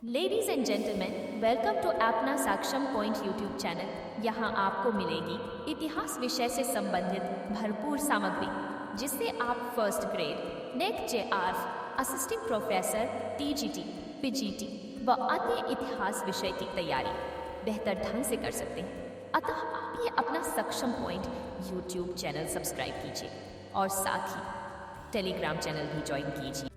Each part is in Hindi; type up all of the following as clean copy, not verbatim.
Ladies and gentleman, welcome to अपना सक्षम पॉइंट यूट्यूब चैनल। यहाँ आपको मिलेगी इतिहास विषय से संबंधित भरपूर सामग्री, जिससे आप first grade, next JR, assistant professor, TGT, PGT व अन्य इतिहास विषय की तैयारी बेहतर ढंग से कर सकते हैं। अतः आप ये अपना Saksham point YouTube channel subscribe कीजिए और साथ ही टेलीग्राम चैनल भी ज्वाइन कीजिए।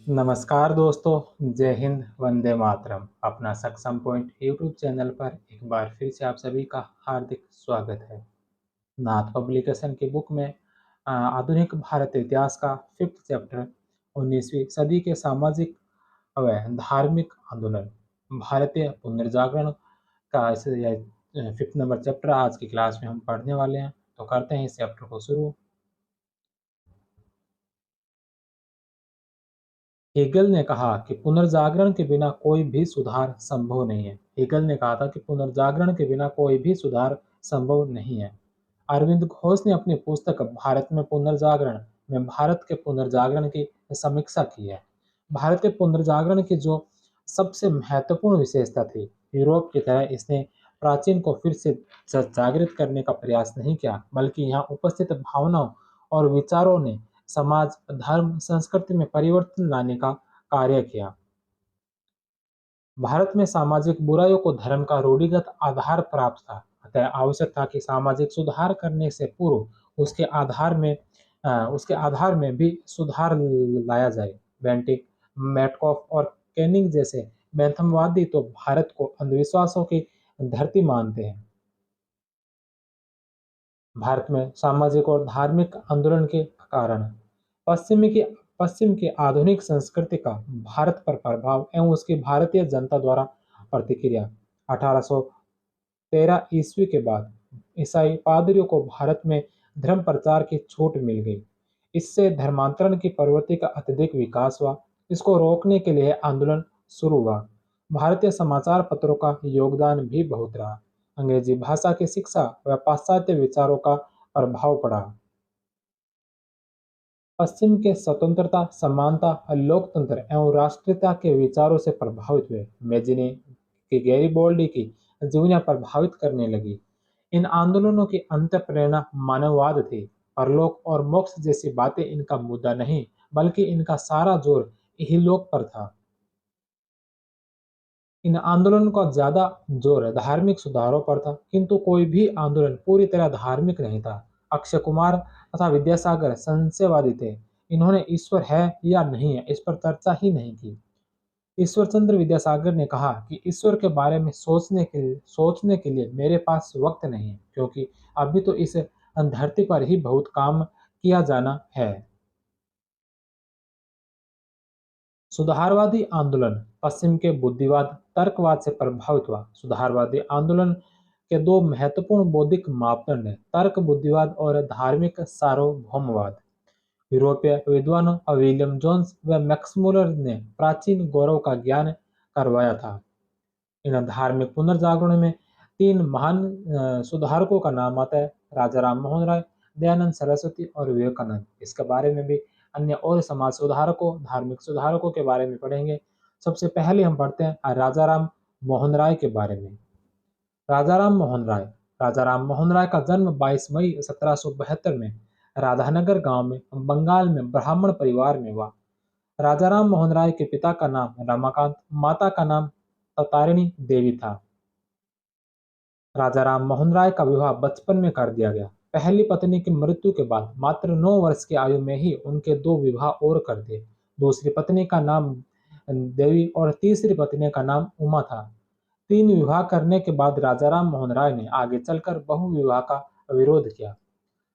नमस्कार दोस्तों, जय हिंद, वंदे मातरम। अपना सक्षम पॉइंट यूट्यूब चैनल पर एक बार फिर से आप सभी का हार्दिक स्वागत है। नाथ पब्लिकेशन की बुक में आधुनिक भारत इतिहास का 5th चैप्टर 19वीं सदी के सामाजिक व धार्मिक आंदोलन, भारतीय पुनर्जागरण का इसे 5th नंबर चैप्टर आज की क्लास में हम पढ़ने वाले हैं। तो करते हैं इस चैप्टर को शुरू। हेगल ने कहा कि पुनर्जागरण के बिना कोई भी सुधार संभव नहीं है। हेगल ने कहा था कि पुनर्जागरण के बिना कोई भी सुधार संभव नहीं है। अरविंद घोष ने अपनी पुस्तक भारत में पुनर्जागरण में भारत के पुनर्जागरण की समीक्षा की है। भारतीय पुनर्जागरण की जो सबसे महत्वपूर्ण विशेषता थी, यूरोप की तरह इसने प्राचीन को फिर से जागृत करने का प्रयास नहीं किया, बल्कि यहाँ उपस्थित भावनाओं और विचारों ने समाज, धर्म, संस्कृति में परिवर्तन लाने का कार्य किया। भारत में सामाजिक बुराइयों को धर्म का रूढ़िगत आधार प्राप्त था, अतः आवश्यक था कि सामाजिक सुधार करने से पूर्व उसके आधार में भी सुधार लाया जाए। बेंटिक, मैटकॉफ और कैनिंग जैसे बैंथमवादी तो भारत को अंधविश्वासों की धरती मानते हैं। भारत में सामाजिक और धार्मिक आंदोलन के कारण पश्चिमी की पश्चिम की आधुनिक संस्कृति का भारत पर प्रभाव एवं उसकी भारतीय जनता द्वारा प्रतिक्रिया। 1813 ईस्वी के बाद ईसाई पादरियों को भारत में धर्म प्रचार की छूट मिल गई। इससे धर्मांतरण की प्रवृत्ति का अत्यधिक विकास हुआ। इसको रोकने के लिए आंदोलन शुरू हुआ। भारतीय समाचार पत्रों का योगदान भी बहुत रहा। अंग्रेजी भाषा की शिक्षा व पाश्चात्य विचारों का प्रभाव पड़ा। पश्चिम के स्वतंत्रता, समानता, लोकतंत्र एवं राष्ट्रीयता के विचारों से प्रभावित हुए। मैजिनी की गैरिबोल्डी की जीवनियां प्रभावित करने लगी। इन आंदोलनों की अंत प्रेरणा मानववाद थी। परलोक और मोक्ष जैसी बातें इनका मुद्दा नहीं, बल्कि इनका सारा जोर इहलोक पर था। इन आंदोलनों का ज्यादा जोर धार्मिक सुधारों पर था, किंतु कोई भी आंदोलन पूरी तरह धार्मिक नहीं था। अक्षय कुमार तथा विद्यासागर संशयवादी थे। इन्होंने ईश्वर है या नहीं है इस पर चर्चा ही नहीं की। ईश्वर चंद्र विद्यासागर ने कहा कि ईश्वर के बारे में सोचने के लिए मेरे पास वक्त नहीं है, क्योंकि अभी तो इस धरती पर ही बहुत काम किया जाना है। सुधारवादी आंदोलन पश्चिम के बुद्धिवाद, तर्कवाद से प्रभावित हुआ। सुधारवादी आंदोलन के दो महत्वपूर्ण बौद्धिक मापदंड हैं, तर्क बुद्धिवाद और धार्मिक सार्वभौमवाद। यूरोपीय विद्वानों विलियम जोन्स व मैक्स मुलर ने प्राचीन गौरव का ज्ञान करवाया था। इन धार्मिक पुनर्जागरण में तीन महान सुधारकों का नाम आता है, राजा राम मोहन राय, दयानंद सरस्वती और विवेकानंद। इसके बारे में भी अन्य और समाज सुधारकों, धार्मिक सुधारकों के बारे में पढ़ेंगे। सबसे पहले हम पढ़ते हैं राजा राम मोहन राय के बारे में। राजा राम मोहन राय राजा राम मोहन राय का जन्म 22 मई 1772 में राधानगर गांव में बंगाल में ब्राह्मण परिवार में हुआ। राजा राम मोहन राय के पिता का नाम रमाकांत, माता का नाम तारिणी देवी था। राजा राम मोहन राय का विवाह बचपन में कर दिया गया। पहली पत्नी की मृत्यु के बाद मात्र 9 वर्ष की आयु में ही उनके दो विवाह और कर दिए। दूसरी पत्नी का नाम देवी और तीसरी पत्नी का नाम उमा था। 3 विवाह करने के बाद राजा राम मोहन राय ने आगे चलकर बहु विवाह का विरोध किया।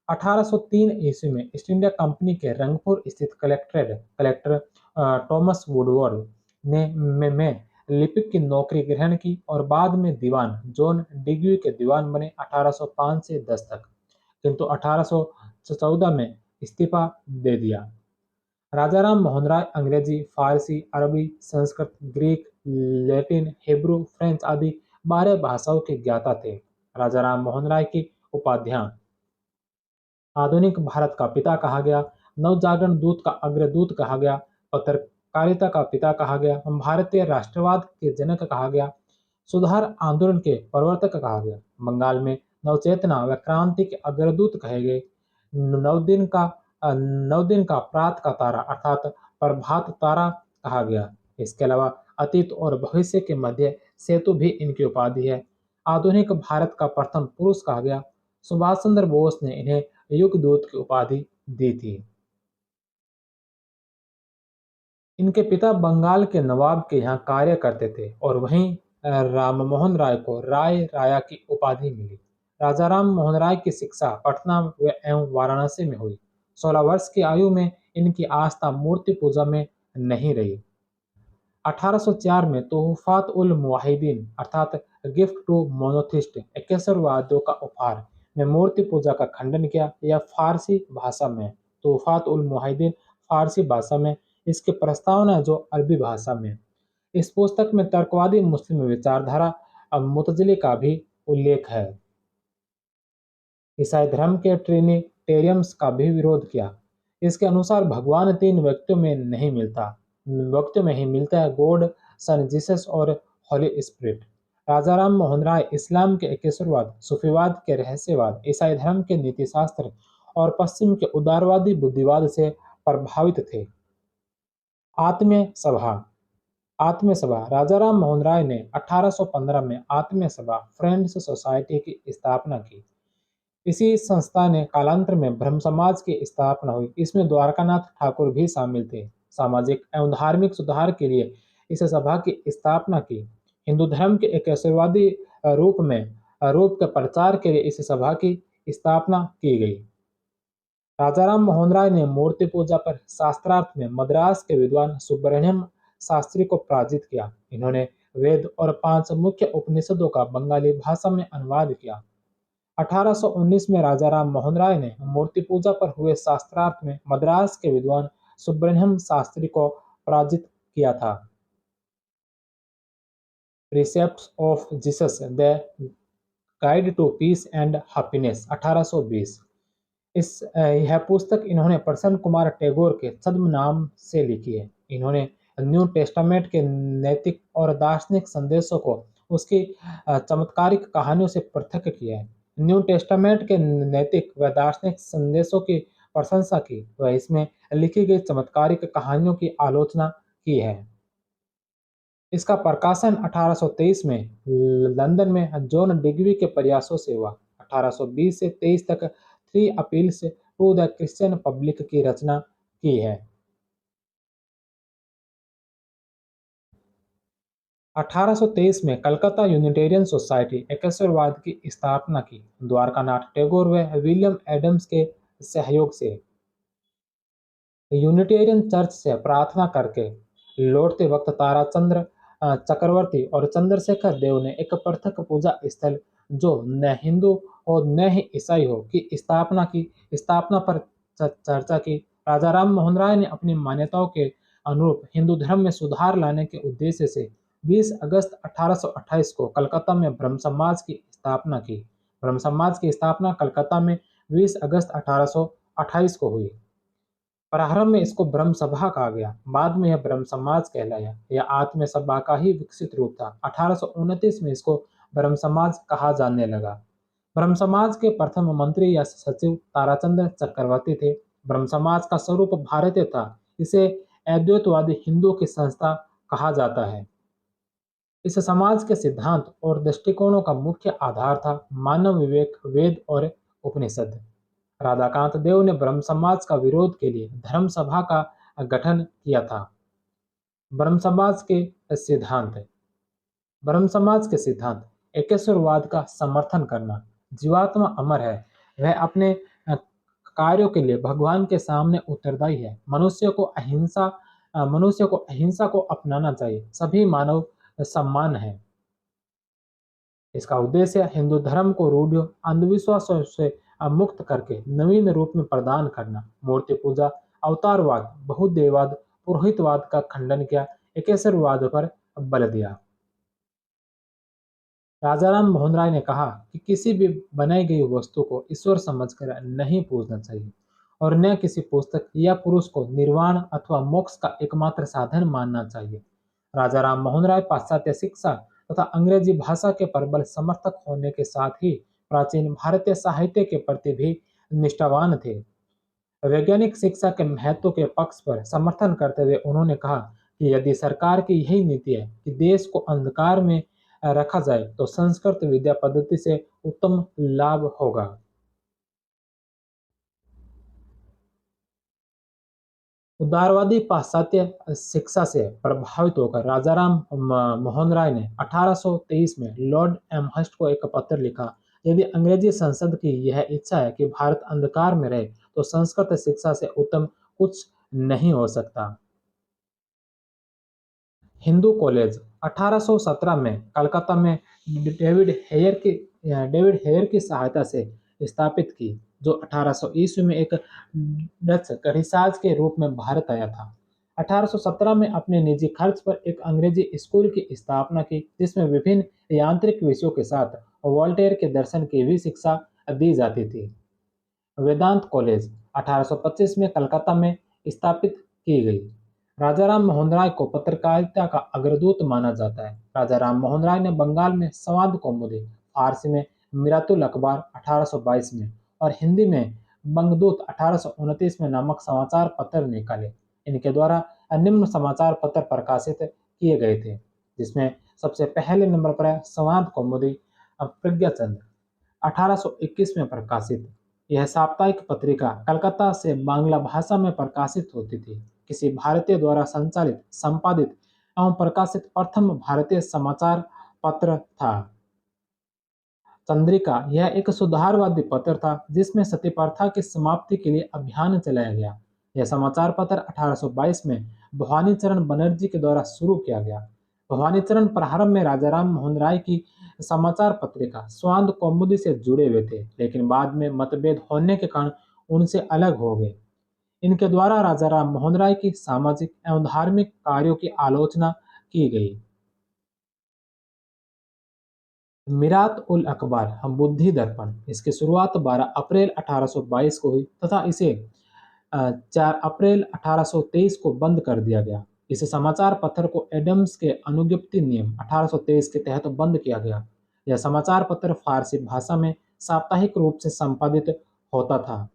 1803 ईस्वी में ईस्ट इंडिया कंपनी के रंगपुर स्थित कलेक्टर टॉमस वुडवर्ड ने में लिपिक की नौकरी ग्रहण की और बाद में दीवान जॉन डिग्वी के दीवान बने 1805 से 10 तक, किंतु 1814 में इस्तीफा दे दिया। राजा राम मोहन राय अंग्रेजी, फारसी, अरबी, Sanskrit, Greek, Latin, Hebrew, French आदि 12 भाषाओं के ज्ञाता थे। राजा राम मोहन राय की उपाधियां आधुनिक भारत का पिता कहा गया, नवजागरण दूत का अग्रदूत कहा गया, कारिता का पिता कहा गया, भारतीय राष्ट्रवाद के जनक कहा गया, सुधार आंदोलन के प्रवर्तक कहा गया, बंगाल में नवचेतना व क्रांति के अग्रदूत कहे गए, नवदिन का नवदिन का प्रात का तारा अर्थात प्रभात तारा कहा गया। इसके अलावा अतीत और भविष्य के मध्य सेतु भी इनकी उपाधि है। आधुनिक भारत का प्रथम पुरुष कहा गया। सुभाष चंद्र बोस ने इन्हें युग दूत की उपाधि दी थी। इनके पिता बंगाल के नवाब के यहाँ कार्य करते थे और वहीं राममोहन राय को राय राया की उपाधि मिली। राजा राम मोहन राय की शिक्षा पटना एवं वाराणसी में हुई। 16 वर्ष की आयु में इनकी आस्था मूर्ति पूजा में नहीं रही। 1804 में तोहफात उल मुवाहिदीन अर्थात गिफ्ट टू मोनोथिस्ट 21 वाद्यों का उपहार में मूर्ति पूजा का खंडन किया। यह फारसी भाषा में, तोहफात उल मुवाहिदीन फारसी भाषा में, इसकी प्रस्तावना जो अरबी भाषा में। इस पुस्तक में तर्कवादी मुस्लिम विचारधारा मुतजिली का भी उल्लेख है। ईसाई धर्म के ट्रिनिटेरियंस का भी विरोध किया। इसके अनुसार भगवान तीन व्यक्तियों में ही मिलता है, गॉड, सन, जीसस और होली स्पिरिट। राजा राम मोहन राय इस्लाम के एकेश्वरवाद, सूफीवाद के रहस्यवाद, ईसाई धर्म के नीतिशास्त्र और पश्चिम के उदारवादी बुद्धिवाद से प्रभावित थे। आत्मीय सभा आत्मीय सभा राजा राम मोहन राय ने 1815 में आत्मीय सभा फ्रेंड्स सोसाइटी की स्थापना की। इसी संस्था ने कालांतर में ब्रह्म समाज की स्थापना हुई। इसमें द्वारकानाथ ठाकुर भी शामिल थे। सामाजिक एवं धार्मिक सुधार के लिए इस सभा की स्थापना की। हिंदू धर्म के एक ऐश्वर्यवादी रूप के प्रचार के लिए इस सभा की स्थापना की गई। राजा राम मोहन राय ने मूर्ति पूजा पर शास्त्रार्थ में मद्रास के विद्वान सुब्रह्मण्यम शास्त्री को पराजित किया। इन्होंने वेद और 5 मुख्य उपनिषदों का बंगाली भाषा में अनुवाद किया। 1819 में राजा राम मोहन राय ने मूर्ति पूजा पर हुए शास्त्रार्थ में मद्रास के विद्वान सुब्रह्मण्यम शास्त्री को पराजित किया था। Precepts of Jesus the guide to peace and happiness 1820। यह पुस्तक इन्होंने प्रसन्न कुमार टैगोर के छद्म नाम से लिखी है। इन्होंने न्यू टेस्टामेंट के नैतिक और दार्शनिक संदेशों को उसकी चमत्कारिक कहानियों से पृथक किया है। न्यू टेस्टामेंट के नैतिक व दार्शनिक संदेशों की प्रशंसा की व इसमें लिखी गई चमत्कारिक कहानियों की आलोचना की है। इसका प्रकाशन 1823 में लंदन में जॉन डिग्वी के प्रयासों से हुआ। 1820 से 23 तक 3 appeals to the Christian public की रचना की है। 1823 में कलकत्ता यूनिटेरियन सोसाइटी एकेश्वरवाद की स्थापना की। द्वारकानाथ टैगोर व विलियम एडम्स के सहयोग से यूनिटेरियन चर्च से प्रार्थना करके लौटते वक्त ताराचंद्र चक्रवर्ती और चंद्रशेखर देव ने एक पृथक पूजा स्थल जो न हिंदू और न ही ईसाई हो की स्थापना पर चर्चा की। राजा राम मोहन राय ने अपनी मान्यताओं के अनुरूप हिंदू धर्म में सुधार लाने के उद्देश्य से 20 अगस्त 1828 को कलकत्ता में ब्रह्म समाज की स्थापना की। ब्रह्म समाज की स्थापना कलकत्ता में 20 अगस्त 1828 को हुई। प्रारंभ में इसको ब्रह्म सभा कहा गया, बाद में यह ब्रह्म समाज कहलाया। यह आत्म सभा का ही विकसित रूप था। 1829 में इसको ब्रह्म समाज कहा जाने लगा। ब्रह्म समाज के प्रथम मंत्री या सचिव ताराचंद्र चक्रवर्ती थे। ब्रह्म समाज का स्वरूप भारतीय था। इसे अद्वैतवादी हिंदुओं की संस्था कहा जाता है। इस समाज के सिद्धांत और दृष्टिकोणों का मुख्य आधार था मानव विवेक, वेद और उपनिषद। राधाकांत देव ने ब्रह्म समाज का विरोध के लिए धर्म सभा का गठन किया था। ब्रह्म समाज के सिद्धांत ब्रह्म समाज के सिद्धांत एकेश्वरवाद का समर्थन करना, जीवात्मा अमर है, वह अपने कार्यों के लिए भगवान के सामने उत्तरदायी है, मनुष्य को अहिंसा को अपनाना चाहिए, सभी मानव सम्मान है। इसका उद्देश्य हिंदू धर्म को रूढ़ियों, अंधविश्वासों से मुक्त करके नवीन रूप में प्रदान करना। मूर्ति पूजा, अवतारवाद, बहुदेववाद, पुरोहितवाद का खंडन किया, एकेश्वरवाद पर बल दिया। राजा राम मोहन राय ने कहा कि किसी भी बनाई गई वस्तु को ईश्वर समझकर नहीं पूजना चाहिए। और न किसी पुस्तक या पुरुष को निर्वाण अथवा मोक्ष का एकमात्र साधन मानना चाहिए। राजा राम मोहन राय पाश्चात्य शिक्षा तथा अंग्रेजी भाषा के प्रबल समर्थक होने के साथ ही प्राचीन भारतीय साहित्य के प्रति भी निष्ठावान थे। वैज्ञानिक शिक्षा के महत्व के पक्ष पर समर्थन करते हुए उन्होंने कहा कि यदि सरकार की यही नीति है कि देश को अंधकार में रखा जाए तो संस्कृत विद्या पद्धति से उत्तम लाभ होगा। उदारवादी पाश्चात्य शिक्षा से प्रभावित होकर राजाराम मोहन राय ने 1823 में लॉर्ड एमहर्स्ट को एक पत्र लिखा। यदि अंग्रेजी संसद की यह इच्छा है कि भारत अंधकार में रहे तो संस्कृत शिक्षा से उत्तम कुछ नहीं हो सकता। हिंदू कॉलेज 1817 में कलकत्ता में डेविड हेयर की डेविड हेयर की सहायता से स्थापित की, जो 1800 ईस्वी में एक डच कड़ीसाज के रूप में भारत आया था। 1817 में अपने निजी खर्च पर एक अंग्रेजी स्कूल की स्थापना की, जिसमें विभिन्न यांत्रिक विषयों के साथ वोल्टेयर के दर्शन की भी शिक्षा दी जाती थी। वेदांत कॉलेज 1825 में कलकत्ता में स्थापित की गई। राजाराम मोहन राय को पत्रकारिता का अग्रदूत माना जाता है। राजाराम मोहन राय ने बंगाल में संवाद कौमुदी, फारसी में मिरातुल अखबार 1822 में और हिंदी में बंगदूत 1829 में नामक समाचार पत्र निकाले। इनके द्वारा निम्न समाचार पत्र प्रकाशित किए गए थे, जिसमें सबसे पहले नंबर पर है संवाद कौमुदी प्रज्ञा चंद्र 1821 में प्रकाशित। यह साप्ताहिक पत्रिका कलकत्ता से बांग्ला भाषा में प्रकाशित होती थी। किसी भारतीय द्वारा संचालित, संपादित एवं प्रकाशित प्रथम भारतीय समाचार पत्र था। चंद्रिका यह एक सुधारवादी पत्र था, जिसमें सती प्रथा की समाप्ति के लिए अभियान चलाया गया। यह समाचार पत्र 1822 में भवानी चरण बनर्जी के द्वारा शुरू किया गया। भवानी चरण प्रारंभ में राजाराम मोहन राय की समाचार पत्रिका स्वांद कौमुदी से जुड़े हुए थे, लेकिन बाद में मतभेद होने के कारण उनसे अलग हो गए। इनके द्वारा राजाराम मोहन राय की सामाजिक एवं धार्मिक कार्यों की आलोचना की गई। मिरात उल अखबार हम बुद्धि दर्पण, इसकी शुरुआत 12 अप्रैल 1822 को हुई तथा इसे 4 अप्रैल 1823 को बंद कर दिया गया। इस समाचार पत्र को एडम्स के अनुज्ञप्ति नियम 1823 के तहत बंद किया गया। यह समाचार पत्र फारसी भाषा में साप्ताहिक रूप से संपादित होता था।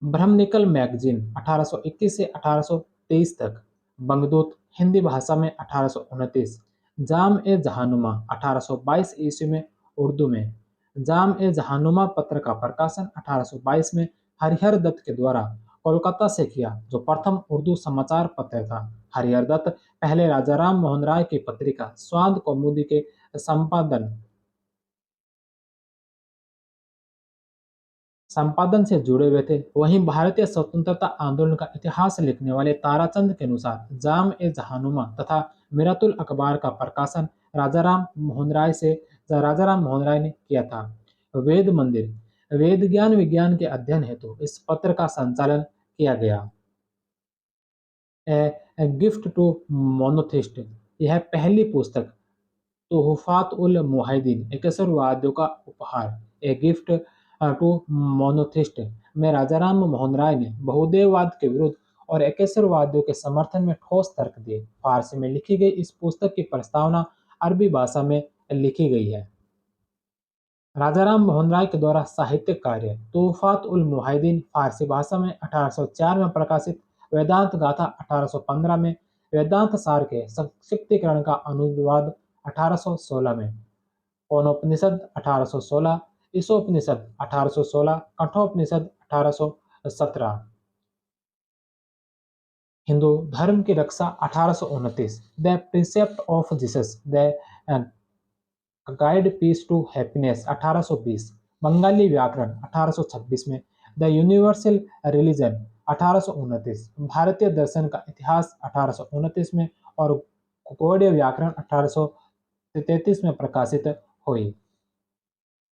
ब्रह्मनिकल मैगजीन 1821 से 1823 तक, बंगदूत हिंदी भाषा में 1829, जाम ए जहानुमा 1822 ईस्वी में उर्दू में। जाम ए जहानुमा पत्र का प्रकाशन 1822 में हरिहर दत्त के द्वारा कोलकाता से किया, जो प्रथम उर्दू समाचार पत्र था। हरिहर दत्त पहले राजाराम मोहन राय की पत्रिका स्वांद कौमुदी के संपादन से जुड़े हुए थे। वहीं भारतीय स्वतंत्रता आंदोलन का इतिहास लिखने वाले ताराचंद के अनुसार जाम ए जहानुमा तथा मिरातुल अखबार का प्रकाशन राजाराम मोहन राय ने किया था। वेद मंदिर वेद ज्ञान विज्ञान के अध्ययन हेतु इस पत्र का संचालन किया गया। ए गिफ्ट टू मोनोथिस्ट यह पहली पुस्तक तोहफात उल मुहाइदीन इक्कीसवादियों का उपहार ए गिफ्ट टू मोनोथिस्ट में राजाराम मोहन राय ने बहुदेववाद के विरुद्ध और एकेश्वरवादियों के समर्थन में ठोस तर्क दिए। फारसी में लिखी गई इस पुस्तक की प्रस्तावना अरबी भाषा में लिखी गई है। राजाराम मोहन राय के द्वारा साहित्यिक कार्य तोहफात उल मुहाइदीन फारसी भाषा में 1804 में प्रकाशित, वेदांत गाथा 1815 में, वेदांत सार के संक्षिप्तीकरण का अनुवाद 1816 में, कौनोपनिषद 1816, ईशोपनिषद 1816, कठोपनिषद 1817। हिंदू धर्म की रक्षा 1829, the precept of Jesus the guide peace to happiness 1820, Bengali व्याकरण 1826 में, द यूनिवर्सल रिलीजन 1829, भारतीय दर्शन का इतिहास 1829 में और गौड़ीय व्याकरण 1833 में प्रकाशित हुई।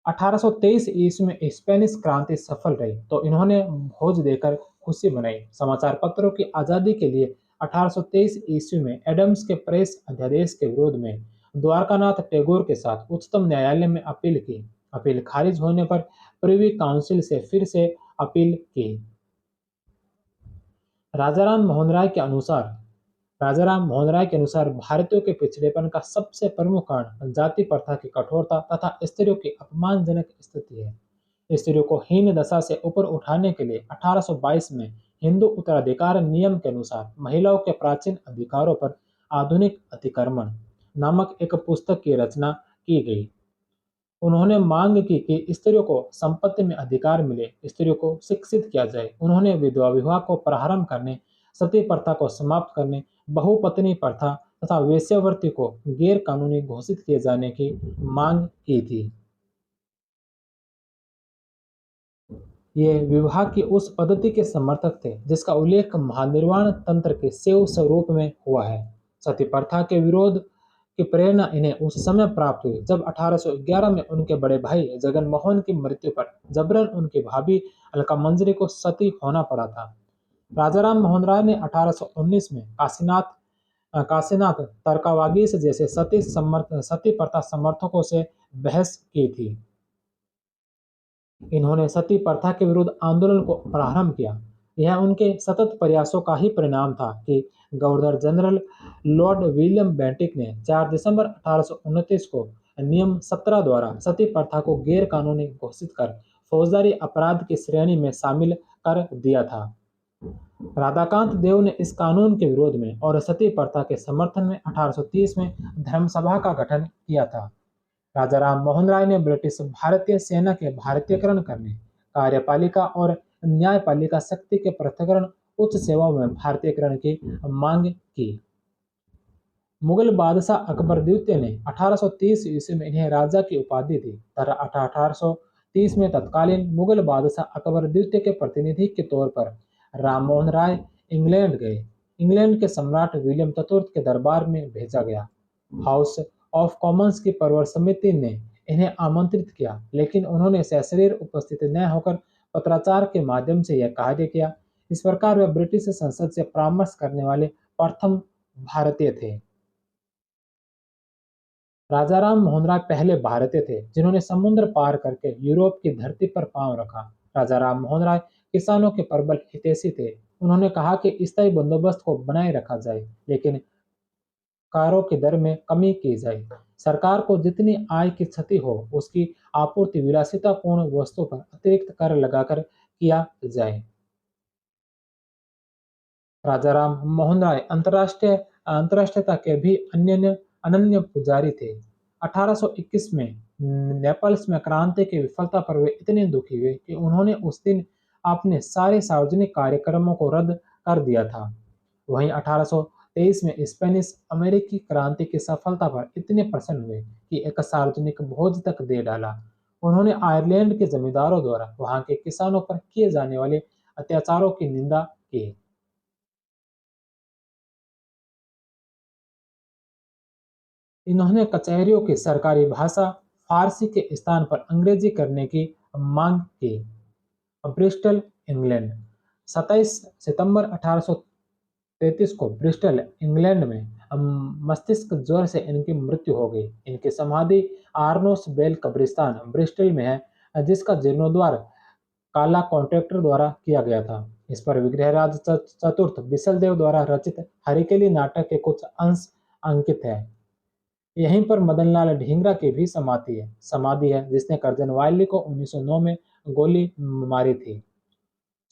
1823 ईस्वी में स्पेनिश क्रांति सफल रही तो इन्होंने भोज देकर खुशी मनाई। समाचार पत्रों की आजादी के लिए 1823 ईस्वी में एडम्स के प्रेस अध्यादेश के विरोध में द्वारकानाथ टैगोर के साथ उच्चतम न्यायालय में अपील की। अपील खारिज होने पर प्रिवी काउंसिल से फिर से अपील की। राजाराम मोहन राय के अनुसार राजाराम मोहन राय के अनुसार भारतीयों के पिछड़ेपन का सबसे प्रमुख कारण जाति प्रथा की कठोरता तथा स्त्रियों की अपमानजनक स्थिति है। स्त्रियों को हीन दशा से ऊपर उठाने के लिए 1822 में हिंदू उत्तराधिकार नियम के अनुसार महिलाओं के प्राचीन अधिकारों पर आधुनिक अतिक्रमण नामक एक पुस्तक की रचना की गई। उन्होंने मांग की कि स्त्रियों को संपत्ति में अधिकार मिले, स्त्रियों को शिक्षित किया जाए। उन्होंने विधवा विवाह को प्रारंभ करने, सती प्रथा को समाप्त करने, बहुपत्नी प्रथा तथा वेश्यावृत्ति को गैर कानूनी घोषित किए जाने की मांग की थी। ये विवाह की उस पद्धति के समर्थक थे जिसका उल्लेख महानिर्वाण तंत्र के सेव स्वरूप में हुआ है। सती प्रथा के विरोध की प्रेरणा इन्हें उस समय प्राप्त हुई जब 1811 में उनके बड़े भाई जगन मोहन की मृत्यु पर जबरन उनकी भाभी अलका मंजरी को सती होना पड़ा था। राजाराम मोहन राय ने 1819 में काशीनाथ तरकावागीस जैसे सती प्रथा समर्थकों से बहस की थी। इन्होंने सती प्रथा के विरुद्ध आंदोलन को प्रारंभ किया। यह उनके सतत प्रयासों का ही परिणाम था कि governor general Lord William Bentinck ने 4 दिसंबर 1829 को नियम 17 द्वारा सती प्रथा को गैर कानूनी घोषित कर फौजदारी अपराध की श्रेणी में शामिल कर दिया था। राधाकांत देव ने इस कानून के विरोध में और सती प्रथा के समर्थन में 1830 में धर्मसभा का गठन किया था। राजाराम मोहन राय ने ब्रिटिश भारतीय सेना के भारतीयकरण करने, कार्यपालिका और न्यायपालिका शक्ति के पृथक्करण, उच्च सेवाओं में भारतीयकरण की मांग की। मुगल बादशाह अकबर द्वितीय ने 1830 ईस्वी में इन्हें राजा की उपाधि दी। 1830 में तत्कालीन मुगल बादशाह अकबर द्वितीय के प्रतिनिधि के तौर पर राम मोहन राय इंग्लैंड गए। इंग्लैंड के सम्राट विलियम चतुर्थ के दरबार में भेजा गया। हाउस ऑफ कॉमन्स की परवर समिति ने इन्हें आमंत्रित किया, लेकिन उन्होंने सशरीर उपस्थित न होकर पत्राचार के माध्यम से यह कार्य किया। इस प्रकार वे ब्रिटिश संसद से परामर्श करने वाले प्रथम भारतीय थे। राजाराम मोहन राय पहले भारतीय थे जिन्होंने समुद्र पार करके यूरोप की धरती पर पांव रखा। राजाराम मोहन राय किसानों के प्रबल हितैषी थे। उन्होंने कहा कि स्थायी बंदोबस्त को बनाए रखा जाए, लेकिन कारों की दर में कमी की जाए। सरकार को जितनी आय की क्षति हो उसकी आपूर्ति विलासितापूर्ण वस्तुओं पर अतिरिक्त कर लगाकर किया जाए। राजाराम मोहन राय अंतरराष्ट्रीयता के भी अनन्य पुजारी थे। 1821 में नेपल्स में क्रांति की विफलता पर वे इतने दुखी हुए कि उन्होंने उस दिन अपने सारे सार्वजनिक कार्यक्रमों को रद्द कर दिया था। वहीं 1823 में स्पेनिश अमेरिकी क्रांति की सफलता पर इतने प्रसन्न हुए कि एक सार्वजनिक भोज तक दे डाला। उन्होंने आयरलैंड के जमींदारों द्वारा वहां के किसानों पर किए जाने वाले अत्याचारों की निंदा की। इन्होंने कचहरियों की सरकारी भाषा फारसी के स्थान पर अंग्रेजी करने की मांग की। ब्रिस्टल, इंग्लैंड, 27 सितंबर 1833 को ब्रिस्टल, इंग्लैंड में मस्तिष्क ज्वर से इनकी मृत्यु हो गई। इनकी समाधि आर्नोस बेल कब्रिस्तान, ब्रिस्टल में है, जिसका जीर्णोद्धार काला कॉन्ट्रैक्टर द्वारा किया गया था। इस पर विग्रहराज चतुर्थ बिसलदेव द्वारा रचित हरिकेली नाटक के कुछ अंश अंकित है। यहीं पर मदनलाल ढींगरा की भी समाधि है जिसने कर्जन वायली को 1909 में गोली मारी थी।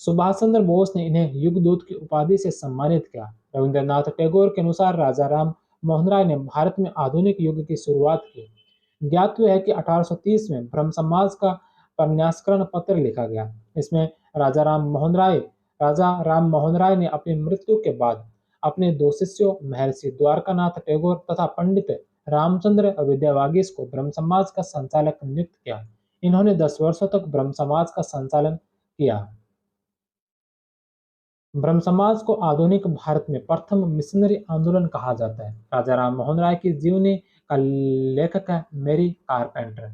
सुभाष चंद्र बोस ने इन्हें युगदूत की उपाधि से सम्मानित किया। रविंद्रनाथ टैगोर के अनुसार राजाराम मोहन राय ने भारत में आधुनिक युग की शुरुआत की। ज्ञातव्य है कि 1830 में ब्रह्म समाज का प्रन्यासकरण पत्र लिखा गया। इसमें राजा राम मोहन राय ने अपनी मृत्यु के बाद अपने दो शिष्यों महर्षि द्वारकानाथ टैगोर तथा पंडित रामचंद्र विद्यावागीश को ब्रह्म समाज का संचालक नियुक्त किया। इन्होंने 10 वर्षों तक ब्रह्म समाज का संचालन किया। ब्रह्म समाज को आधुनिक भारत में प्रथम मिशनरी आंदोलन कहा जाता है। राजाराम मोहन राय की जीवनी का लेखक है मैरी कारपेंटर।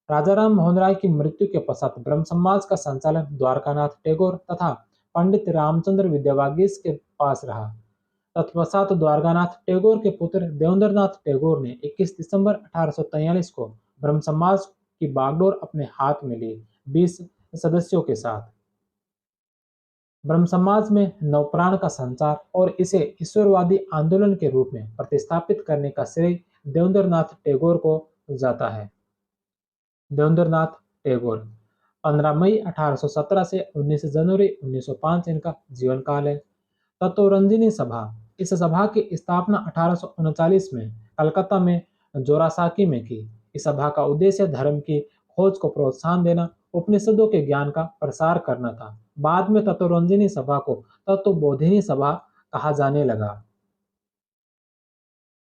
राजाराम मोहन राय की मृत्यु के पश्चात ब्रह्म समाज का संचालन द्वारकानाथ टैगोर तथा पंडित रामचंद्र विद्यावागीश के पास रहा। तत्पश्चात द्वारकानाथ टैगोर के पुत्र देवेंद्रनाथ टैगोर ने 21 दिसंबर 1843 को ब्रह्म समाज की बागडोर अपने हाथ में ली 20 सदस्यों के साथ। ब्रह्म समाज में नवप्राण का संचार और इसे ईश्वरवादी आंदोलन के रूप में प्रतिस्थापित करने का श्रेय देवेंद्रनाथ टैगोर को जाता है। देवेंद्रनाथ टैगोर 15 मई 1817 से 19 जनवरी 1905 इनका जीवन काल है। तत्वरंजिनी सभा, इस सभा की स्थापना 1839 में कलकत्ता में जोरासाकी में की। इस सभा का उद्देश्य धर्म की खोज को प्रोत्साहन देना, उपनिषदों के ज्ञान का प्रसार करना था। बाद में तत्वरंजिनी सभा को तत्वबोधिनी सभा कहा जाने लगा।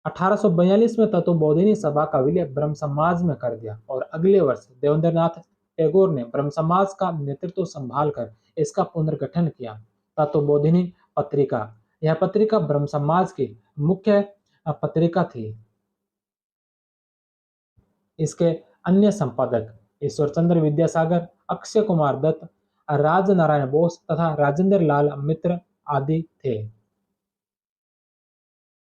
1842 में तत्वबोधिनी सभा का विलय ब्रह्म समाज में कर दिया और अगले वर्ष देवेंद्रनाथ टैगोर ने ब्रह्म समाज का नेतृत्व संभाल कर इसका पुनर्गठन किया। तत्वबोधिनी पत्रिका, यह पत्रिका ब्रह्म समाज की मुख्य पत्रिका थी। इसके अन्य संपादक ईश्वरचंद्र विद्यासागर, अक्षय कुमार दत्त, राजनारायण बोस तथा राजेंद्र लाल मित्र आदि थे।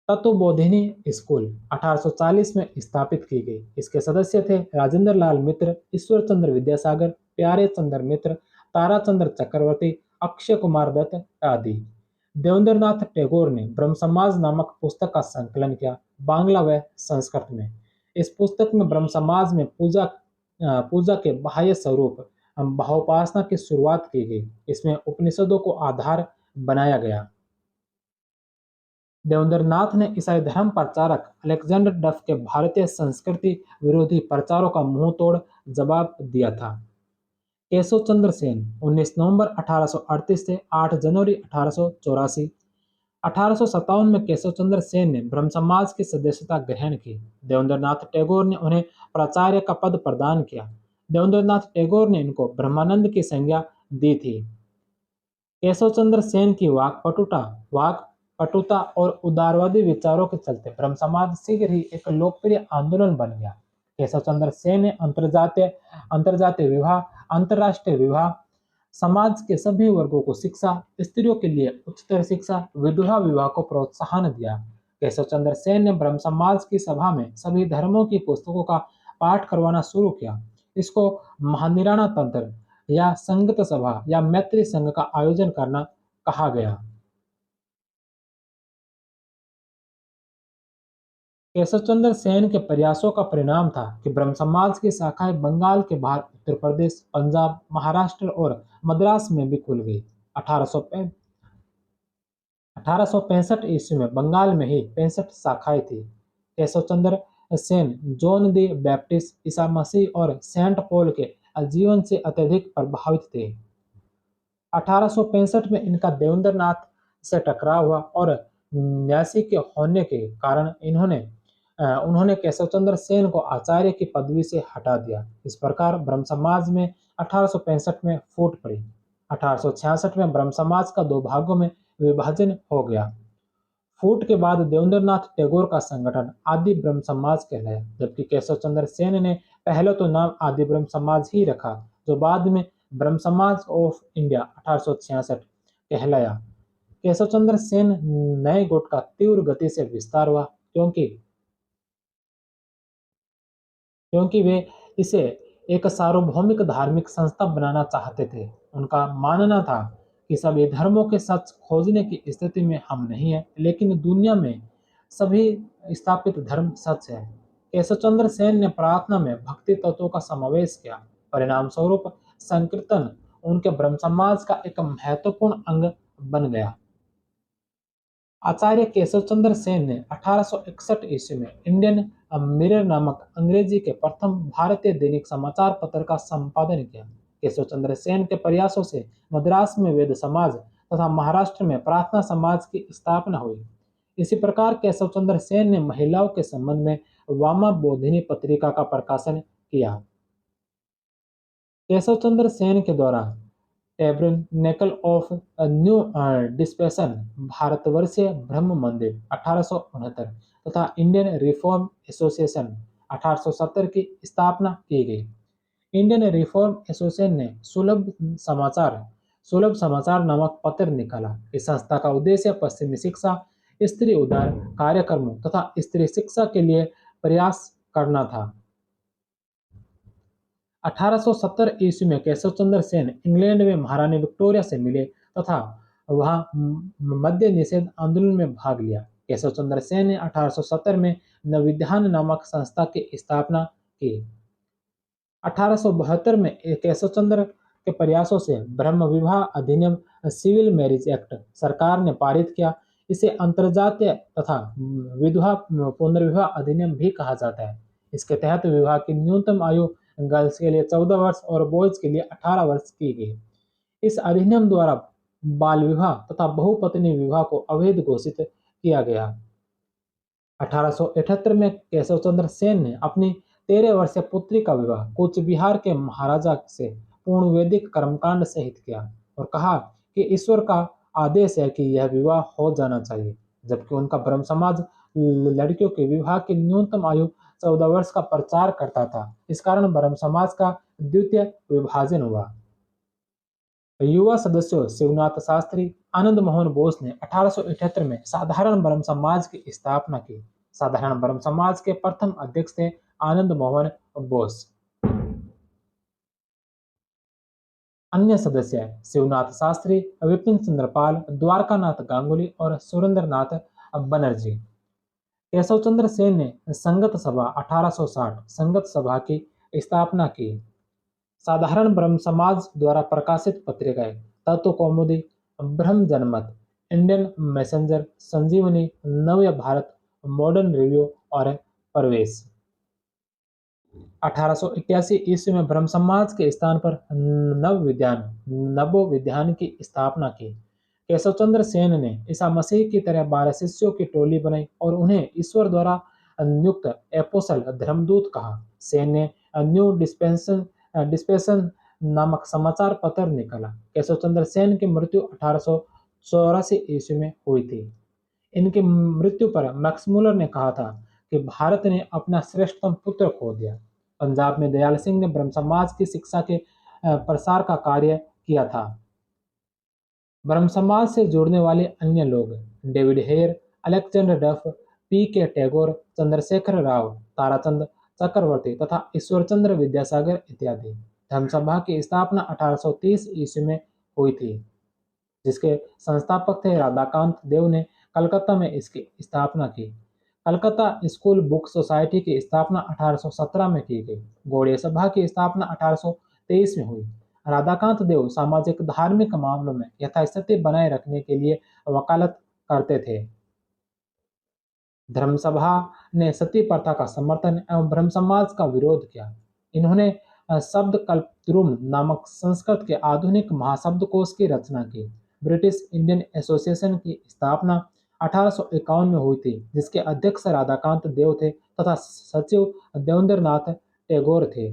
तत्वबोधिनी स्कूल 1840 में स्थापित की गई। इसके सदस्य थे राजेंद्र लाल मित्र, ईश्वरचंद्र विद्यासागर, प्यारे चंद्र मित्र, ताराचंद्र चक्रवर्ती, अक्षय कुमार दत्त आदि। देवेंद्रनाथ टैगोर ने ब्रह्म समाज नामक पुस्तक का संकलन किया, बांग्ला व संस्कृत में। इस पुस्तक में ब्रह्म समाज में पूजा के बाह्य स्वरूप भावोपासना की शुरुआत की गई। इसमें उपनिषदों को आधार बनाया गया। देवेंद्रनाथ ने ईसाई धर्म प्रचारक अलेक्जेंडर डफ के भारतीय संस्कृति विरोधी प्रचारों का मुंह तोड़ जवाब दिया था। केशव चंद्र सेन 19 नवंबर 1838 से 8 जनवरी 1884। 1857 में केशव चंद्र सेन ने ब्रह्म समाज की सदस्यता ग्रहण की। देवेंद्रनाथ टैगोर ने उन्हें प्राचार्य का पद प्रदान किया। देवेंद्रनाथ टैगोर ने इनको ब्रह्मानंद की संज्ञा दी थी। केशव चंद्र सेन की वाकपटुता और उदारवादी विचारों के चलते ब्रह्म समाज शीघ्र ही एक लोकप्रिय आंदोलन बन गया। केशव चंद्र सेन ने अंतरजातीय विवाह, अंतर्राष्ट्रीय विवाह, समाज के सभी वर्गों को शिक्षा, स्त्रियों के लिए उच्चतर शिक्षा, विधवा विवाह को प्रोत्साहन दिया। केशव चंद्र सेन ने ब्रह्म समाज की सभा में सभी धर्मों की पुस्तकों का पाठ करवाना शुरू किया। इसको महानिराणा तंत्र या संगत सभा या मैत्री संघ का आयोजन करना कहा गया। केशव चंद्र सेन के प्रयासों का परिणाम था कि ब्रह्म समाज की शाखाएं बंगाल के बाहर उत्तर प्रदेश, पंजाब, महाराष्ट्र और मद्रास में भी खुल गई। 1865 ईस्वी में बंगाल में ही 65 शाखाएं थी। केशव चंद्र सेन जॉन दी बैप्टिस्ट, ईसा मसीह और सेंट पॉल के जीवन से अत्यधिक प्रभावित थे। 1865 में इनका देवेंद्रनाथ से टकराव हुआ और न्यासी के होने के कारण उन्होंने केशव चंद्र सेन को आचार्य की पदवी से हटा दिया। इस प्रकार ब्रह्म समाज में 1865 में फूट पड़ी। 1866 में ब्रह्म समाज का दो भागों में विभाजन हो गया। फूट के बाद देवेंद्रनाथ टैगोर का संगठन आदि ब्रह्म समाज कहलाया, जबकि केशव चंद्र सेन ने पहले तो नाम आदि ब्रह्म समाज ही रखा, जो बाद में ब्रह्म समाज ऑफ इंडिया 1866 कहलाया। केशव चंद्र सेन नए गुट का तीव्र गति से विस्तार हुआ, क्योंकि वे इसे एक सार्वभौमिक धार्मिक संस्था बनाना चाहते थे। उनका मानना था कि सभी धर्मों के सच खोजने की स्थिति में हम नहीं हैं, लेकिन दुनिया में सभी स्थापित धर्म सच है। केशव चंद्र सेन ने प्रार्थना में भक्ति तत्वों का समावेश किया। परिणाम स्वरूप संकीर्तन उनके ब्रह्म समाज का एक महत्वपूर्ण अंग बन गया। आचार्य केशव चंद्र सेन ने 1861 ईस्वी में इंडियन मिरर नामक अंग्रेजी के प्रथम भारतीय दैनिक समाचार पत्र का संपादन किया। केशव चंद्र सेन के प्रयासों से मद्रास में वेद समाज तथा महाराष्ट्र में प्रार्थना समाज की स्थापना हुई। इसी प्रकार केशव चंद्र सेन ने महिलाओं के संबंध में वामा बोधिनी पत्रिका का प्रकाशन किया। केशव चंद्र सेन के द्वारा tabernacle of new dispensation, Bharatvarshiya ब्रह्म मंदिर 1869 तथा इंडियन रिफॉर्म एसोसिएशन 1870 की स्थापना की गई। इंडियन रिफॉर्म एसोसिएशन ने सुलभ समाचार नामक पत्र निकाला। इस संस्था का उद्देश्य पश्चिमी शिक्षा, स्त्री उद्धार कार्यक्रमों तथा स्त्री शिक्षा के लिए प्रयास करना था। 1870 ईस्वी में केशव चंद्र सेन इंग्लैंड में महारानी विक्टोरिया से मिले तथा वहां मद्य निषेध आंदोलन में भाग लिया। केशव चंद्र सेन ने 1870 में नवविधान नामक संस्था की स्थापना की। 1872 में केशव चंद्र के प्रयासों से ब्रह्म विवाह अधिनियम सिविल मैरिज एक्ट सरकार ने पारित किया। इसे अंतरजातीय तथा विधवा पुनर्विवाह अधिनियम भी कहा जाता है। इसके तहत विवाह की न्यूनतम आयु गर्ल्स के लिए 14 वर्ष और बॉयज के लिए 18 वर्ष की गई। इस अधिनियम द्वारा बाल विवाह तथा बहुपत्नी विवाह को अवैध घोषित किया गया। 1878 में केशव चंद्र सेन ने अपनी 13 वर्षीय पुत्री का विवाह कूच बिहार के महाराजा से पूर्ण वैदिक कर्मकांड सहित किया और कहा कि ईश्वर का आदेश है कि यह विवाह हो जाना चाहिए, जबकि उनका ब्रह्म समाज लड़कियों के विवाह की न्यूनतम आयु 14 वर्ष का प्रचार करता था। इस कारण ब्रह्म समाज का द्वितीय विभाजन हुआ। युवा सदस्यों शिवनाथ शास्त्री, आनंद मोहन बोस ने 1878 में साधारण ब्रह्म समाज की स्थापना की। साधारण ब्रह्म समाज के प्रथम अध्यक्ष थे आनंद मोहन बोस। अन्य सदस्य शिवनाथ शास्त्री, विपिन चंद्र पाल, द्वारकानाथ गांगुली और सुरेंद्रनाथ बनर्जी। केशव चंद्र सेन ने संगत सभा 1860 संगत सभा की स्थापना की। साधारण ब्रह्म समाज द्वारा प्रकाशित पत्रिकाएं तत्व कौमुदी, ब्रह्म जनमत, इंडियन मैसेंजर, संजीवनी, नव्य भारत, मॉडर्न रिव्यू और प्रवेश। 1881 ईस्वी में ब्रह्म समाज के स्थान पर नवोविज्ञान की स्थापना की। केशव चंद्र सेन ने ईसा मसीह की तरह 12 शिष्यों की टोली बनाई और उन्हें ईश्वर द्वारा नियुक्त एपोस्टल धर्मदूत कहा। सेन ने न्यू डिस्पेंसेशन नामक समाचार पत्र निकाला। केशव चंद्र सेन की मृत्यु 1884 ईस्वी में हुई थी। इनकी मृत्यु पर मैक्स मुलर ने कहा था कि भारत ने अपना श्रेष्ठतम पुत्र खो दिया। पंजाब में दयाल सिंह ने ब्रह्म समाज की शिक्षा के प्रसार का कार्य किया था। ब्रह्म समाज से जुड़ने वाले अन्य लोग डेविड हेयर, अलेक्जेंडर डफ, पी के टैगोर, चंद्रशेखर राव, ताराचंद चक्रवर्ती तथा ईश्वरचंद्र विद्यासागर इत्यादि। धर्मसभा की स्थापना 1830 ईस्वी में हुई थी, जिसके संस्थापक थे राधाकांत देव ने कलकत्ता में इसकी स्थापना की। कलकत्ता स्कूल बुक सोसाइटी की स्थापना 1817 में की गई। गौड़ीय सभा की स्थापना 1823 में हुई। राधाकांत देव सामाजिक धार्मिक मामलों में यथास्थिति बनाए रखने के लिए वकालत करते थे। धर्मसभा ने सती प्रथा का समर्थन एवं ब्रह्म समाज का विरोध किया। इन्होंने शब्द कल्पद्रुम नामक संस्कृत के आधुनिक महाशब्दकोश की रचना की। ब्रिटिश इंडियन एसोसिएशन की स्थापना 1851 में हुई थी, जिसके अध्यक्ष राधाकांत देव थे तथा सचिव देवेंद्रनाथ टैगोर थे।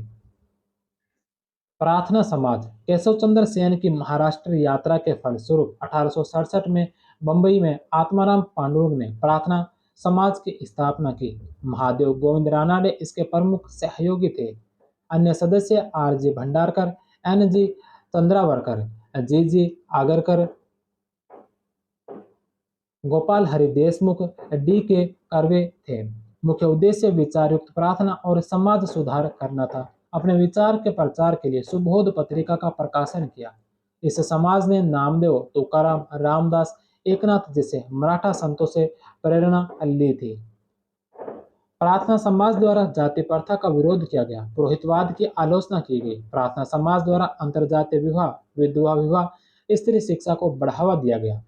प्रार्थना समाज केशव चंद्र सेन की महाराष्ट्र यात्रा के फलस्वरूप 1867 में बंबई में आत्माराम पांडुरंग ने प्रार्थना समाज की स्थापना की। महादेव गोविंद रानाडे इसके प्रमुख सहयोगी थे। अन्य सदस्य R G Bhandarkar, N G Chandavarkar, G G Agarkar, Gopal Hari Deshmukh, D K Karve थे। मुख्य उद्देश्य विचार युक्त प्रार्थना और समाज सुधार करना था। अपने विचार के प्रचार के लिए सुबोध पत्रिका का प्रकाशन किया। इस समाज ने नामदेव, तुकाराम, रामदास, एकनाथ जैसे मराठा संतों से प्रेरणा ली थी। प्रार्थना समाज द्वारा जाति प्रथा का विरोध किया गया, पुरोहितवाद की आलोचना की गई। प्रार्थना समाज द्वारा अंतरजातीय विवाह, विधवा विवाह, स्त्री शिक्षा को बढ़ावा दिया गया।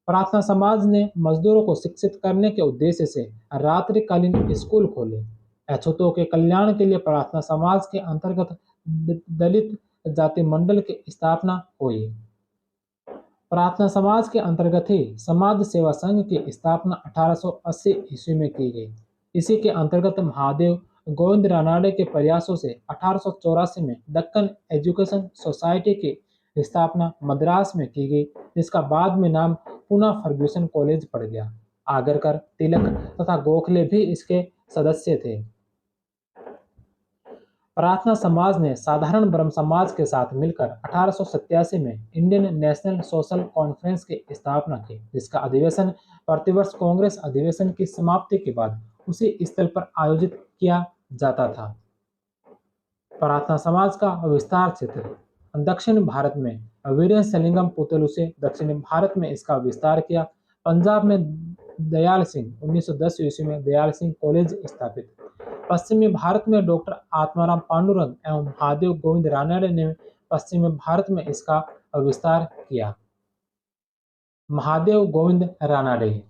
प्रार्थना समाज ने मजदूरों को शिक्षित करने के उद्देश्य से रात्रिकालीन स्कूल खोले। अछूतों के कल्याण के लिए प्रार्थना समाज के अंतर्गत दलित जाति मंडल की स्थापना हुई। प्रार्थना समाज के अंतर्गत ही समाज सेवा संघ की स्थापना 1880 ईस्वी में की गई। इसी के अंतर्गत महादेव गोविंद रानाडे के प्रयासों से 1884 में दक्कन एजुकेशन सोसाइटी की स्थापना मद्रास में की गई, जिसका बाद में नाम पुनः फर्ग्यूसन कॉलेज पड़ गया। आगरकर, तिलक तथा गोखले भी इसके सदस्य थे। प्रार्थना समाज ने साधारण ब्रह्म समाज के साथ मिलकर 1887 में इंडियन नेशनल सोशल कॉन्फ्रेंस की स्थापना की, जिसका अधिवेशन प्रतिवर्ष कांग्रेस अधिवेशन की समाप्ति के बाद उसी स्थल पर आयोजित किया जाता था। प्रार्थना समाज का विस्तार क्षेत्र दक्षिण भारत में वीरेशलिंगम पुतलू से दक्षिणी भारत में इसका विस्तार किया। पंजाब में दयाल सिंह 1910 ईस्वी में दयाल सिंह कॉलेज स्थापित। पश्चिमी भारत में डॉक्टर आत्माराम पांडुरंग एवं महादेव गोविंद रानड़े ने पश्चिमी भारत में इसका विस्तार किया। महादेव गोविंद रानड़े,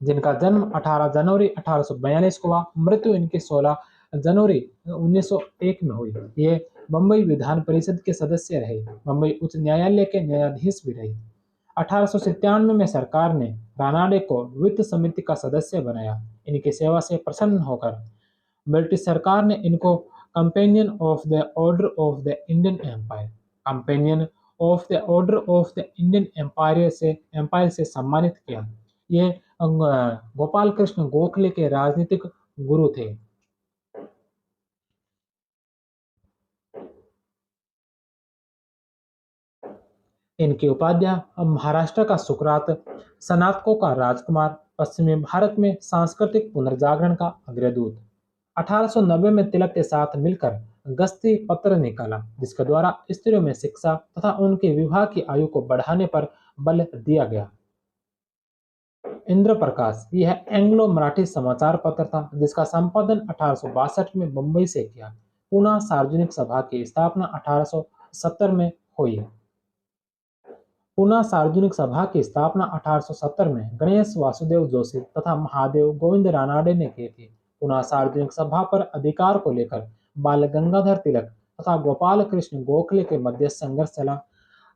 जिनका जन्म 18 जनवरी 1842 को हुआ, मृत्यु इनकी 16 जनवरी 1901 में हुई। ये बम्बई विधान परिषद के सदस्य रहे, बम्बई उच्च न्यायालय के न्यायाधीश भी रहे। 1897 में सरकार ने रानाडे को वित्त समिति का सदस्य बनाया। इनकी सेवा से प्रसन्न होकर ब्रिटिश सरकार ने इनको companion of the order of the Indian empire, companion of the order of the Indian empire से सम्मानित किया। ये गोपाल कृष्ण गोखले के राजनीतिक गुरु थे। इनकी उपाधियां महाराष्ट्र का सुकरात, स्नातकों का राजकुमार, पश्चिमी भारत में सांस्कृतिक पुनर्जागरण का अग्रदूत। 1890 में तिलक के साथ मिलकर गस्ती पत्र निकाला, जिसके द्वारा स्त्रियों में शिक्षा तथा उनके विवाह की आयु को बढ़ाने पर बल दिया गया। इंद्रप्रकाश, यह एंग्लो मराठी समाचार पत्र था, जिसका संपादन 1862 में मुंबई से किया। पूना सार्वजनिक सभा की स्थापना 1870 में हुई। पूना सार्वजनिक सभा की स्थापना 1870 में गणेश वासुदेव जोशी तथा महादेव गोविंद रानाडे ने की थी। पूना सार्वजनिक सभा पर अधिकार को लेकर बाल गंगाधर तिलक तथा गोपाल कृष्ण गोखले के मध्य संघर्ष चला।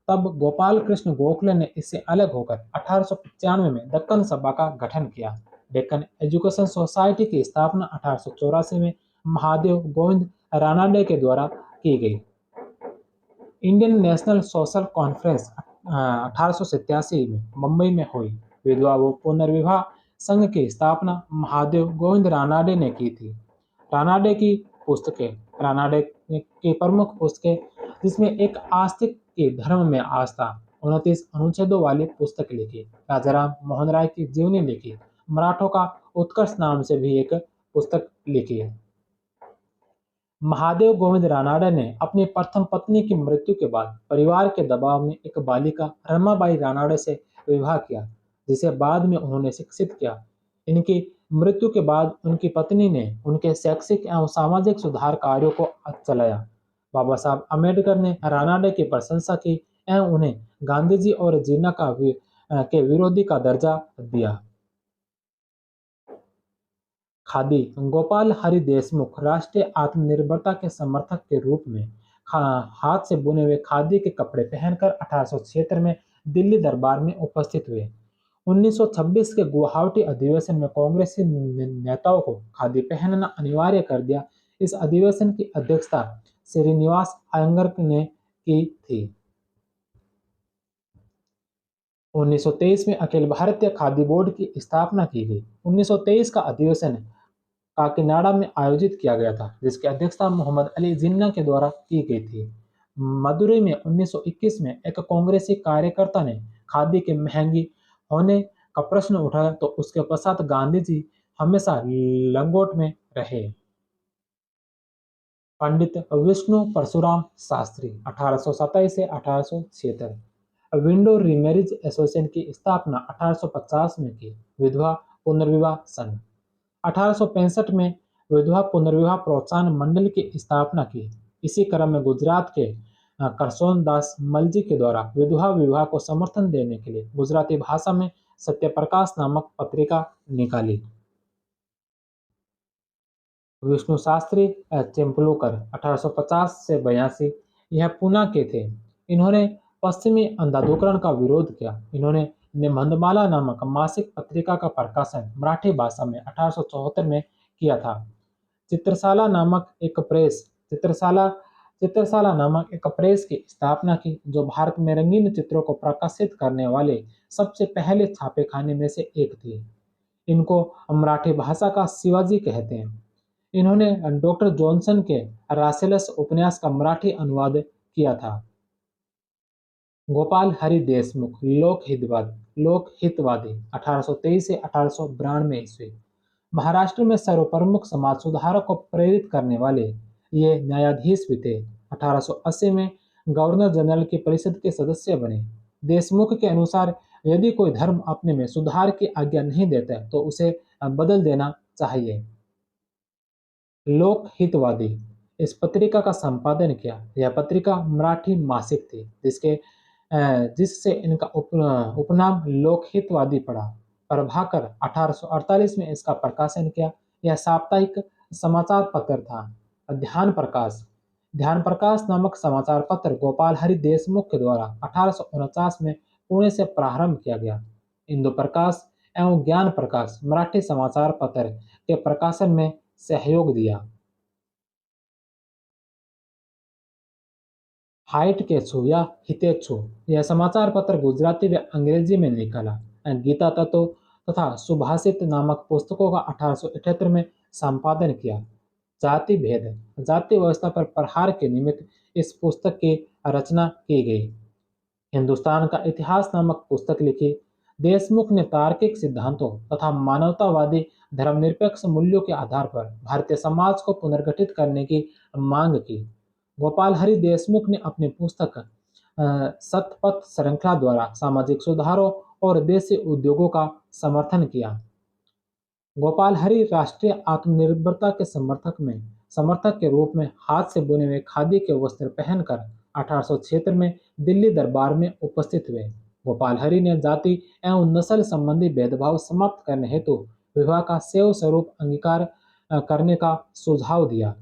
तब गोपाल कृष्ण गोखले ने इससे अलग होकर 1895 में दक्कन सभा का गठन किया। डेक्कन एजुकेशन सोसाइटी की स्थापना 1884 में महादेव गोविंद रानाडे के द्वारा की गई। इंडियन नेशनल सोशल कॉन्फ्रेंस 1887 में मुंबई में हुई। विधवा व पुनर्विवाह संघ की स्थापना महादेव गोविंद रानाडे ने की थी। रानाडे की पुस्तकें, रानाडे की प्रमुख पुस्तकें, जिसमें एक आस्तिक की धर्म में आस्था, 29 अनुच्छेदों वाली पुस्तक लिखी। राजाराम मोहन राय की जीवनी लिखी। मराठों का उत्कर्ष नाम से भी एक पुस्तक लिखी है। महादेव गोविंद रानाडे ने अपनी प्रथम पत्नी की मृत्यु के बाद परिवार के दबाव में एक बालिका रमाबाई रानाडे से विवाह किया, जिसे बाद में उन्होंने शिक्षित किया। इनकी मृत्यु के बाद उनकी पत्नी ने उनके शैक्षिक एवं सामाजिक सुधार कार्यों को चलाया। बाबा साहब अम्बेडकर ने रानाडे की प्रशंसा की एवं उन्हें गांधी जी और जीना के विरोधी का दर्जा दिया। खादी, गोपाल हरि देशमुख राष्ट्रीय आत्मनिर्भरता के समर्थक के रूप में हाथ से बुने हुए खादी के कपड़े पहनकर 1876 में दिल्ली दरबार में उपस्थित हुए। 1926 के गुवाहाटी अधिवेशन में कांग्रेसी नेताओं को खादी पहनना अनिवार्य कर दिया। इस अधिवेशन की अध्यक्षता श्रीनिवास अयंगर ने की थी। 1923 में अखिल भारतीय खादी बोर्ड की स्थापना की गई। 1923 का अधिवेशन काकीनाडा में आयोजित किया गया था, जिसकी अध्यक्षता मोहम्मद अली जिन्ना के द्वारा की गई थी। मदुरई में 1921 में एक कांग्रेसी कार्यकर्ता ने खादी के महंगी होने का प्रश्न उठाया, तो उसके पश्चात गांधी जी हमेशा लंगोट में रहे। पंडित विष्णु परशुराम शास्त्री 1827 से 1876, विंडो रीमैरिज एसोसिएशन की स्थापना 1850 में की। विधवा पुनर्विवाह संघ 1865 में विधवा पुनर्विवाह प्रोत्साहन मंडल की स्थापना की। इसी क्रम में गुजरात के करसोन दास मलजी के द्वारा विधवा विवाह को समर्थन देने के लिए गुजराती भाषा में सत्यप्रकाश नामक पत्रिका निकाली। विष्णु शास्त्री चिंपलूकर 1850 से 82, यह पूना के थे। इन्होंने पश्चिमी अंधाधुकरण का विरोध किया। इन्होंने निबंधमाला नामक मासिक पत्रिका का प्रकाशन मराठी भाषा में 1874 में किया था। चित्रशाला नामक एक प्रेस की स्थापना की, जो भारत में रंगीन चित्रों को प्रकाशित करने वाले सबसे पहले छापेखाने में से एक थी। इनको मराठी भाषा का शिवाजी कहते हैं। इन्होंने डॉक्टर जॉनसन के रासेलस उपन्यास का मराठी अनुवाद किया था। गोपाल हरि देशमुख लोकहितवादी 1823 से 1892 ईस्वी, महाराष्ट्र में सर्वप्रमुख समाज सुधारक को प्रेरित करने वाले ये न्यायाधीश भी थे। 1880 में गवर्नर जनरल की परिषद के सदस्य बने। देशमुख के अनुसार यदि कोई धर्म अपने में सुधार की आज्ञा नहीं देता है, तो उसे बदल देना चाहिए। लोक हितवादी इस पत्रिका का संपादन किया। यह पत्रिका मराठी मासिक थी जिससे इनका उपनाम लोकहितवादी पड़ा। प्रभाकर 1848 में इसका प्रकाशन किया। यह साप्ताहिक समाचार पत्र था। ध्यान प्रकाश ध्यान प्रकाश नामक समाचार पत्र गोपाल हरि देशमुख के द्वारा 1849 में पुणे से प्रारंभ किया गया। इंदु प्रकाश एवं ज्ञान प्रकाश मराठी समाचार पत्र के प्रकाशन में सहयोग दिया। हाइटकेछु या हितेच्छु यह समाचार पत्र गुजराती व अंग्रेजी में निकला। गीता तत्व तथा सुभाषित नामक पुस्तकों का 1878 में संपादन किया। जाति भेद जाति व्यवस्था पर प्रहार के निमित्त इस पुस्तक की रचना की गई। हिंदुस्तान का इतिहास नामक पुस्तक लिखी। देशमुख ने तार्किक सिद्धांतों तथा मानवतावादी धर्मनिरपेक्ष मूल्यों के आधार पर भारतीय समाज को पुनर्गठित करने की मांग की। गोपाल हरि देशमुख ने अपनी पुस्तक सतपथ श्रृंखला द्वारा सामाजिक सुधारों और देसी उद्योगों का समर्थन किया। गोपाल हरि राष्ट्रीय आत्मनिर्भरता के समर्थक के रूप में हाथ से बुने हुए खादी के वस्त्र पहनकर 1876 में दिल्ली दरबार में उपस्थित हुए। गोपाल हरि ने जाति एवं नस्ल संबंधी भेदभाव समाप्त करने हेतु विवाह का सेव स्वरूप अंगीकार करने का सुझाव दिया।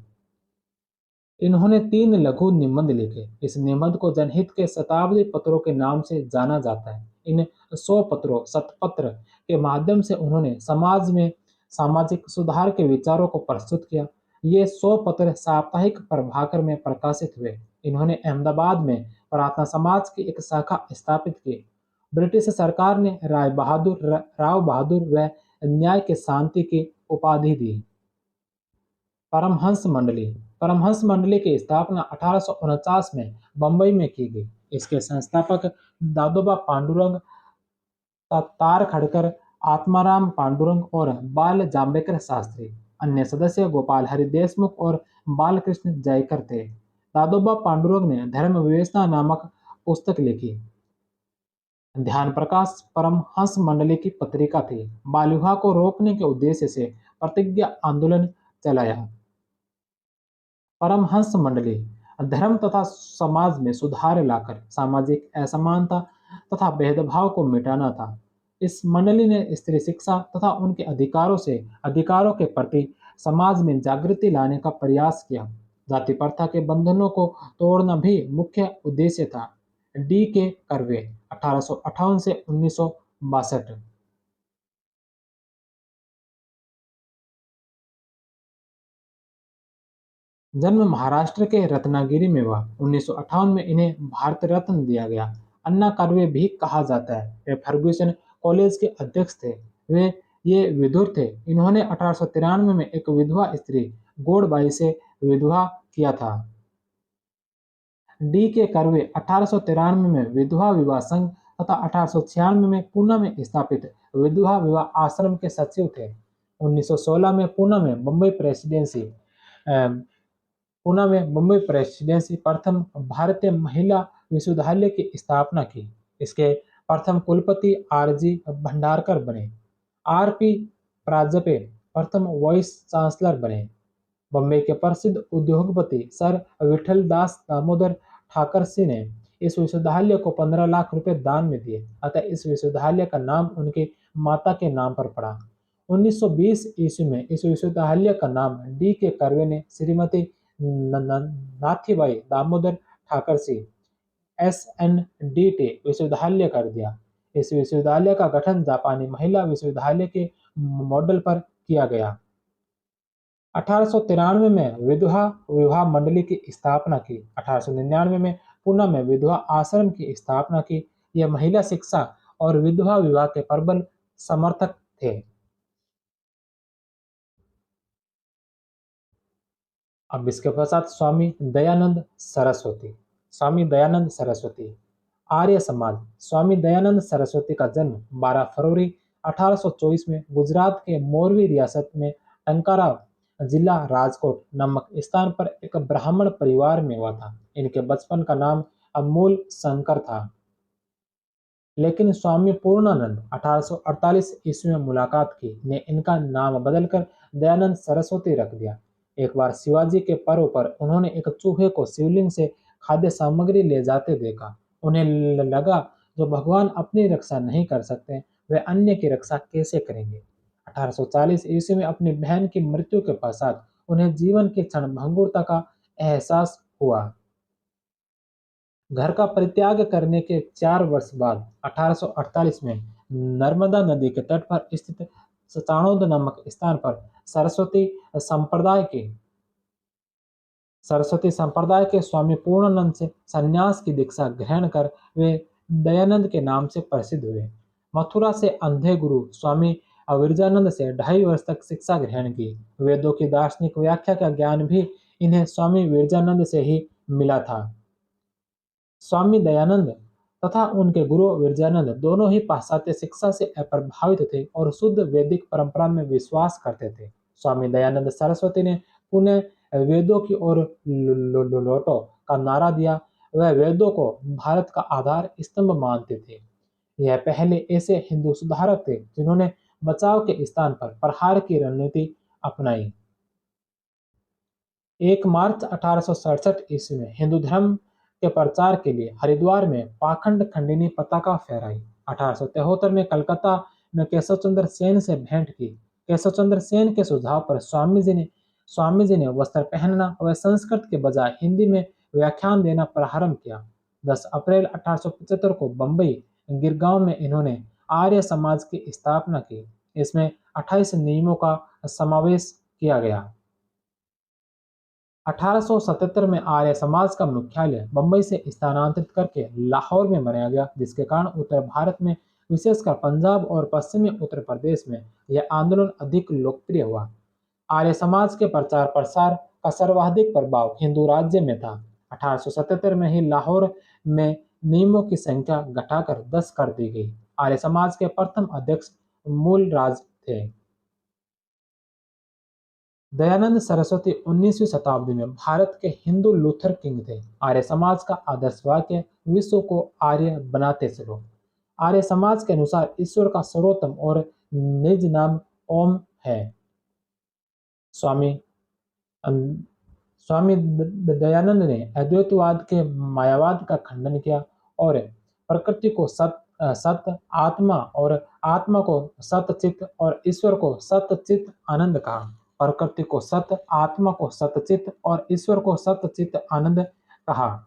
इन्होंने 3 लघु निबंध लिखे। इस निबंध को जनहित के शताब्दी पत्रों के नाम से जाना जाता है। इन 100 पत्रों शतपत्र के माध्यम से उन्होंने समाज में सामाजिक सुधार के विचारों को प्रस्तुत किया। ये 100 पत्र साप्ताहिक प्रभाकर में प्रकाशित हुए। इन्होंने अहमदाबाद में प्रार्थना समाज की एक शाखा स्थापित की। ब्रिटिश सरकार ने राव बहादुर व न्याय के शांति की उपाधि दी। परमहंस मंडली की स्थापना 1849 में बंबई में की गई। इसके संस्थापक दादोबा पांडुरंग, तार खड़कर, आत्माराम पांडुरंग और बाल जांबेकर शास्त्री। अन्य सदस्य गोपाल हरि देशमुख और बालकृष्ण जयकर थे। दादोबा पांडुरंग ने धर्म विवेचना नामक पुस्तक लिखी। ध्यान प्रकाश परमहंस मंडली की पत्रिका थी। बाल विवाह को रोकने के उद्देश्य से प्रतिज्ञा आंदोलन चलाया। परमहंस मंडली धर्म तथा समाज में सुधार लाकर सामाजिक असमानता तथा भेदभाव को मिटाना था। इस मंडली ने स्त्री शिक्षा तथा उनके अधिकारों के प्रति समाज में जागृति लाने का प्रयास किया। जाति प्रथा के बंधनों को तोड़ना भी मुख्य उद्देश्य था। डी के कर्वे 1858 से 1962। जन्म महाराष्ट्र के रत्नागिरी में हुआ। 1958 में इन्हें भारत रत्न दिया गया। अन्ना कर्वे भी कहा जाता है। वे फर्ग्यूसन कॉलेज के अध्यक्ष थे। ये विदुर थे। इन्होंने 1893 में एक विधवा स्त्री गोड़बाई से विधवा किया था। डी के कर्वे 1893 में विधवा विवाह संघ तथा 1896 में पुणे में स्थापित विधवा विवाह आश्रम के सचिव थे। 1916 में पुणे में प्रेसिडेंसी प्रथम भारतीय महिला विश्वविद्यालय की स्थापना की। इसके प्रथम कुलपति आरजी भंडारकर बने। आरपी प्राजपे प्रथम वाइस चांसलर बने। बम्बई के प्रसिद्ध उद्योगपति सर विठल दास दामोदर ठाकर सिंह ने इस विश्वविद्यालय को 15 लाख रुपए दान में दिए। अतः इस विश्वविद्यालय का नाम उनकी माता के नाम पर पड़ा। 1920 ईस्वी में इस विश्वविद्यालय का नाम डी के कर्वे ने श्रीमती नाथीबाई दामोदर ठाकर सिंह SNDT विश्वविद्यालय कर दिया। इस विश्वविद्यालय का गठन जापानी महिला विश्वविद्यालय के मॉडल पर किया गया। 1893 में विधवा विवाह मंडली की स्थापना की। 1899 में पुणे में विधवा आश्रम की स्थापना की। यह महिला शिक्षा और विधवा विवाह के प्रबल समर्थक थे। अब इसके पश्चात स्वामी दयानंद सरस्वती आर्य समाज। स्वामी दयानंद सरस्वती का जन्म 12 फरवरी 1824 में गुजरात के मोरवी रियासत में टंकारा जिला राजकोट नामक स्थान पर एक ब्राह्मण परिवार में हुआ था। इनके बचपन का नाम अमूल शंकर था, लेकिन स्वामी पूर्णानंद 1848 ईस्वी में मुलाकात की ने इनका नाम बदलकर दयानंद सरस्वती रख दिया। एक बार शिवाजी के पर्व पर उन्होंने एक चूहे को शिवलिंग से खाद्य सामग्री ले जाते देखा। उन्हें लगा, जो भगवान अपनी रक्षा नहीं कर सकते, वे अन्य की रक्षा कैसे करेंगे। 1840 ईस्वी में अपनी बहन की मृत्यु के पश्चात उन्हें जीवन की क्षणभंगुरता का एहसास हुआ। घर का परित्याग करने के 4 वर्ष बाद 1848 में नर्मदा नदी के तट पर स्थित सचाणोद नामक स्थान पर संप्रदाय के सरस्वती संप्रदाय के स्वामी पूर्णानंद से संन्यास की दीक्षा ग्रहण कर वे दयानंद के नाम से प्रसिद्ध हुए। मथुरा से अंधे गुरु स्वामी अविरजानंद से 2.5 वर्ष तक शिक्षा ग्रहण की। वेदों की दार्शनिक व्याख्या का ज्ञान भी इन्हें स्वामी विरजानंद से ही मिला था। स्वामी दयानंद तथा उनके गुरु विरजानंद दोनों ही पाश्चात्य शिक्षा से अप्रभावित थे और शुद्ध वैदिक परंपरा में विश्वास करते थे। स्वामी दयानंद सरस्वती ने पुनः वेदों की ओर लौटो का नारा दिया। वह वेदों को भारत का आधार स्तंभ मानते थे। यह पहले ऐसे हिंदू सुधारक थे जिन्होंने बचाव के स्थान पर प्रहार की रणनीति अपनाई। 1 मार्च 1867 ईस्वी में हिंदू धर्म के प्रचार के लिए हरिद्वार में पाखंड खंडिनी पताका फहराई। 1873 में कलकत्ता में केशव चंद्र सेन से भेंट की। केशव चंद्र सेन के सुझाव पर स्वामी जी ने वस्त्र पहनना व संस्कृत के बजाय हिंदी में व्याख्यान देना प्रारंभ किया। 10 अप्रैल 1875 को बम्बई गिरगांव में इन्होंने आर्य समाज की स्थापना की। इसमें 28 नियमों का समावेश किया गया। 1877 में आर्य समाज का मुख्यालय बंबई से स्थानांतरित करके लाहौर में बनाया गया, जिसके कारण उत्तर भारत में, विशेषकर पंजाब और पश्चिमी उत्तर प्रदेश में यह आंदोलन अधिक लोकप्रिय हुआ। आर्य समाज के प्रचार प्रसार का सर्वाधिक प्रभाव हिंदू राज्य में था। 1877 में ही लाहौर में नियमों की संख्या घटाकर 10 कर दी गई। आर्य समाज के प्रथम अध्यक्ष मूलराज थे। दयानंद सरस्वती 19वीं शताब्दी में भारत के हिंदू लूथर किंग थे। आर्य समाज का आदर्श वाक्य विश्व को आर्य बनाते चलो। आर्य समाज के अनुसार ईश्वर का सर्वोत्तम और निज नाम ओम है। स्वामी स्वामी दयानंद ने अद्वैतवाद के मायावाद का खंडन किया और प्रकृति को सत्य, आत्मा और आत्मा को सत्य चित्त और ईश्वर को सत्य चित्त आनंद कहा। प्रकृति को सत्य, आत्मा को सत्य चित्त और ईश्वर को सत्य चित्त आनंद कहा।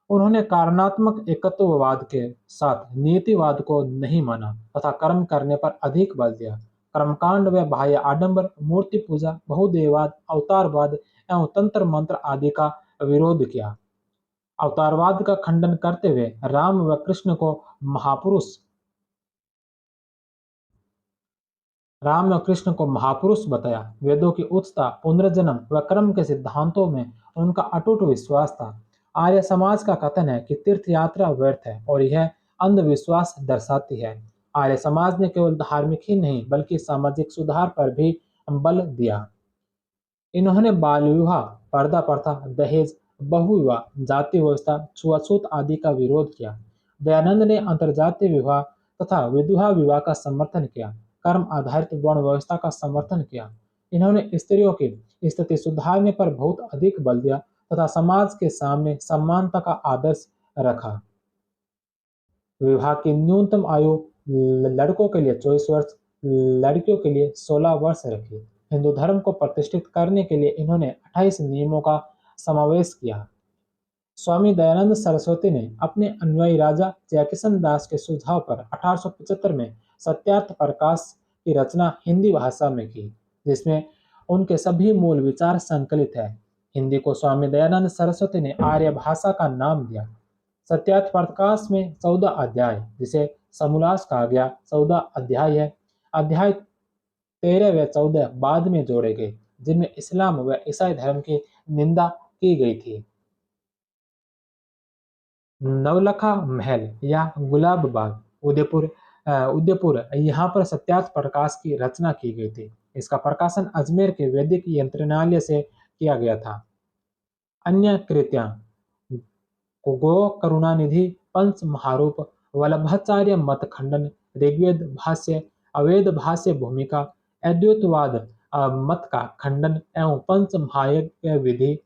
उन्होंने कारणात्मक एकत्ववाद के साथ नियतिवाद को नहीं माना तथा कर्म करने पर अधिक बल दिया। कर्मकांड व बाह्य आडंबर, मूर्ति पूजा, बहुदेववाद, अवतारवाद एवं तंत्र मंत्र आदि का विरोध किया। अवतारवाद का खंडन करते हुए राम व कृष्ण को महापुरुष बताया। वेदों की उच्चता, पुनर्जन्म व कर्म के सिद्धांतों में उनका अटूट विश्वास था। आर्य समाज का कथन है कि तीर्थ यात्रा व्यर्थ है और यह अंधविश्वास दर्शाती है। आर्य समाज ने केवल धार्मिक ही नहीं बल्कि सामाजिक सुधार पर भी बल दिया। इन्होंने बाल विवाह, पर्दा प्रथा, दहेज, बहुविवाह, जाति व्यवस्था, छुआछूत आदि का विरोध किया। दयानंद ने अंतरजातीय विवाह तथा विधवा विवाह का समर्थन किया। कर्म आधारित वर्ण व्यवस्था का समर्थन किया। इन्होंने स्त्रियों की स्थिति सुधारने पर बहुत अधिक बल दिया तथा समाज के सामने समानता का आदर्श रखा। विवाह की न्यूनतम आयु लड़कों के लिए 24 वर्ष, लड़कियों के लिए 16 वर्ष रखी। हिंदू धर्म को प्रतिष्ठित करने के लिए इन्होंने 28 नियमों का समावेश किया। स्वामी दयानंद सरस्वती ने अपने अनुयायी राजा जयकिशन दास के सुझाव पर 1875 में सत्यार्थ प्रकाश की रचना हिंदी भाषा में की, जिसमें उनके सभी मूल विचार संकलित है। हिंदी को स्वामी दयानंद सरस्वती ने आर्य भाषा का नाम दिया। सत्यार्थ प्रकाश में 14 अध्याय, जिसे समोल्लास कहा गया, 14 अध्याय है। अध्याय 13 व 14 बाद में जोड़े गए, जिनमें इस्लाम व ईसाई धर्म की निंदा की गई थी। नवलखा महल या गुलाब बाग, उदयपुर यहाँ पर सत्यार्थ प्रकाश की रचना की गई थी। इसका प्रकाशन अजमेर के वैदिक यंत्रणालय से किया गया था। अन्य कृतियां गो करुणानिधि पंच महारूप वल्लभाचार्य मत खंडन ऋग्वेद भाष्य अवेद भाष्य भूमिका अद्वैतवाद मत का खंडन एवं पंच महायज्ञ विधि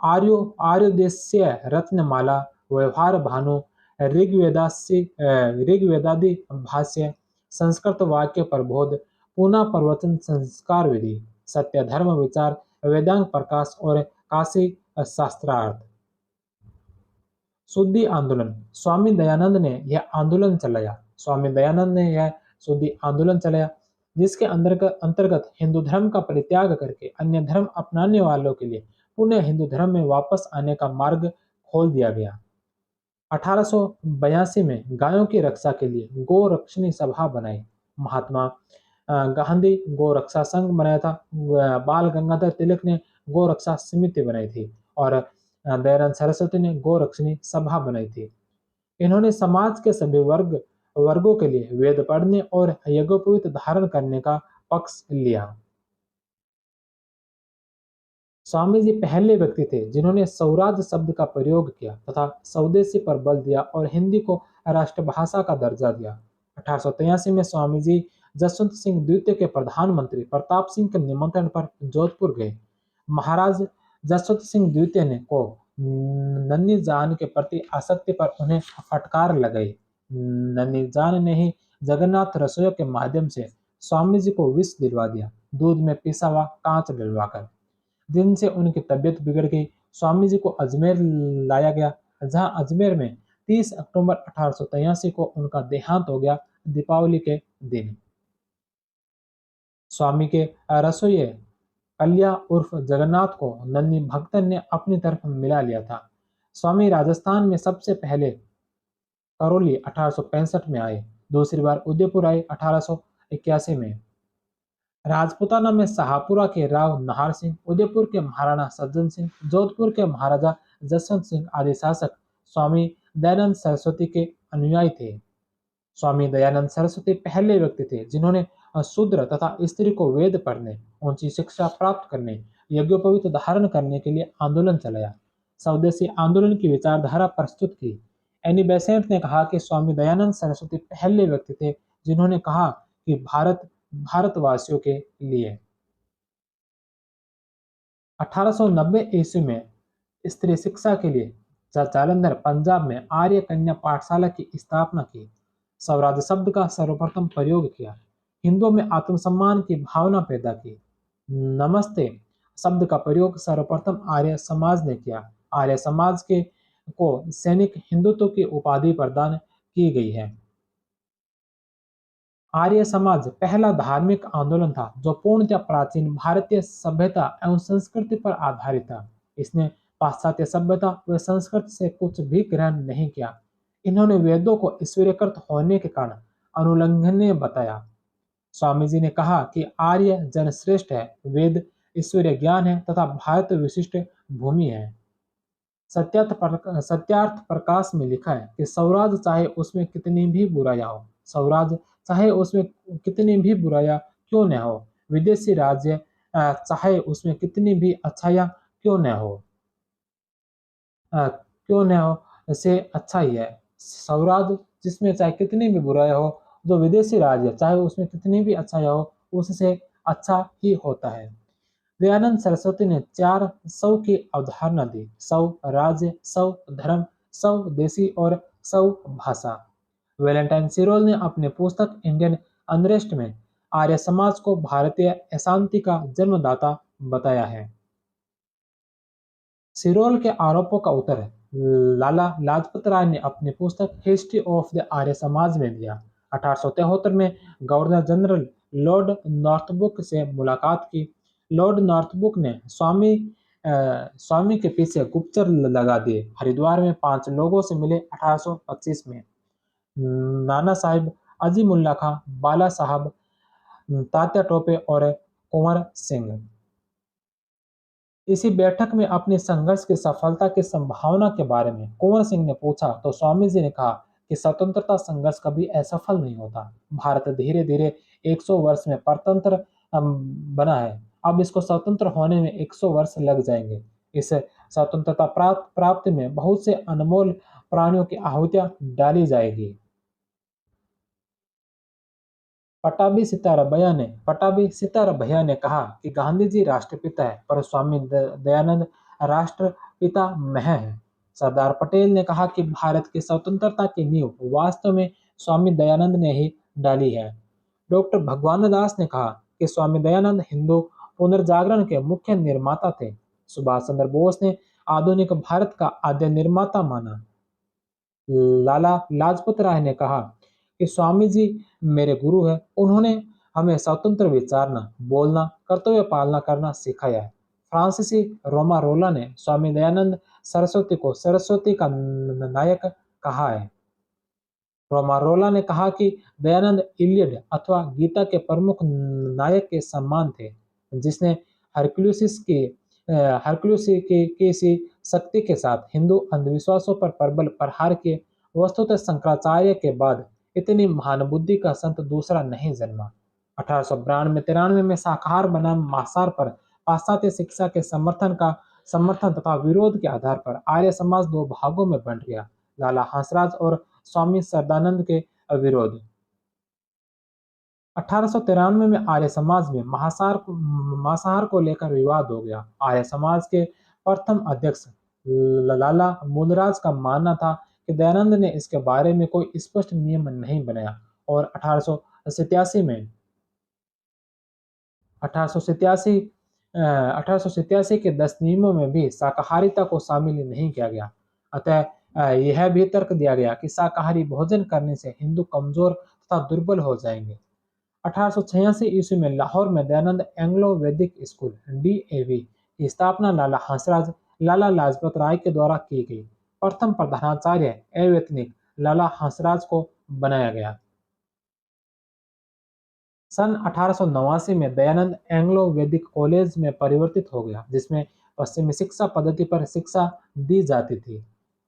आर्यो आर्योदेश्य रत्नमाला व्यवहार भानु ऋग्वेदादि भाष्य संस्कृत वाक्य प्रबोध पुनः प्रवचन संस्कार विधि सत्य धर्म विचार वेदांग प्रकाश और काशी शास्त्रार्थ। शुद्धि आंदोलन स्वामी दयानंद ने यह आंदोलन चलाया। स्वामी दयानंद ने यह शुद्धि आंदोलन चलाया जिसके अंतर्गत हिंदू धर्म का परित्याग करके अन्य धर्म अपनाने वालों के लिए पुनः हिंदू धर्म में वापस आने का मार्ग खोल दिया गया। 1882 में गायों की रक्षा के लिए गो रक्षणी सभा बनाई। महात्मा गांधी गो रक्षा संघ बनाया था। बाल गंगाधर तिलक ने गो रक्षा समिति बनाई थी और दयानंद सरस्वती ने गो रक्षणी सभा बनाई थी। इन्होंने समाज के सभी वर्गों के लिए वेद पढ़ने और यज्ञोपवीत धारण करने का पक्ष लिया। स्वामी जी पहले व्यक्ति थे जिन्होंने स्वराज शब्द का प्रयोग किया तथा स्वदेशी पर बल दिया और हिंदी को राष्ट्रभाषा का दर्जा दिया। 1883 में स्वामी जी जसवंत सिंह द्वितीय के प्रधानमंत्री प्रताप सिंह के निमंत्रण पर जोधपुर गए। महाराज जसवंत सिंह द्वितीय ने को नन्ही जान के प्रति आसक्ति पर उन्हें फटकार लगाई। नन्ही जान ने ही जगन्नाथ रसोई के माध्यम से स्वामी जी को विष दिलवा दिया, दूध में पिसा हुआ कांच डलवाकर, जिनसे उनकी तबीयत बिगड़ गई। स्वामी जी को अजमेर लाया गया, जहां अजमेर में 30 अक्टूबर 1883 को उनका देहांत हो गया, दीपावली के दिन। स्वामी के रसोइये कल्या उर्फ जगन्नाथ को नन्ही भक्तन ने अपनी तरफ मिला लिया था। स्वामी राजस्थान में सबसे पहले करौली 1865 में आए, दूसरी बार उदयपुर आए 1881 में। राजपूताना में शाहपुरा के राव नाहर सिंह, उदयपुर के महाराणा सज्जन सिंह, जोधपुर के महाराजा जसवंत सिंह आदि शासक स्वामी दयानंद सरस्वती के अनुयायी थे। स्वामी दयानंद सरस्वती पहले व्यक्ति थे जिन्होंने शूद्र तथा स्त्री को वेद पढ़ने, ऊंची शिक्षा प्राप्त करने, यज्ञोपवीत धारण करने के लिए आंदोलन चलाया। स्वदेशी आंदोलन की विचारधारा प्रस्तुत की। एनी बेसेंट ने कहा कि स्वामी दयानंद सरस्वती पहले व्यक्ति थे जिन्होंने कहा कि भारतवासियों के लिए 1890 ईस्वी में स्त्री शिक्षा के लिए जालंधर पंजाब में आर्य कन्या पाठशाला की स्थापना की। स्वराज शब्द का सर्वप्रथम प्रयोग किया। हिंदुओं में आत्मसम्मान की भावना पैदा की। नमस्ते शब्द का प्रयोग सर्वप्रथम आर्य समाज ने किया। आर्य समाज के को सैनिक हिंदुत्व की उपाधि प्रदान की गई है। आर्य समाज पहला धार्मिक आंदोलन था जो पूर्णतः प्राचीन भारतीय सभ्यता एवं संस्कृति पर आधारित था। इसने पाश्चात्य सभ्यता व संस्कृति से कुछ भी ग्रहण नहीं किया। इन्होंने वेदों को ईश्वरीकृत होने के कारण अनुल्लंघनीय बताया। स्वामी जी ने कहा कि आर्य जन श्रेष्ठ है, वेद ईश्वरीय ज्ञान है तथा भारत विशिष्ट भूमि है। सत्यार्थ प्रकाश में लिखा है कि स्वराज चाहे उसमें कितनी भी बुराइयां हो, स्वराज चाहे उसमें कितनी भी बुराइयां क्यों न हो, विदेशी राज्य चाहे उसमें कितनी भी अच्छाइयां क्यों न हो, से अच्छा ही है। स्वराज जिसमें चाहे कितनी भी बुराई हो, जो विदेशी राज्य चाहे उसमें कितनी भी अच्छाई हो, उससे अच्छा ही होता है। दयानंद सरस्वती ने 4 सौ की अवधारणा दी। सौ राज्य, सौ धर्म, सौ देशी और सौ भाषा। वैलेंटाइन सिरोल ने अपने पुस्तक इंडियन अनरेस्ट में आर्य समाज को भारतीय अशांति का जन्मदाता बताया है। सिरोल के आरोपों का उत्तर लाला लाजपत राय ने अपनी पुस्तक history of the Arya Samaj में दिया। 1873 में गवर्नर जनरल लॉर्ड नॉर्थबुक से मुलाकात की। लॉर्ड नॉर्थबुक ने स्वामी के पीछे गुप्तचर लगा दिए। हरिद्वार में 5 लोगों से मिले। 1825 में नाना साहिब अजीमुल्ला खां, बाला साहब, तात्या टोपे और कुंवर सिंह। इसी बैठक में अपने संघर्ष की सफलता की संभावना के बारे में कुंवर सिंह ने पूछा तो स्वामी जी ने कहा कि स्वतंत्रता संघर्ष कभी असफल नहीं होता। भारत धीरे धीरे 100 वर्ष में परतंत्र बना है, अब इसको स्वतंत्र होने में 100 वर्ष लग जाएंगे। इस स्वतंत्रता प्राप्ति में बहुत से अनमोल प्राणियों की आहुतियां डाली जाएगी। पटाभी सितारा भैया ने कहा कि गांधी जी राष्ट्रपिता है, पर स्वामी दयानंद राष्ट्रपिता मह है। सरदार पटेल ने कहा कि भारत की स्वतंत्रता की नींव वास्तव में स्वामी दयानंद ने ही डाली है। डॉक्टर भगवान दास ने कहा कि स्वामी दयानंद हिंदू पुनर्जागरण के मुख्य निर्माता थे। सुभाष चंद्र बोस ने आधुनिक भारत का आद्य निर्माता माना। लाला लाजपत राय ने कहा कि स्वामी जी मेरे गुरु हैं, उन्होंने हमें स्वतंत्र विचारना, बोलना, कर्तव्य पालना करना सिखाया है। फ्रांसीसी रोमारोला ने स्वामी दयानंद सरस्वती को सरस्वती का नायक कहा है। रोमारोला ने कहा कि दयानंद इलियड अथवा गीता के प्रमुख नायक के समान थे, जिसने हरक्यूलिस की सी शक्ति के साथ हिंदू अंधविश्वासों पर प्रबल प्रहार किए। वस्तुतः शंकराचार्य के बाद इतनी महान बुद्धि का संत दूसरा नहीं जन्मा। 1892-93 में शाकाहार बनाम मांसाहार पर पाश्चात्य शिक्षा के समर्थन तथा विरोध के आधार पर आर्य समाज दो भागों में बंट गया। लाला हंसराज और स्वामी श्रद्धानंद के विरोध। 1893 में आर्य समाज में मांसाहार को लेकर विवाद हो गया। आर्य समाज के प्रथम अध्यक्ष लाला मूलराज का मानना था कि दयानंद ने इसके बारे में कोई स्पष्ट नियम नहीं बनाया और 1887 के 10 नियमों में भी शाकाहारिता को शामिल नहीं किया गया। अतः यह भी तर्क दिया गया कि शाकाहारी भोजन करने से हिंदू कमजोर तथा दुर्बल हो जाएंगे। 1886 ईस्वी में लाहौर में दयानंद एंग्लो वैदिक स्कूल DAV की स्थापना लाला लाजपत राय के द्वारा की गई। प्रथम प्रधानाचार्य अवैतनिक लाला हंसराज को बनाया गया। सन 1889 में दयानंद एंग्लो वैदिक कॉलेज में परिवर्तित हो गया, जिसमें पश्चिमी शिक्षा पद्धति पर शिक्षा दी जाती थी।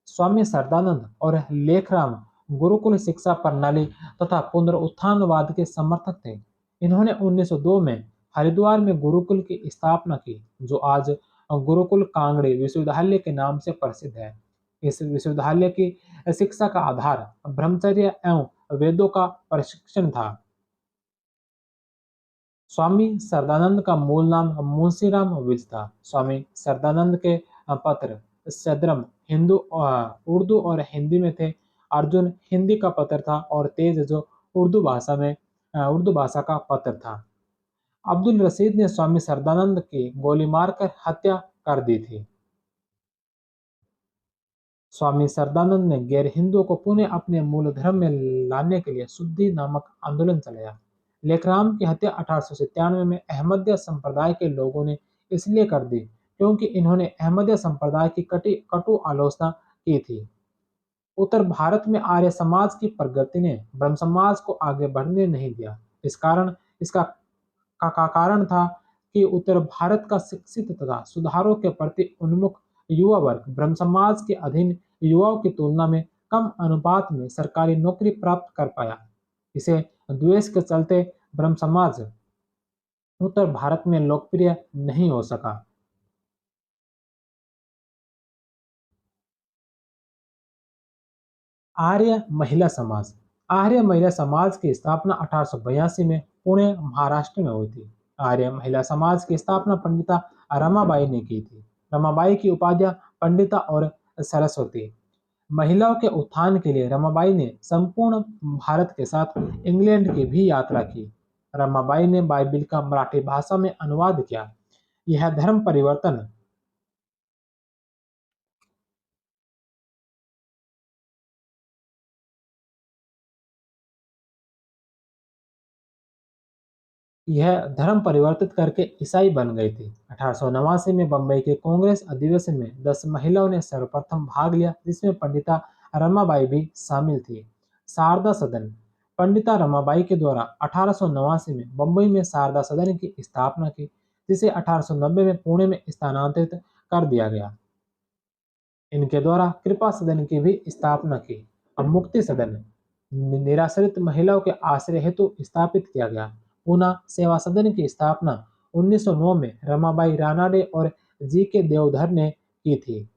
स्वामी श्रद्धानंद और लेखराम गुरुकुल शिक्षा प्रणाली तथा पुनरुत्थानवाद के समर्थक थे। इन्होंने 1902 में हरिद्वार में गुरुकुल की स्थापना की, जो आज गुरुकुल कांगड़ी विश्वविद्यालय के नाम से प्रसिद्ध है। इस विश्वविद्यालय की शिक्षा का आधार ब्रह्मचर्य एवं वेदों का प्रशिक्षण था। स्वामी श्रद्धानंद का मूल नाम मुंशीराम विज था। स्वामी श्रद्धानंद के पत्र सदरम उर्दू और हिंदी में थे। अर्जुन हिंदी का पत्र था और तेज जो उर्दू भाषा का पत्र था। अब्दुल रशीद ने स्वामी श्रद्धानंद की गोली मारकर हत्या कर दी थी। स्वामी श्रद्धानंद ने गैर हिंदुओं को पुनः अपने मूल धर्म में लाने के लिए शुद्धि नामक आंदोलन चलाया। लेखराम की हत्या 1897 में अहमदिया संप्रदाय के लोगों ने इसलिए कर दी क्योंकि इन्होंने अहमदिया संप्रदाय की कटु आलोचना की थी। उत्तर भारत में आर्य समाज की प्रगति ने ब्रह्म समाज को आगे बढ़ने नहीं दिया। इसका कारण था कि उत्तर भारत का शिक्षित तथा सुधारों के प्रति उन्मुख युवा वर्ग ब्रह्म समाज के अधीन युवाओं की तुलना में कम अनुपात में सरकारी नौकरी प्राप्त कर पाया। इसे द्वेष के चलते ब्रह्म समाज उत्तर भारत में लोकप्रिय नहीं हो सका। आर्य महिला समाज की स्थापना 1882 में पुणे महाराष्ट्र में हुई थी। आर्य महिला समाज की स्थापना पंडिता रमाबाई ने की थी। रमाबाई की उपाधियां पंडिता और सरस्वती। महिलाओं के उत्थान के लिए रमाबाई ने संपूर्ण भारत के साथ इंग्लैंड की भी यात्रा की। रमाबाई ने बाइबिल का मराठी भाषा में अनुवाद किया। यह धर्म परिवर्तन यह धर्म परिवर्तित करके ईसाई बन गई थी। 1889 में बंबई के कांग्रेस अधिवेशन में 10 महिलाओं ने सर्वप्रथम भाग लिया, जिसमें पंडिता रमाबाई भी शामिल थी। शारदा सदन पंडिता रमाबाई के द्वारा 1889 में बंबई में शारदा सदन की स्थापना की, जिसे 1890 में पुणे में स्थानांतरित कर दिया गया। इनके द्वारा कृपा सदन की भी स्थापना की। अब मुक्ति सदन निराश्रित महिलाओं के आश्रय हेतु स्थापित किया गया। पूना सेवा सदन की स्थापना 1909 में रमाबाई रानाडे और जी के देवधर ने की थी।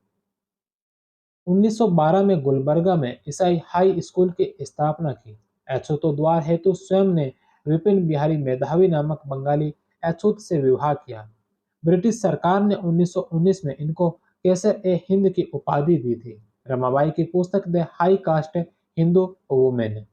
1912 में गुलबर्गा में ईसाई हाई स्कूल की स्थापना की। अछूतोद्वार हेतु स्वयं ने विपिन बिहारी मेधावी नामक बंगाली अछूत से विवाह किया। ब्रिटिश सरकार ने 1919 में इनको केसर ए हिंद की उपाधि दी थी। रमाबाई की पुस्तक the high cast Hindu women.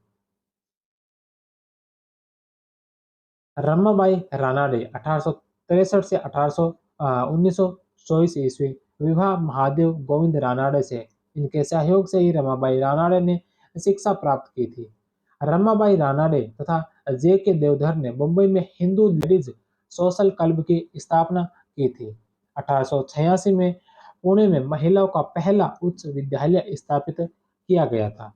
Ramabai Ranade 1863 से 1924 ईस्वी। विवाह महादेव गोविंद रानाडे से। इनके सहयोग से ही रमाबाई रानाडे ने शिक्षा प्राप्त की थी। रमाबाई रानाडे तथा जे के देवधर ने मुंबई में हिंदू लेडीज सोशल क्लब की स्थापना की थी। 1886 में पुणे में महिलाओं का पहला उच्च विद्यालय स्थापित किया गया था।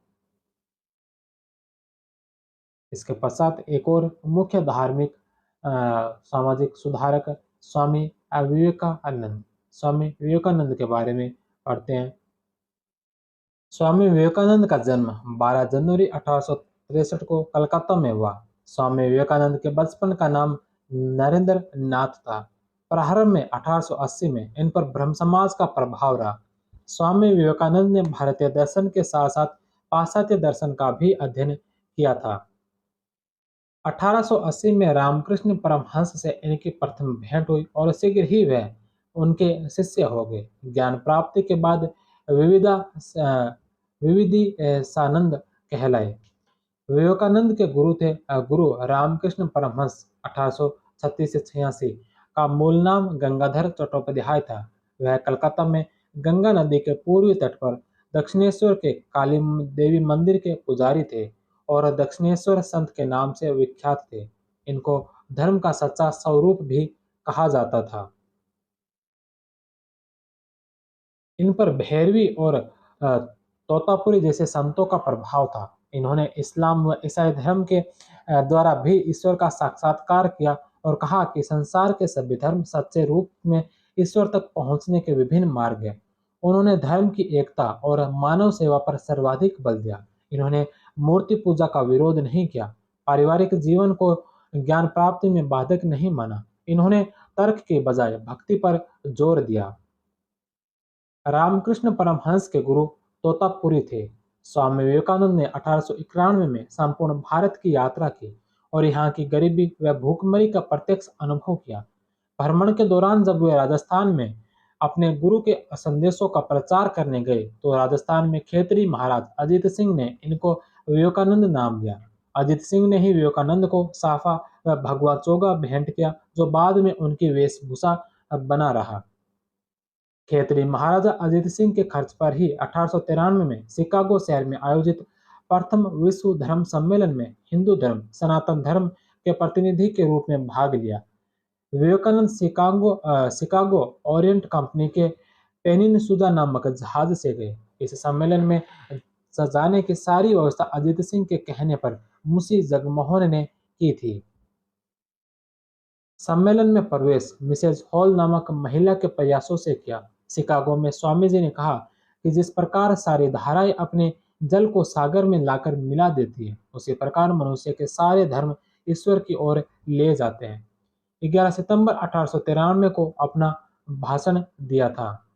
इसके पश्चात एक और मुख्य धार्मिक सामाजिक सुधारक स्वामी विवेकानंद। स्वामी विवेकानंद के बारे में पढ़ते हैं। स्वामी विवेकानंद का जन्म 12 जनवरी 1863 को कलकत्ता में हुआ। स्वामी विवेकानंद के बचपन का नाम नरेंद्र नाथ था। प्रारंभ में 1880 में इन पर ब्रह्म समाज का प्रभाव रहा। स्वामी विवेकानंद ने भारतीय दर्शन के साथ साथ पाश्चात्य दर्शन का भी अध्ययन किया था। 1880 में रामकृष्ण परमहंस से इनकी प्रथम भेंट हुई और शीघ्र ही वह उनके शिष्य हो गए। ज्ञान प्राप्ति के बाद विविधा विविधिशानंद कहलाए। विवेकानंद के गुरु थे गुरु रामकृष्ण परमहंस। 1836 से 86 का मूल नाम गंगाधर चट्टोपाध्याय था। वह कलकत्ता में गंगा नदी के पूर्वी तट पर दक्षिणेश्वर के काली देवी मंदिर के पुजारी थे और दक्षिणेश्वर संत के नाम से विख्यात थे। इनको धर्म का सच्चा स्वरूप भी कहा जाता था। इन पर भैरवी और तोतापुरी जैसे संतों का प्रभाव था। इन्होंने इस्लाम व ईसाई धर्म के द्वारा भी ईश्वर का साक्षात्कार किया और कहा कि संसार के सभी धर्म सच्चे रूप में ईश्वर तक पहुंचने के विभिन्न मार्ग हैं। उन्होंने धर्म की एकता और मानव सेवा पर सर्वाधिक बल दिया। इन्होंने मूर्ति पूजा का विरोध नहीं किया, पारिवारिक जीवन को ज्ञान प्राप्ति में बाधक नहीं माना। इन्होंने तर्क के बजाय भक्ति पर जोर दिया। रामकृष्ण परमहंस के गुरु तोतापुरी थे। स्वामी विवेकानंद ने 1891 में संपूर्ण भारत की यात्रा की और यहाँ की गरीबी व भूखमरी का प्रत्यक्ष अनुभव किया। भ्रमण के दौरान जब वे राजस्थान में अपने गुरु के संदेशों का प्रचार करने गए तो राजस्थान में खेतरी महाराज अजित सिंह ने इनको विवेकानंद नाम दिया। अजित सिंह ने ही विवेकानंद को साफा व भगवा चोगा भेंट किया, जो बाद में उनकी वेशभूषा बना रहा। खेतरी महाराजा अजित सिंह के खर्च पर ही 1893 में शिकागो शहर में आयोजित प्रथम विश्व धर्म सम्मेलन में हिंदू धर्म सनातन धर्म के प्रतिनिधि के रूप में भाग लिया। विवेकानंद शिकागो ओरिएंट कंपनी के पेनिनसुला नामक जहाज से गए। इस सम्मेलन में सजाने की सारी व्यवस्था अजित सिंह के कहने पर मुंशी जगमोहन ने की थी। सम्मेलन में प्रवेश मिसेज हॉल नामक महिला के प्रयासों से किया। शिकागो में स्वामी जी ने कहा कि जिस प्रकार सारी धाराएं अपने जल को सागर में लाकर मिला देती है, उसी प्रकार मनुष्य के सारे धर्म ईश्वर की ओर ले जाते हैं। 11 सितंबर 1893 को अपना भाषण दिया था।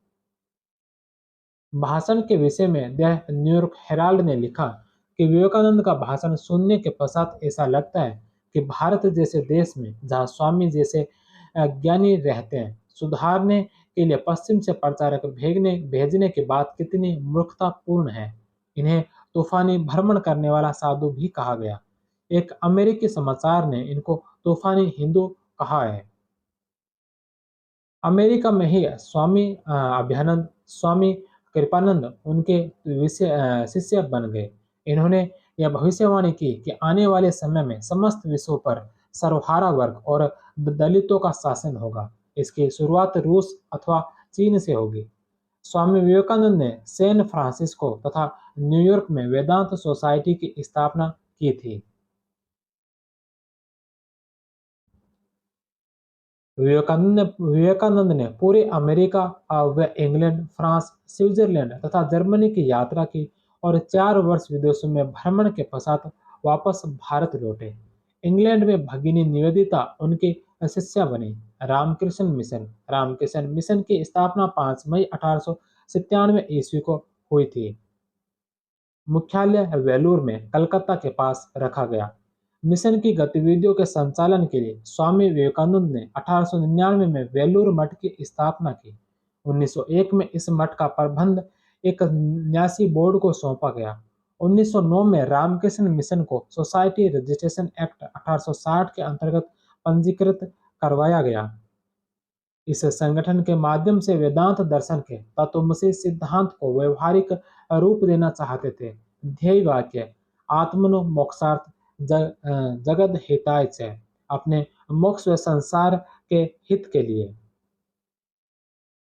भाषण के विषय में द न्यूयॉर्क हेराल्ड ने लिखा कि विवेकानंद का भाषण सुनने के पश्चात ऐसा लगता है कि भारत जैसे देश में जहाँ स्वामी जैसे ज्ञानी रहते हैं, सुधारने के लिए पश्चिम से प्रचारक भेजने की बात कितनी मूर्खतापूर्ण है। इन्हें तूफानी भ्रमण करने वाला साधु भी कहा गया। एक अमेरिकी समाचार ने इनको तूफानी हिंदू कहा है। अमेरिका में ही स्वामी अभ्यानंद, स्वामी कृपानंद उनके शिष्य बन गए। इन्होंने यह भविष्यवाणी की कि आने वाले समय में समस्त विश्व पर सर्वहारा वर्ग और दलितों का शासन होगा। इसकी शुरुआत रूस अथवा चीन से होगी। स्वामी विवेकानंद ने सैन फ्रांसिस्को तथा न्यूयॉर्क में वेदांत सोसाइटी की स्थापना की थी। विवेकानंद ने पूरे अमेरिका व इंग्लैंड, फ्रांस, स्विट्जरलैंड तथा जर्मनी की यात्रा की और 4 वर्ष विदेशों में भ्रमण के पश्चात वापस भारत लौटे। इंग्लैंड में भगिनी निवेदिता उनकी शिष्या बनी। रामकृष्ण मिशन। रामकृष्ण मिशन की स्थापना 5 मई 1897 ईस्वी को हुई थी। मुख्यालय वेलूर में कलकत्ता के पास रखा गया। मिशन की गतिविधियों के संचालन के लिए स्वामी विवेकानंद ने 1899 में वेलूर मठ की स्थापना की। 1901 में इस मठ का प्रबंध एक न्यासी बोर्ड को सौंपा गया। 1909 में रामकृष्ण मिशन को सोसाइटी रजिस्ट्रेशन एक्ट 1860 के अंतर्गत पंजीकृत करवाया गया। इस संगठन के माध्यम से वेदांत दर्शन के तत्वमसी सिद्धांत को व्यवहारिक रूप देना चाहते थे। ध्येय वाक्य आत्मनो मोक्षार्थ जगद हिताय च, अपने मोक्ष व संसार के हित के लिए।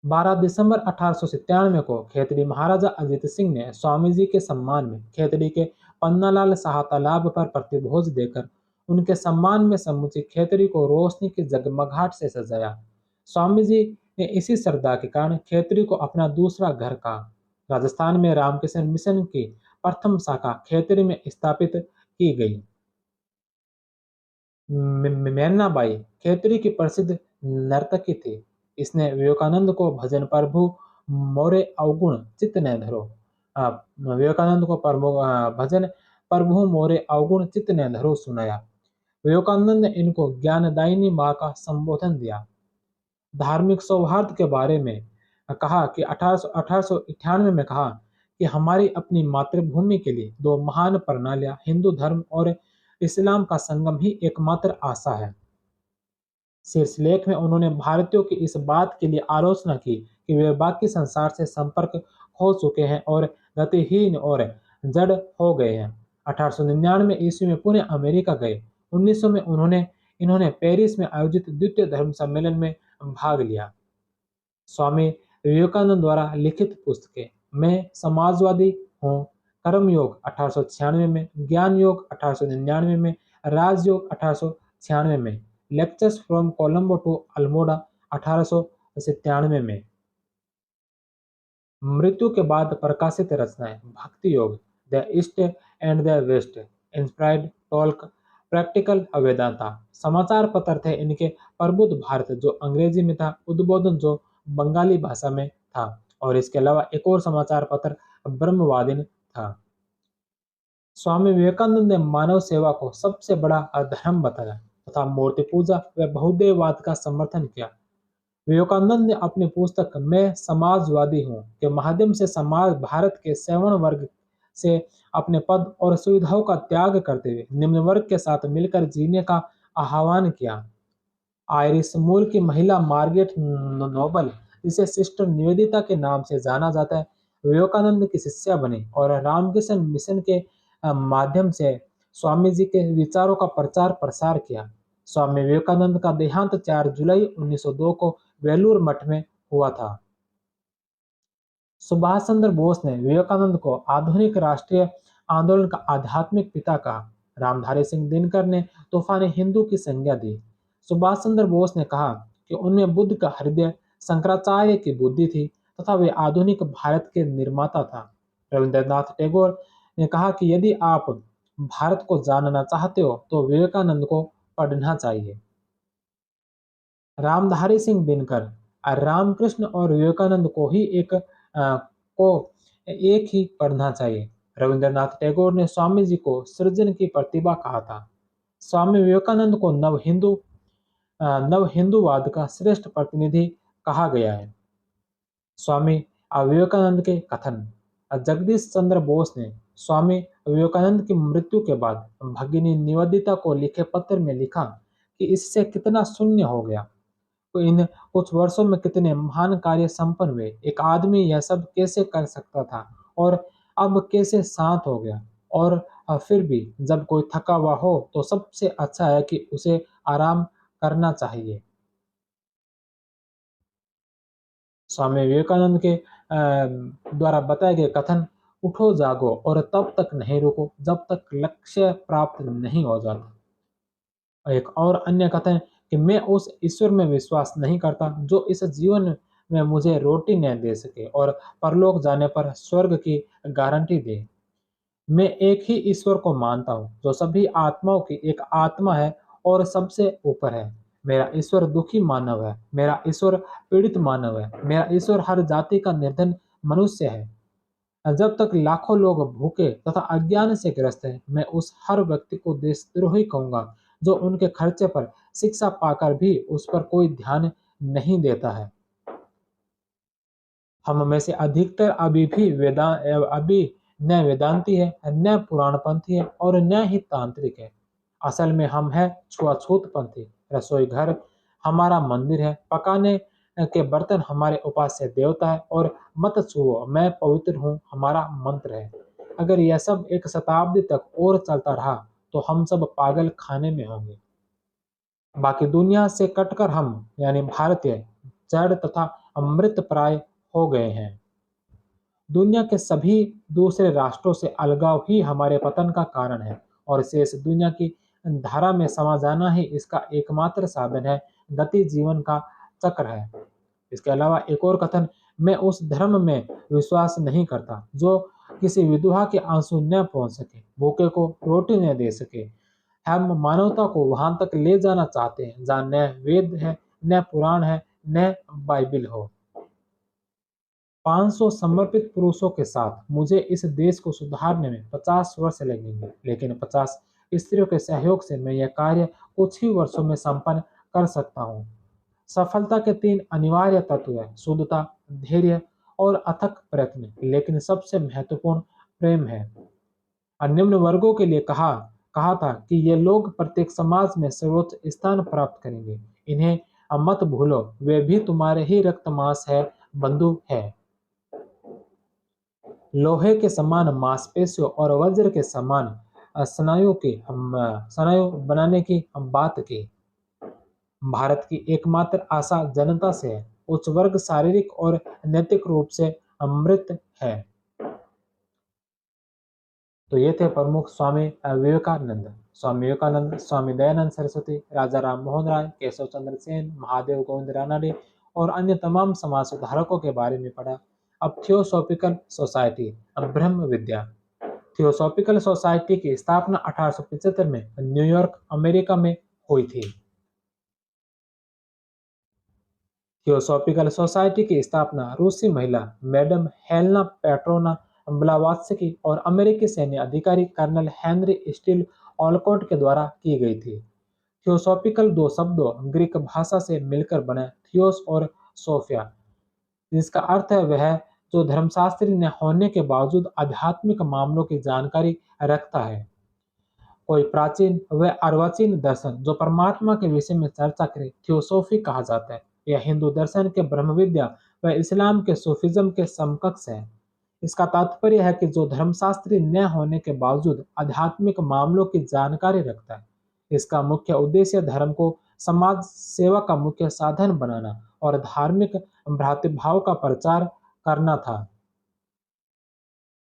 12 दिसंबर 1897 को खेतड़ी महाराजा अजित सिंह ने स्वामी जी के सम्मान में खेतड़ी के पन्नालाल शाह तालाब पर प्रतिभोज देकर उनके सम्मान में समूची खेतड़ी को रोशनी की जगमगाहट से सजाया। स्वामी जी ने इसी श्रद्धा के कारण खेतड़ी को अपना दूसरा घर कहा। राजस्थान में रामकृष्ण मिशन की प्रथम शाखा खेतड़ी में स्थापित की गई। मेमनाबाई खेतड़ी की प्रसिद्ध नर्तकी थी। इसने विवेकानंद को भजन प्रभु मोरे अवगुण चित्त न धरो, विवेकानंद को भजन प्रभु मोरे अवगुण चित्त न धरो सुनाया। विवेकानंद ने इनको ज्ञानदायिनी माँ का संबोधन दिया। धार्मिक सौहार्द के बारे में कहा कि 1898 में कहा कि हमारी अपनी मातृभूमि के लिए दो महान प्रणालियां हिंदू धर्म और इस्लाम का संगम ही एकमात्र आशा है। शीर्षलेख में उन्होंने भारतीयों की इस बात के लिए आलोचना की कि वे बाकी संसार से संपर्क खो चुके हैं और गतिहीन और जड़ हो गए हैं। 1899 ईस्वी में पुणे अमेरिका गए। 1900 में इन्होंने पेरिस में आयोजित द्वितीय धर्म सम्मेलन में भाग लिया। स्वामी विवेकानंद द्वारा लिखित पुस्तकें मैं समाजवादी हूँ, कर्मयोग 1896 में, ज्ञान योग 1899 में, राजयोग 1896 में, lectures from Colombo to Almora 1897 में। मृत्यु के बाद प्रकाशित रचनाएं Bhakti Yoga, the east and the west, inspired talk, practical Vedanta. समाचार पत्र थे इनके प्रबुद्ध भारत जो अंग्रेजी में था, उद्बोधन जो बंगाली भाषा में था, और इसके अलावा एक और समाचार पत्र ब्रह्मवादिन था। स्वामी विवेकानंद ने मानव सेवा को सबसे बड़ा धर्म बताया तथा मूर्ति पूजा व बहुदेववाद का समर्थन किया। विवेकानंद ने अपनी पुस्तक मैं समाजवादी हूँ के माध्यम से समाज भारत के सवर्ण वर्ग से अपने पद और सुविधाओं का त्याग करते हुए निम्न वर्ग के साथ मिलकर जीने का आह्वान किया। आयरिश मूल की महिला मार्गरेट नोबल, जिसे सिस्टर निवेदिता के नाम से जाना जाता है, विवेकानंद की शिष्या बनी और रामकृष्ण मिशन के माध्यम से स्वामी जी के विचारों का प्रचार प्रसार किया। स्वामी विवेकानंद का देहांत 4 जुलाई 1902 को वेलूर मठ में हुआ था। सुभाष चंद्र बोस ने विवेकानंद को आधुनिक राष्ट्रीय आंदोलन का आध्यात्मिक पिता कहा। रामधारी सिंह दिनकर ने तूफानी हिंदू की संज्ञा दी। सुभाष चंद्र बोस ने कहा कि उनमें बुद्ध का हृदय, शंकराचार्य की बुद्धि थी तथा वे आधुनिक भारत के निर्माता था। रविंद्रनाथ टैगोर ने कहा कि यदि आप भारत को जानना चाहते हो तो विवेकानंद को पढ़ना चाहिए। रामधारी सिंह दिनकर रामकृष्ण और विवेकानंद को एक ही पढ़ना चाहिए। रविंद्रनाथ टैगोर ने स्वामी जी को सृजन की प्रतिभा कहा था। स्वामी विवेकानंद को नव हिंदूवाद का श्रेष्ठ प्रतिनिधि कहा गया है। स्वामी विवेकानंद के कथन। जगदीश चंद्र बोस ने स्वामी विवेकानंद की मृत्यु के बाद भगिनी निवेदिता को लिखे पत्र में लिखा कि इससे कितना शून्य हो गया, तो इन कुछ वर्षों में कितने महान कार्य संपन्न हुए। एक आदमी यह सब कैसे कर सकता था और अब कैसे शांत हो गया, और फिर भी जब कोई थका हुआ हो तो सबसे अच्छा है कि उसे आराम करना चाहिए। स्वामी विवेकानंद के द्वारा बताए गए कथन, उठो जागो और तब तक नहीं रुको जब तक लक्ष्य प्राप्त नहीं हो जाता। एक और अन्य कथन कि मैं उस ईश्वर में विश्वास नहीं करता जो इस जीवन में मुझे रोटी न दे सके और परलोक जाने पर स्वर्ग की गारंटी दे। मैं एक ही ईश्वर को मानता हूँ जो सभी आत्माओं की एक आत्मा है और सबसे ऊपर है। मेरा ईश्वर दुखी मानव है, मेरा ईश्वर पीड़ित मानव है, मेरा ईश्वर हर जाति का निर्धन मनुष्य है। जब तक लाखों लोग भूखे तथा अज्ञान से ग्रस्त हैं, मैं उस हर व्यक्ति को देशद्रोही कहूंगा जो उनके खर्चे पर शिक्षा पाकर भी उस पर कोई ध्यान नहीं देता है। हम में से अधिकतर अभी न वेदांती है, न पुराणपंथी है और न ही तांत्रिक है। असल में हम है छुआछूत पंथी। रसोई घर हमारा मंदिर है, पकाने के बर्तन हमारे उपास्य देवता है और मत छुओ मैं पवित्र हूँ हमारा मंत्र है। अगर यह सब एक शताब्दी तक और चलता रहा तो हम सब पागल खाने में होंगे। बाकी दुनिया से कटकर हम यानी भारतीय जड़ तथा अमृत प्राय हो गए हैं। दुनिया के सभी दूसरे राष्ट्रों से अलगाव ही हमारे पतन का कारण है और शेष दुनिया की धारा में समा जाना ही इसका एकमात्र साधन है। गति जीवन का चक्र है। इसके अलावा एक और कथन, मैं उस धर्म में विश्वास नहीं करता जो किसी विधवा के आंसू न पहुंच सके, भूखे को रोटी न दे सके। हम मानवता को वहां तक ले जाना चाहते हैं जहां न वेद है, न पुराण है, न बाइबिल हो। 500 समर्पित पुरुषों के साथ मुझे इस देश को सुधारने में 50 वर्ष लगेंगे, लेकिन 50 स्त्रियों के सहयोग से मैं यह कार्य कुछ ही वर्षों में संपन्न कर सकता हूँ। सफलता के 3 अनिवार्य तत्व हैं, शुद्धता, धैर्य और अथक प्रयत्न, लेकिन सबसे महत्वपूर्ण प्रेम है। और निम्न वर्गों के लिए कहा कहा था कि ये लोग प्रत्येक समाज में सर्वोच्च स्थान प्राप्त करेंगे। इन्हें मत भूलो, वे भी तुम्हारे ही रक्त मांस है, बंधु है। लोहे के समान मांसपेशियों और वज्र के समान स्नायु बनाने की हम बात की। भारत की एकमात्र आशा जनता से है। उच्च वर्ग शारीरिक और नैतिक रूप से अमृत है। तो ये थे प्रमुख स्वामी विवेकानंद। स्वामी विवेकानंद, स्वामी दयानंद सरस्वती, राजा राम मोहन राय, केशव चंद्र सेन, महादेव गोविंद रानडे और अन्य तमाम समाज सुधारकों के बारे में पढ़ा। अब थियोसॉफिकल सोसाइटी, अब ब्रह्म विद्या। थियोसॉफिकल सोसाइटी की स्थापना 1875 में न्यूयॉर्क, अमेरिका में हुई थी। थियोसॉफिकल सोसाइटी की स्थापना रूसी महिला मैडम हेलेना पेट्रोना ब्लावात्स्की और अमेरिकी सैन्य अधिकारी कर्नल हेनरी स्टील ऑलकॉट के द्वारा की गई थी। थियोसॉफिकल दो शब्दों ग्रीक भाषा से मिलकर बने थियोस और सोफिया, जिसका अर्थ है वह जो धर्मशास्त्री न होने के बावजूद आध्यात्मिक मामलों की जानकारी रखता है। कोई प्राचीन व अर्वाचीन दर्शन जो परमात्मा के विषय में चर्चा करे थियोसॉफी कहा जाता है। यह हिंदू दर्शन के ब्रह्म विद्या व इस्लाम के सूफिज्म के समकक्ष है। इसका तात्पर्य है कि जो धर्मशास्त्री न होने के बावजूद आध्यात्मिक मामलों की जानकारी रखता है। इसका मुख्य उद्देश्य धर्म को समाज सेवा का मुख्य साधन बनाना और धार्मिक भ्रातृभाव का प्रचार करना था।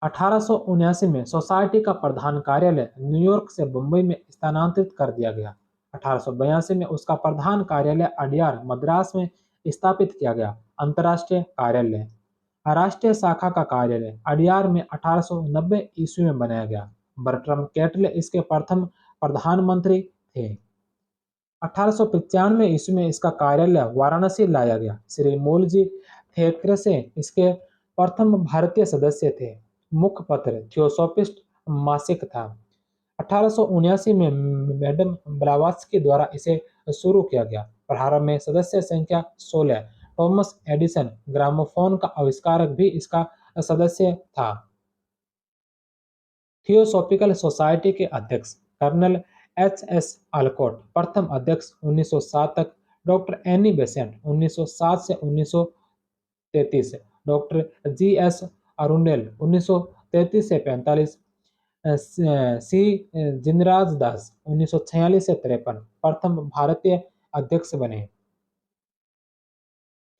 1879 में सोसाइटी का प्रधान कार्यालय न्यूयॉर्क से मुंबई में स्थानांतरित कर दिया गया। 1882 में उसका प्रधान कार्यालय अडयार, मद्रास में स्थापित किया गया। अंतर्राष्ट्रीय कार्यालय, राष्ट्रीय शाखा का कार्यालय अडयार में 1890 ईस्वी में बनाया गया। बर्ट्रम कैटले इसके प्रथम प्रधानमंत्री थे। 1895 ईस्वी में इसका कार्यालय वाराणसी लाया गया। श्री मूलजी थेक्रेसे इसके प्रथम भारतीय सदस्य थे। मुखपत्र थियोसॉफिस्ट मासिक था। 1879 में मैडम ब्लावात्स्की द्वारा इसे शुरू किया गया। प्रारंभ में सदस्य संख्या 16। थॉमस एडिसन ग्रामोफोन का आविष्कारक भी इसका सदस्य था। थियोसॉफिकल सोसाइटी के अध्यक्ष कर्नल एच.एस. अल्कोट, प्रथम अध्यक्ष 1907 तक, डॉक्टर एनी बेसेंट 1907 से 1933, डॉक्टर जी.एस. अरुंडेल 1933 से 45, सी जिनराज दास 1946 से 53 प्रथम भारतीय अध्यक्ष बने।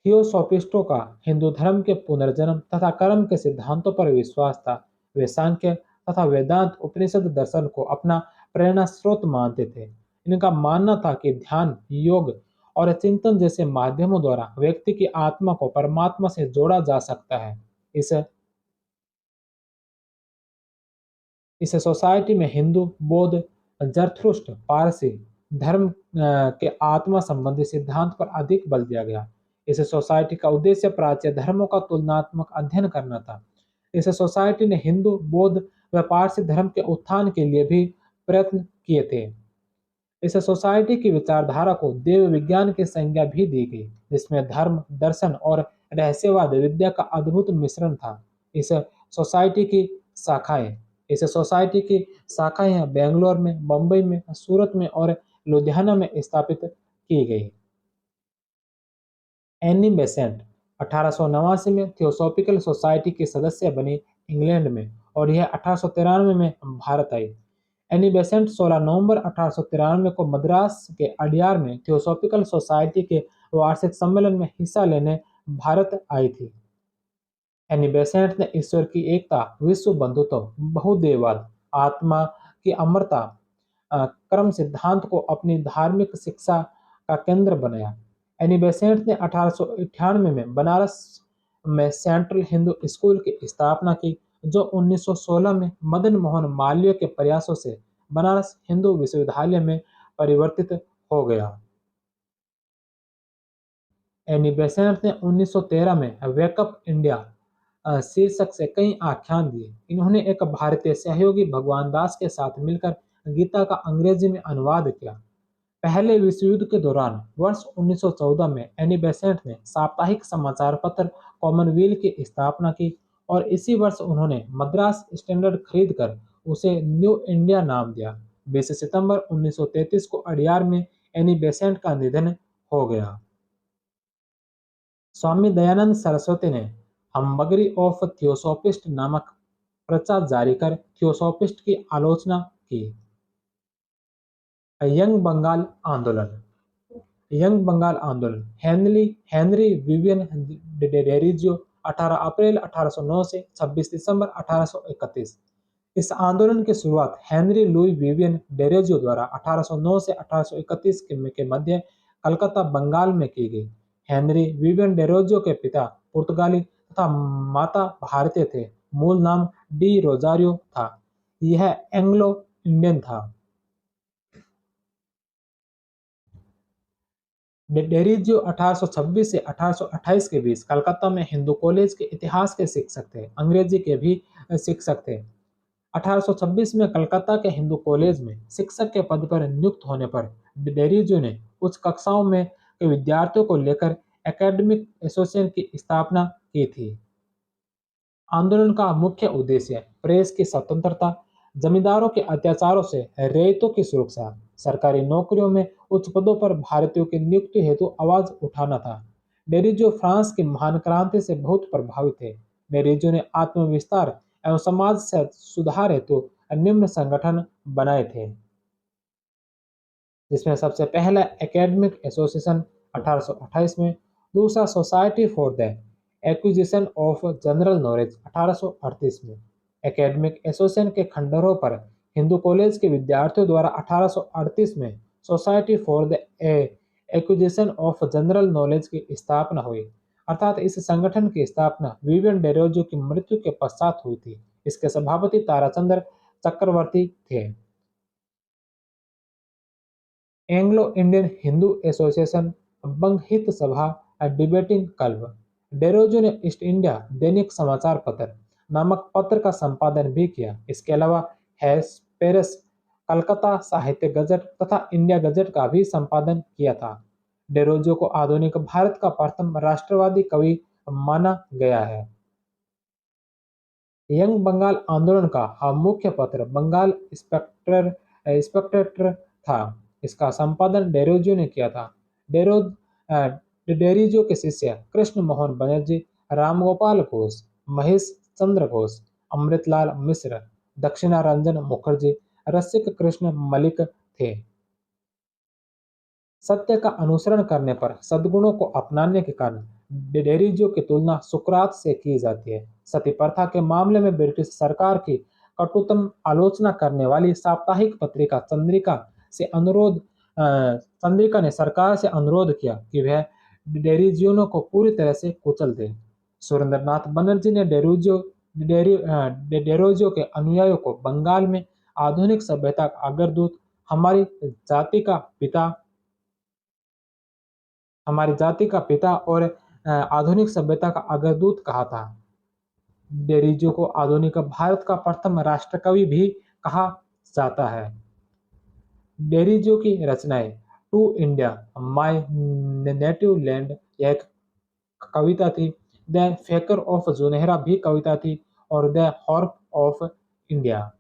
थियोसॉफिस्टों का हिंदू धर्म के पुनर्जन्म तथा कर्म के सिद्धांतों पर विश्वास था। वे सांख्य तथा वेदांत उपनिषद दर्शन को अपना प्रेरणा स्रोत मानते थे। इनका मानना था कि ध्यान, योग और चिंतन जैसे माध्यमों द्वारा व्यक्ति की आत्मा को परमात्मा से जोड़ा जा सकता है। इस सोसाइटी में हिंदू, बौद्ध, जरथुस्ट्र, पारसी, धर्म के आत्मा संबंधी सिद्धांत पर अधिक बल दिया गया। इस सोसाइटी का उद्देश्य प्राच्य धर्मों का तुलनात्मक अध्ययन करना था। इस सोसाइटी ने हिंदू, बौद्ध व पारसी धर्म के उत्थान के लिए भी प्रयत्न किए थे। इस सोसाइटी की विचारधारा को देव विज्ञान की संज्ञा भी दी गई, जिसमें धर्म, दर्शन और रहस्यवाद विद्या का अद्भुत मिश्रण था। इस सोसाइटी की शाखाएं इस सोसाइटी की शाखाएं बेंगलोर में, बम्बई में, सूरत में और लुधियाना में स्थापित की गई। एनी बेसेंट 1889 में थियोसॉफिकल सोसाइटी की सदस्य बनी इंग्लैंड में, और यह 1893 में भारत आई। एनी बेसेंट 16 नवंबर 1893 को मद्रास के अडियार में थियोसॉफिकल सोसाइटी के वार्षिक सम्मेलन में हिस्सा लेने भारत आई थी। एनी बेसेंट ने ईश्वर की एकता, विश्व बंधुत्व, बहुदेववाद, आत्मा की अमरता, कर्म सिद्धांत को अपनी धार्मिक शिक्षा का केंद्र बनाया। एनी बेसेंट ने 1898 में बनारस में सेंट्रल हिंदू स्कूल की स्थापना की, जो 1916 में मदन मोहन मालवीय के प्रयासों से बनारस हिंदू विश्वविद्यालय में परिवर्तित हो गया। एनी बेसेंट ने 1913 में वेकअप इंडिया शीर्षक से कई आख्यान दिए। इन्होंने एक भारतीय सहयोगी भगवान दास के साथ मिलकर गीता का अंग्रेजी में अनुवाद किया। पहले विश्व युद्ध के दौरान वर्ष 1914 में एनी बेसेंट ने साप्ताहिक समाचार पत्र कॉमनवेल्थ की स्थापना की, और इसी वर्ष उन्होंने मद्रास स्टैंडर्ड खरीदकर उसे न्यू इंडिया नाम दिया। 20 सितंबर 1933 को अडियार में एनी बेसेंट का निधन हो गया। स्वामी दयानंद सरस्वती ने हम्बगरी ऑफ थियोसॉफिस्ट नामक पर्चा जारी कर थियोसॉफिस्ट की आलोचना की। यंग बंगाल आंदोलन हेनरी विवियन डेरिजियो 18 अप्रैल 1809 से 26 दिसंबर 1831। इस आंदोलन की शुरुआत हेनरी लुई विवियन डेरेजियो द्वारा 1809 से 1831 के मध्य कलकत्ता, बंगाल में की गई। हेनरी विवियन डेरोजियो के पिता पुर्तगाली तथा माता भारतीय थे। मूल नाम डी रोजारियो था। यह एंग्लो इंडियन था। डेरिजियो 1826 से 1828 के बीच कलकत्ता में हिंदू कॉलेज के इतिहास के शिक्षक थे। अंग्रेजी के भी शिक्षक थे। 1826 में कलकत्ता के हिंदू कॉलेज में शिक्षक के पद पर नियुक्त होने पर डेरिजियो ने उच्च कक्षाओं में के विद्यार्थियों को लेकर एकेडमिक एसोसिएशन की स्थापना की थी। आंदोलन का मुख्य उद्देश्य प्रेस की स्वतंत्रता, जमींदारों के अत्याचारों से रैयतों की सुरक्षा, सरकारी नौकरियों में उच्च पदों पर भारतीयों की नियुक्ति हेतु आवाज उठाना था। डेरिजियो फ्रांस की महान क्रांति से बहुत प्रभावित थे। डेरिजियो ने आत्मविस्तार एवं समाज से सुधार हेतु निम्न संगठन बनाए थे, जिसमें सबसे पहला एकेडमिक एसोसिएशन 1828 में, दूसरा society for the acquisition of general knowledge 1838 में। एकेडमिक एसोसिएशन के खंडरों पर हिंदू कॉलेज के विद्यार्थियों द्वारा 1838 में society for the acquisition of general knowledge की स्थापना हुई। अर्थात इस संगठन की स्थापना विवियन डेरोजियो की मृत्यु के पश्चात हुई थी। इसके सभापति ताराचंद्र चक्रवर्ती थे। एंग्लो इंडियन हिंदू एसोसिएशन, बंग हित सभा, डिबेटिंग क्लब। डेरोजियो ने ईस्ट इंडिया दैनिक समाचार पत्र नामक पत्र का संपादन भी किया। इसके अलावा हेस्पेरस, कलकत्ता साहित्य गजट तथा इंडिया गजट का भी संपादन किया था। डेरोजियो को आधुनिक भारत का प्रथम राष्ट्रवादी कवि माना गया है। यंग बंगाल आंदोलन का मुख्य पत्र बंगाल स्पेक्टेटर था। इसका संपादन डेरोजियो ने किया था। डेरिजियो के शिष्य कृष्ण मोहन बनर्जी, रामगोपाल घोष, महेश चंद्र घोष, अमृतलाल मिश्र, दक्षिणारंजन मुखर्जी, रसिक कृष्ण मलिक थे। सत्य का अनुसरण करने पर सद्गुणों को अपनाने के कारण डेरिजियो की तुलना सुकरात से की जाती है। सती प्रथा के मामले में ब्रिटिश सरकार की कटुतम आलोचना करने वाली साप्ताहिक पत्रिका चंद्रिका ने सरकार से अनुरोध किया कि वह डेरिजियो को पूरी तरह से कुचल दे। सुरेंद्रनाथ बनर्जी ने डेरोजियो के अनुयायियों को बंगाल में आधुनिक सभ्यता का अग्रदूत हमारी जाति का पिता हमारी जाति का पिता और आधुनिक सभ्यता का अग्रदूत कहा था। डेरिजो को आधुनिक भारत का प्रथम राष्ट्रकवि भी कहा जाता है। डेरिजो की रचनाएं to India, my native land यह एक कविता थी। द फेकर ऑफ जुनेहरा भी कविता थी और the harp of India.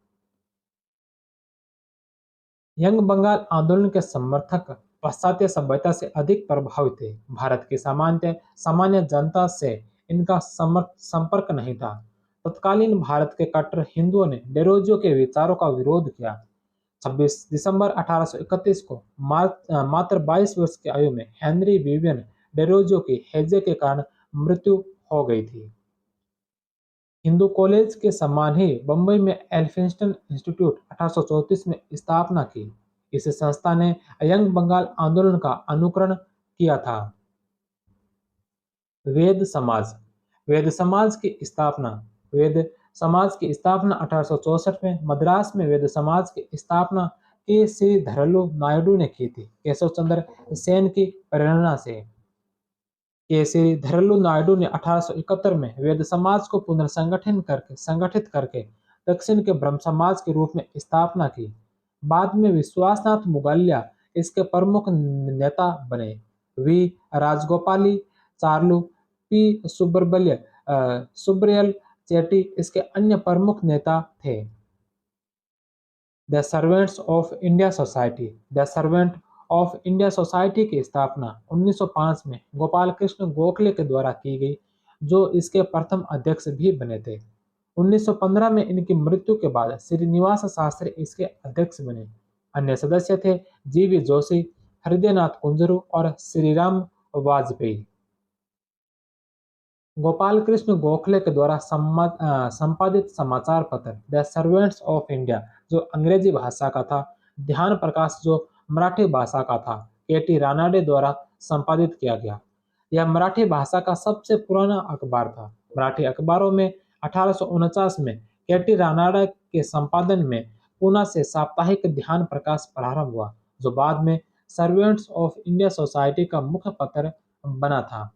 Young Bengal आंदोलन के समर्थक पाश्चात्य सभ्यता से अधिक प्रभावित थे। भारत की सामान्य सामान्य जनता से इनका संपर्क नहीं था। तत्कालीन भारत के कट्टर हिंदुओं ने डेरोजियो के विचारों का विरोध किया। 26 दिसंबर 1831 को मात्र 22 वर्ष की आयु में हेनरी विवियन डेरोजियो की हैजे के कारण मृत्यु हो गई थी। हिंदू कॉलेज के समान ही बम्बई में एल्फिंस्टन इंस्टीट्यूट 1834 में स्थापना की। इस संस्था ने यंग बंगाल आंदोलन का अनुकरण किया था। वेद समाज वेद समाज की स्थापना वेद समाज की स्थापना 1864 में मद्रास में वेद समाज की स्थापना के श्री धरलू नायडू ने की थी। केशव चंद्र सेन की प्रेरणा से के श्री धरलू नायडू ने 1871 में वेद समाज को संगठित करके दक्षिण के ब्रह्म समाज के रूप में स्थापना की। बाद में विश्वासनाथ मुगलिया इसके प्रमुख नेता बने। वी राजगोपाली, चार्लू पी सुब्रयल चेट्टी इसके अन्य प्रमुख नेता थे। The servants of India society the servant of India society की स्थापना 1905 में गोपाल कृष्ण गोखले के द्वारा की गई, जो इसके प्रथम अध्यक्ष भी बने थे। 1915 में इनकी मृत्यु के बाद श्रीनिवास शास्त्री इसके अध्यक्ष बने। अन्य सदस्य थे जीवी जोशी, हृदयनाथ कुंजरू और श्रीराम वाजपेयी। गोपाल कृष्ण गोखले के द्वारा संपादित समाचार पत्र द सर्वेंट्स ऑफ इंडिया, जो अंग्रेजी भाषा का था, ध्यान प्रकाश, जो मराठी भाषा का था, के.टी. रानाडे द्वारा संपादित किया गया। यह मराठी भाषा का सबसे पुराना अखबार था। मराठी अखबारों में 1849 में के.टी. रानाडे के संपादन में पूना से साप्ताहिक ध्यान प्रकाश प्रारंभ हुआ, जो बाद में सर्वेंट्स ऑफ इंडिया सोसाइटी का मुख्य पत्र बना था।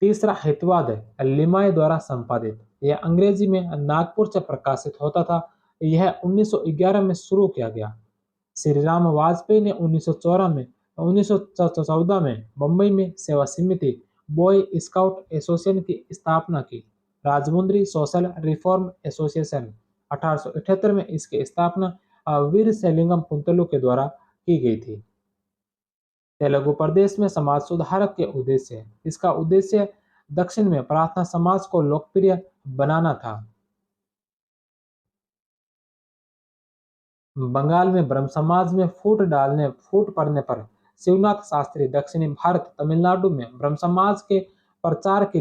तीसरा हितवाद है लिमाय द्वारा संपादित। यह अंग्रेजी में नागपुर से प्रकाशित होता था। यह 1911 में शुरू किया गया। श्री राम वाजपेयी ने 1914 में मुंबई में सेवा समिति बॉय स्काउट एसोसिएशन की स्थापना की। राजमुंद्री सोशल रिफॉर्म एसोसिएशन 1878 में इसकी स्थापना वीर सेलिंगम पुंतलू के द्वारा की गई थी। तेलुगु प्रदेश में समाज सुधारक के उद्देश्य इसका उद्देश्य दक्षिण में प्रार्थना समाज को लोकप्रिय बनाना था। बंगाल में ब्रह्म समाज में फूट पड़ने पर शिवनाथ शास्त्री दक्षिणी भारत तमिलनाडु में ब्रह्म समाज के प्रचार के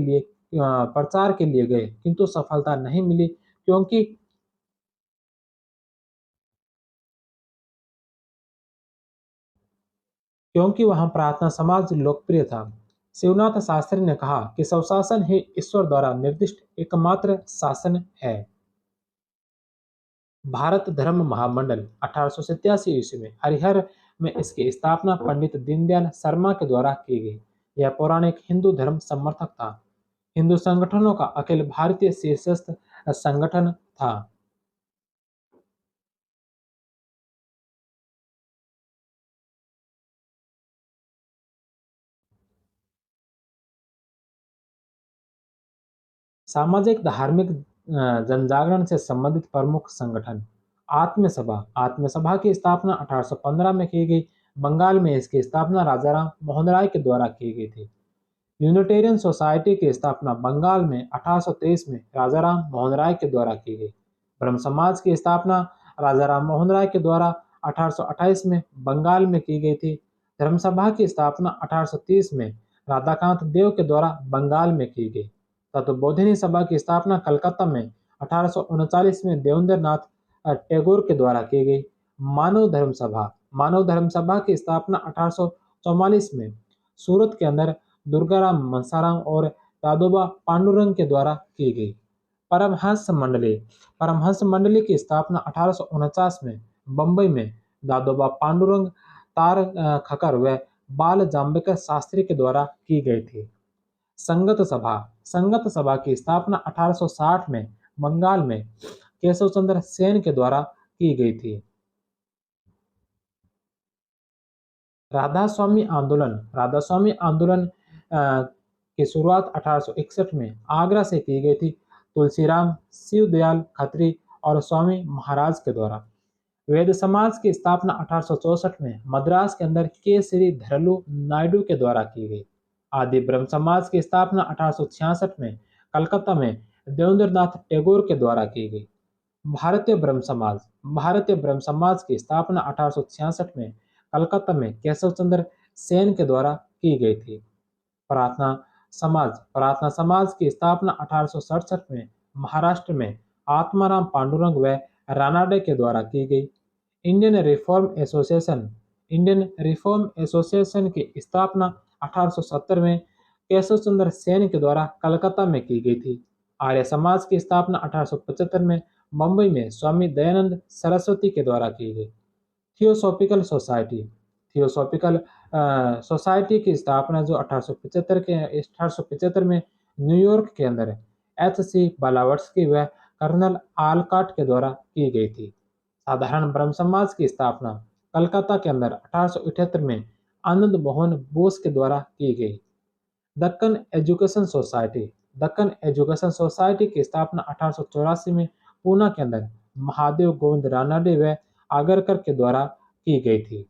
लिए गए, किंतु सफलता नहीं मिली क्योंकि वहां प्रार्थना समाज लोकप्रिय था। शिवनाथ शास्त्री ने कहा कि स्वशासन ही ईश्वर द्वारा निर्दिष्ट एकमात्र शासन है। भारत धर्म महामंडल 1887 ईस्वी में हरिहर में इसकी स्थापना पंडित दीनदयाल शर्मा के द्वारा की गई। यह पौराणिक हिंदू धर्म समर्थक था। हिंदू संगठनों का अखिल भारतीय शीर्षस्थ संगठन था। सामाजिक धार्मिक जनजागरण से संबंधित प्रमुख संगठन आत्मसभा की स्थापना 1815 में की गई। बंगाल में इसकी स्थापना राजाराम मोहन राय के द्वारा की गई थी। यूनिटेरियन सोसाइटी की स्थापना बंगाल में 1823 में राजाराम मोहन राय के द्वारा की गई। ब्रह्म समाज की स्थापना राजाराम मोहन राय के द्वारा 1828 में बंगाल में की गई थी। धर्मसभा की स्थापना 1830 में राधाकांत देव के द्वारा बंगाल में की गई। तत्वबोधिनी सभा की स्थापना कलकत्ता में 1839 में देवेंद्र नाथ टैगोर के द्वारा की गई। मानव धर्म सभा की स्थापना 1844 में सूरत के अंदर दुर्गाराम मनसाराम और दादोबा पांडुरंग के द्वारा की गई। परमहंस मंडली की स्थापना 1849 में बम्बई में दादोबा पांडुरंग तार खकर व बाल जाम्बेकर शास्त्री के द्वारा की गई थी। संगत सभा की स्थापना 1860 में बंगाल में केशव चंद्र सेन के द्वारा की गई थी। राधा स्वामी आंदोलन की शुरुआत 1861 में आगरा से की गई थी, तुलसीराम शिवदयाल खत्री और स्वामी महाराज के द्वारा। वेद समाज की स्थापना 1864 में मद्रास के अंदर के श्री धरलू नायडू के द्वारा की गई। आदि ब्रह्म समाज की स्थापना 1866 में कलकत्ता में देवेंद्रनाथ टैगोर के द्वारा की गई। भारतीय ब्रह्म समाज की स्थापना 1866 में कलकत्ता में केशव चंद्र सेन के द्वारा की गई थी। प्रार्थना समाज की स्थापना 1867 में महाराष्ट्र में आत्माराम पांडुरंग व रानाडे के द्वारा की गई। इंडियन रिफॉर्म एसोसिएशन की स्थापना 1870 में केशव चंद्र सेन के द्वारा कलकत्ता में की गई थी। आर्य समाज की स्थापना 1875 में मुंबई में स्वामी दयानंद सरस्वती के द्वारा की गई। थियोसॉफिकल सोसाइटी की स्थापना जो 1875 में न्यूयॉर्क के अंदर H.C. बालावर्स्की व कर्नल आलकाट के द्वारा की गई थी। साधारण ब्रह्म समाज की स्थापना कलकत्ता के अंदर 1878 में आनंद मोहन बोस के द्वारा की गई। दक्कन एजुकेशन सोसाइटी की स्थापना 1884 में पूना के अंदर महादेव गोविंद रानाडे व आगरकर के द्वारा की गई थी।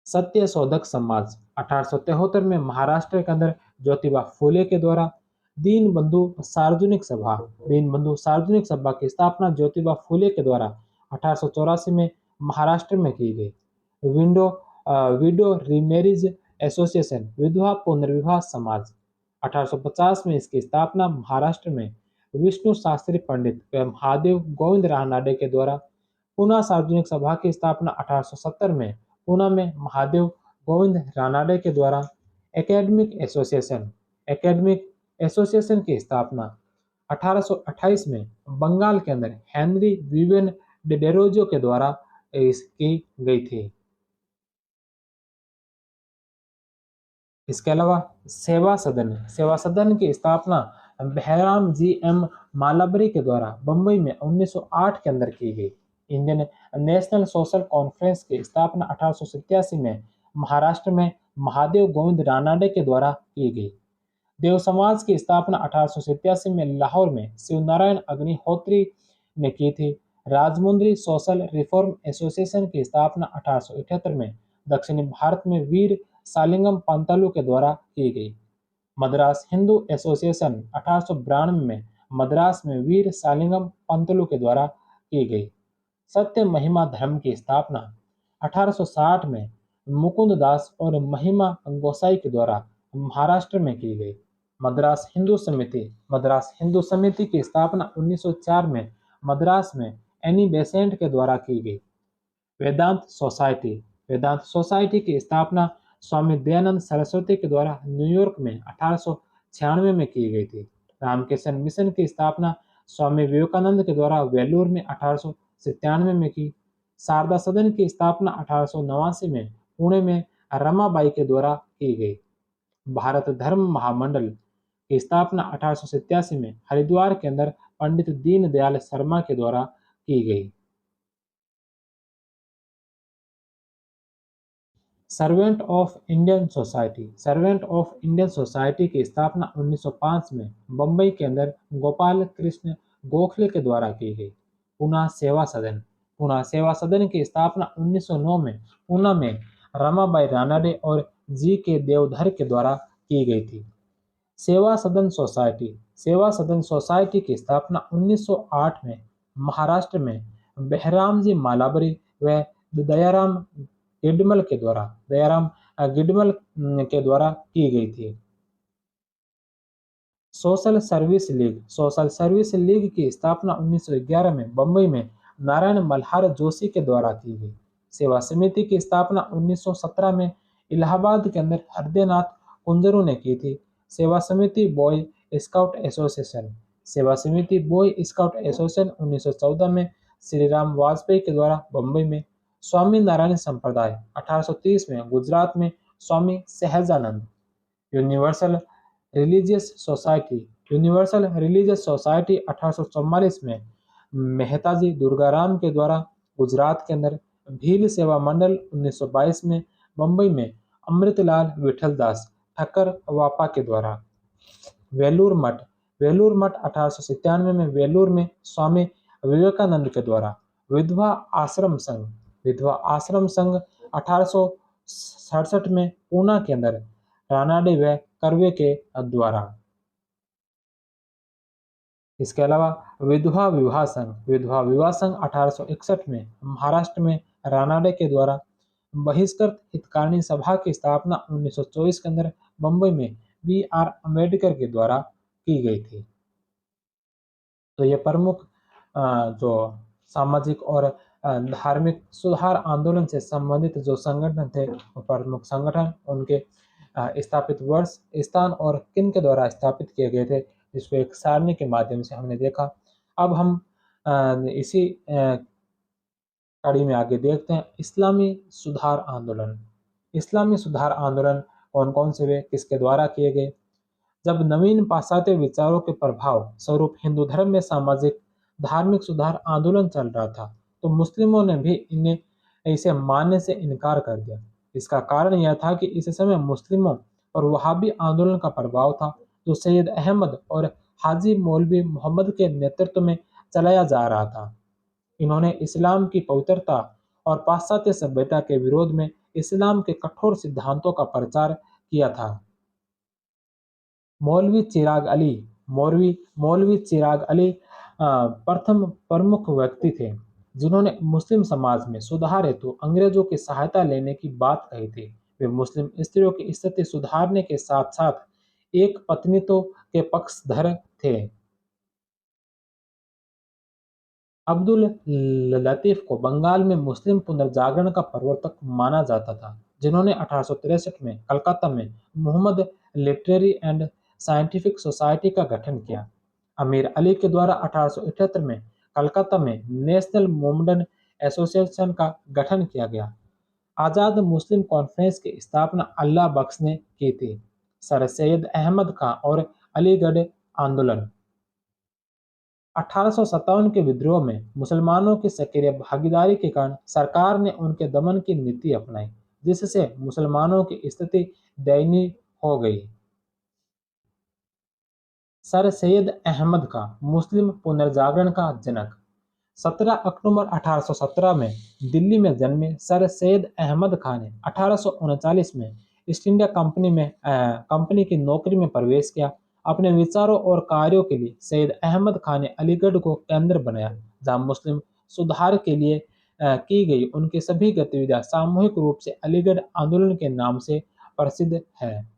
सत्य शोधक समाज 1873 में महाराष्ट्र के अंदर ज्योतिबा फूले के द्वारा। दीनबंधु सार्वजनिक सभा की स्थापना ज्योतिबा फूले के द्वारा 1884 में महाराष्ट्र में की गई। विडो रीमैरिज एसोसिएशन विधवा पुनर्विवाह समाज 1850 में इसकी स्थापना महाराष्ट्र में विष्णु शास्त्री पंडित व महादेव गोविंद रानडे के द्वारा। पूना सार्वजनिक सभा की स्थापना 1870 में पूना में महादेव गोविंद रानडे के द्वारा। एकेडमिक एसोसिएशन की स्थापना 1828 में बंगाल के अंदर हेनरी विवियन डिडेरोजो के द्वारा की गई थी। इसके अलावा सेवा सदन की स्थापना बहराम जी एम मालाबरी के द्वारा बम्बई में 1908 के अंदर की गई। इंडियन नेशनल सोशल कॉन्फ्रेंस की स्थापना 1887 में महाराष्ट्र में महादेव गोविंद रानाडे के द्वारा की गई। देव समाज की स्थापना 1887 में लाहौर में शिवनारायण अग्निहोत्री ने की थी। राजमुंद्री सोशल रिफॉर्म एसोसिएशन की स्थापना 1878 में दक्षिणी भारत में वीर सालिंगम पंतालू के द्वारा की गई। मद्रास हिंदू एसोसिएशन 1892 में मद्रास में वीर सालिंगम पंतलू के द्वारा की गई। सत्य महिमा धर्म की स्थापना 1860 में मुकुंद दास और महिमा गोसाई के द्वारा महाराष्ट्र में की गई। मद्रास हिंदू समिति की स्थापना 1904 में मद्रास में एनी बेसेंट के द्वारा की गई। वेदांत सोसाइटी की स्थापना स्वामी दयानंद सरस्वती के द्वारा न्यूयॉर्क में 1896 में की गई थी। रामकृष्ण मिशन की स्थापना स्वामी विवेकानंद के द्वारा वेलूर में 1897 में की। शारदा सदन की स्थापना 1889 में पुणे में रमाबाई के द्वारा की गई। भारत धर्म महामंडल की स्थापना 1887 में हरिद्वार के अंदर पंडित दीनदयाल शर्मा के द्वारा की गई। सर्वेंट ऑफ इंडियन सोसाइटी की स्थापना 1905 में बम्बई के अंदर गोपाल कृष्ण गोखले के द्वारा की गई। पुना सेवा सदन की स्थापना 1909 में पुना में रमाबाई रानाडे और जी के देवधर के द्वारा की गई थी। सेवा सदन सोसाइटी की स्थापना 1908 में महाराष्ट्र में बहरामजी मालाबरी व दयाराम गिडमल के द्वारा की गई थी। सोशल सर्विस लीग की स्थापना 1911 में बम्बई में नारायण मल्हार जोशी के द्वारा की गई। सेवा समिति की स्थापना 1917 में इलाहाबाद के अंदर हृदयनाथ कुंजरू ने की थी। सेवा समिति बॉय स्काउट एसोसिएशन 1914 में श्रीराम वाजपेयी के द्वारा बम्बई में, स्वामी नारायण संप्रदाय 1830 में गुजरात में, Swami Sahajanand, universal religious society universal religious society 1844 में, मेहताजी दुर्गाराम के द्वारा गुजरात के अंदर, भील सेवा मंडल 1922 में, मुंबई में अमृतलाल विठल दास ठक्कर वापा के द्वारा, वेलूर मठ वेलूर मठ 1897 में, वेलूर में स्वामी विवेकानंद के द्वारा, विधवा आश्रम संघ 1867 में पूना के अंदर, रानाडे व करवे के द्वारा। इसके अलावा विधवा विवाह संघ 1861 में महाराष्ट्र में रानाडे के द्वारा, बहिष्कृत हितकारिणी सभा की स्थापना 1924 के अंदर मुंबई में B.R. अम्बेडकर के द्वारा की गई थी। तो ये प्रमुख जो सामाजिक और धार्मिक सुधार आंदोलन से संबंधित जो संगठन थे, वो प्रमुख संगठन, उनके स्थापित वर्ष, स्थान और किन के द्वारा स्थापित किए गए थे, जिसको एक सारणी के माध्यम से हमने देखा। अब हम इसी कड़ी में आगे देखते हैं इस्लामी सुधार आंदोलन। इस्लामी सुधार आंदोलन कौन कौन से वे, किसके द्वारा किए गए? जब नवीन पाश्चात्य विचारों के प्रभाव स्वरूप हिंदू धर्म में सामाजिक धार्मिक सुधार आंदोलन चल रहा था, तो मुस्लिमों ने भी इन्हें इसे मानने से इनकार कर दिया। इसका कारण यह था कि इस समय मुस्लिमों और वहाबी आंदोलन का प्रभाव था, जो सैयद अहमद और हाजी मौलवी मोहम्मद के नेतृत्व में चलाया जा रहा था। इन्होंने इस्लाम की पवित्रता और पाश्चात्य सभ्यता के विरोध में इस्लाम के कठोर सिद्धांतों का प्रचार किया था। मौलवी चिराग अली प्रथम प्रमुख व्यक्ति थे, जिन्होंने मुस्लिम समाज में सुधार हेतु अंग्रेजों की सहायता लेने की बात कही थी। वे मुस्लिम स्त्रियों की स्थिति सुधारने के साथ साथ एक पत्नीत्व के पक्षधर थे। अब्दुल लतीफ को बंगाल में मुस्लिम पुनर्जागरण का प्रवर्तक माना जाता था, जिन्होंने 1863 में कलकत्ता में Muhammad literary and scientific society का गठन किया। अमीर अली के द्वारा 1878 में कलकत्ता में नेशनल मोमडन एसोसिएशन का गठन किया गया। आज़ाद मुस्लिम कॉन्फ्रेंस की स्थापना अल्लाह बख्श ने की थी। सर सैयद अहमद खां और अलीगढ़ आंदोलन 1857 के विद्रोह में मुसलमानों की सक्रिय भागीदारी के कारण सरकार ने उनके दमन की नीति अपनाई, जिससे मुसलमानों की स्थिति दयनीय हो गई। सर सैयद अहमद का मुस्लिम पुनर्जागरण का जनक 17 अक्टूबर 1817 में दिल्ली में जन्मे सर सैयद अहमद खान ने 1839 में ईस्ट इंडिया कंपनी की नौकरी में प्रवेश किया। अपने विचारों और कार्यों के लिए सैयद अहमद खान ने अलीगढ़ को केंद्र बनाया, जहां मुस्लिम सुधार के लिए की गई उनकी सभी गतिविधियां सामूहिक रूप से अलीगढ़ आंदोलन के नाम से प्रसिद्ध है।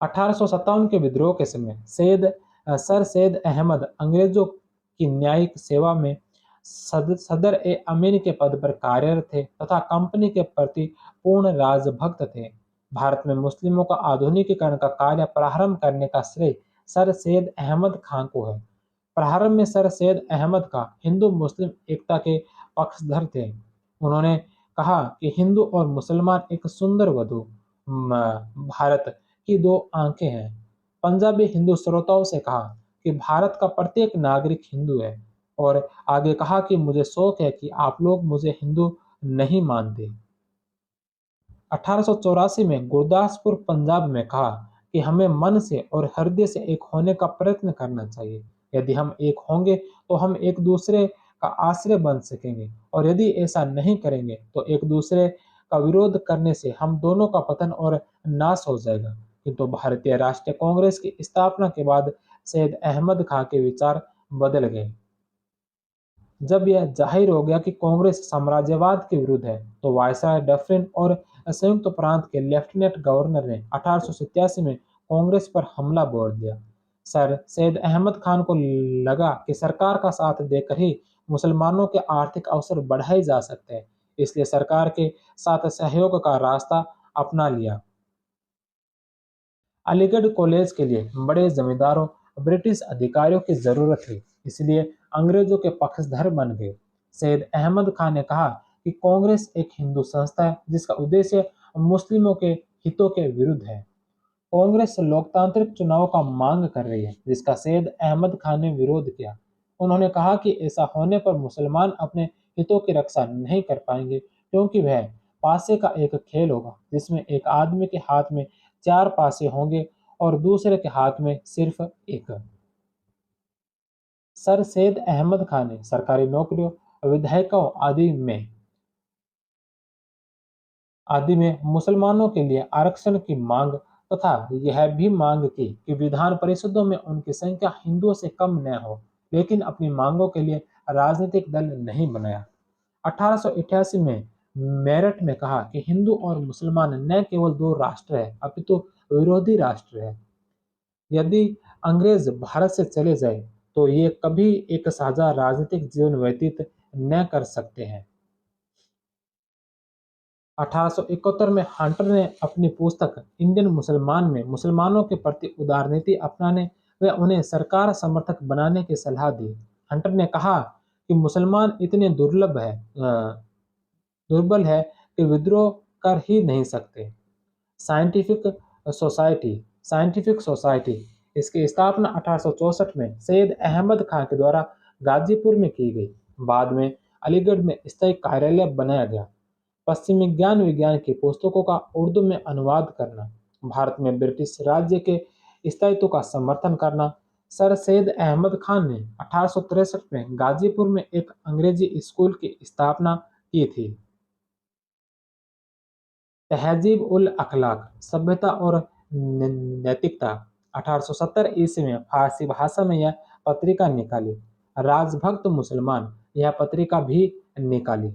1857 के विद्रोह के समय सर सैयद अहमद अंग्रेजों की न्यायिक सेवा में सदर ए अमीन के पद पर कार्यरत थे तथा कंपनी के प्रति पूर्ण राजभक्त थे। भारत में मुस्लिमों का आधुनिकीकरण का कार्य प्रारंभ करने का श्रेय सर सैयद अहमद खान को है। प्रारंभ में सर सैयद अहमद खान हिंदू मुस्लिम एकता के पक्षधर थे। उन्होंने कहा कि हिंदू और मुसलमान एक सुंदर वधु भारत की दो आंखें हैं। पंजाबी हिंदू श्रोताओं से कहा कि भारत का प्रत्येक नागरिक हिंदू है, और आगे कहा कि मुझे शौक है कि आप लोग मुझे हिंदू नहीं मानते। 1884 में गुरदासपुर पंजाब में कहा कि हमें मन से और हृदय से एक होने का प्रयत्न करना चाहिए। यदि हम एक होंगे तो हम एक दूसरे का आश्रय बन सकेंगे, और यदि ऐसा नहीं करेंगे तो एक दूसरे का विरोध करने से हम दोनों का पतन और नाश हो जाएगा। किंतु भारतीय राष्ट्रीय कांग्रेस की स्थापना के बाद सैयद अहमद खां के विचार बदल गए। जब यह जाहिर हो गया कि कांग्रेस साम्राज्यवाद के विरुद्ध है, तो वायसराय डफरिन और संयुक्त प्रांत के लेफ्टिनेंट गवर्नर ने 1887 में कांग्रेस पर हमला बोल दिया। सर सैयद अहमद खान को लगा कि सरकार का साथ देकर ही मुसलमानों के आर्थिक अवसर बढ़ाए जा सकते हैं, इसलिए सरकार के साथ सहयोग का रास्ता अपना लिया। अलीगढ़ कॉलेज के लिए बड़े जमींदारों ब्रिटिश अधिकारियों की जरूरत थी, इसलिए अंग्रेजों के पक्षधर बन गए। सैयद अहमद खान ने कहा कि कांग्रेस एक हिंदू संस्था है जिसका उद्देश्य मुस्लिमों के हितों के विरुद्ध है। कांग्रेस लोकतांत्रिक चुनाव का मांग कर रही है जिसका सैयद अहमद खान ने विरोध किया। उन्होंने कहा कि ऐसा होने पर मुसलमान अपने हितों की रक्षा नहीं कर पाएंगे क्योंकि वह पासे का एक खेल होगा जिसमें एक आदमी के हाथ में 4 पासे होंगे और दूसरे के हाथ में सिर्फ एक। सर सैयद अहमद खान ने सरकारी नौकरियों, विधायकों आदि में मुसलमानों के लिए आरक्षण की मांग तथा यह भी मांग की कि विधान परिषदों में उनकी संख्या हिंदुओं से कम न हो, लेकिन अपनी मांगों के लिए राजनीतिक दल नहीं बनाया। 1888 में मेरठ में कहा कि हिंदू और मुसलमान न केवल दो राष्ट्र है अपितु विरोधी राष्ट्र है। यदि अंग्रेज भारत से चले जाए तो ये कभी एक साझा राजनीतिक जीवन व्यतीत न कर सकते हैं। 1871 में हंटर ने अपनी पुस्तक इंडियन मुसलमान में मुसलमानों के प्रति उदारनीति अपनाने व उन्हें सरकार समर्थक बनाने की सलाह दी। हंटर ने कहा कि मुसलमान इतने दुर्बल है कि विद्रोह कर ही नहीं सकते। साइंटिफिक साइंटिफिक सोसाइटी इसकी स्थापना 1864 में सैयद अहमद खान के द्वारा गाजीपुर में की गई। बाद में अलीगढ़ में स्थायी कार्यालय बनाया गया। पश्चिमी ज्ञान विज्ञान की पुस्तकों का उर्दू में अनुवाद करना, भारत में ब्रिटिश राज्य के स्थायित्व का समर्थन करना। सर सैयद अहमद खान ने 1863 में गाजीपुर में एक अंग्रेजी स्कूल की स्थापना की थी। तहजीब उल अखलाक सभ्यता और नैतिकता 1870 ईस्वी में फारसी भाषा में यह पत्रिका निकाली। राजभक्त मुसलमान यह पत्रिका भी निकाली।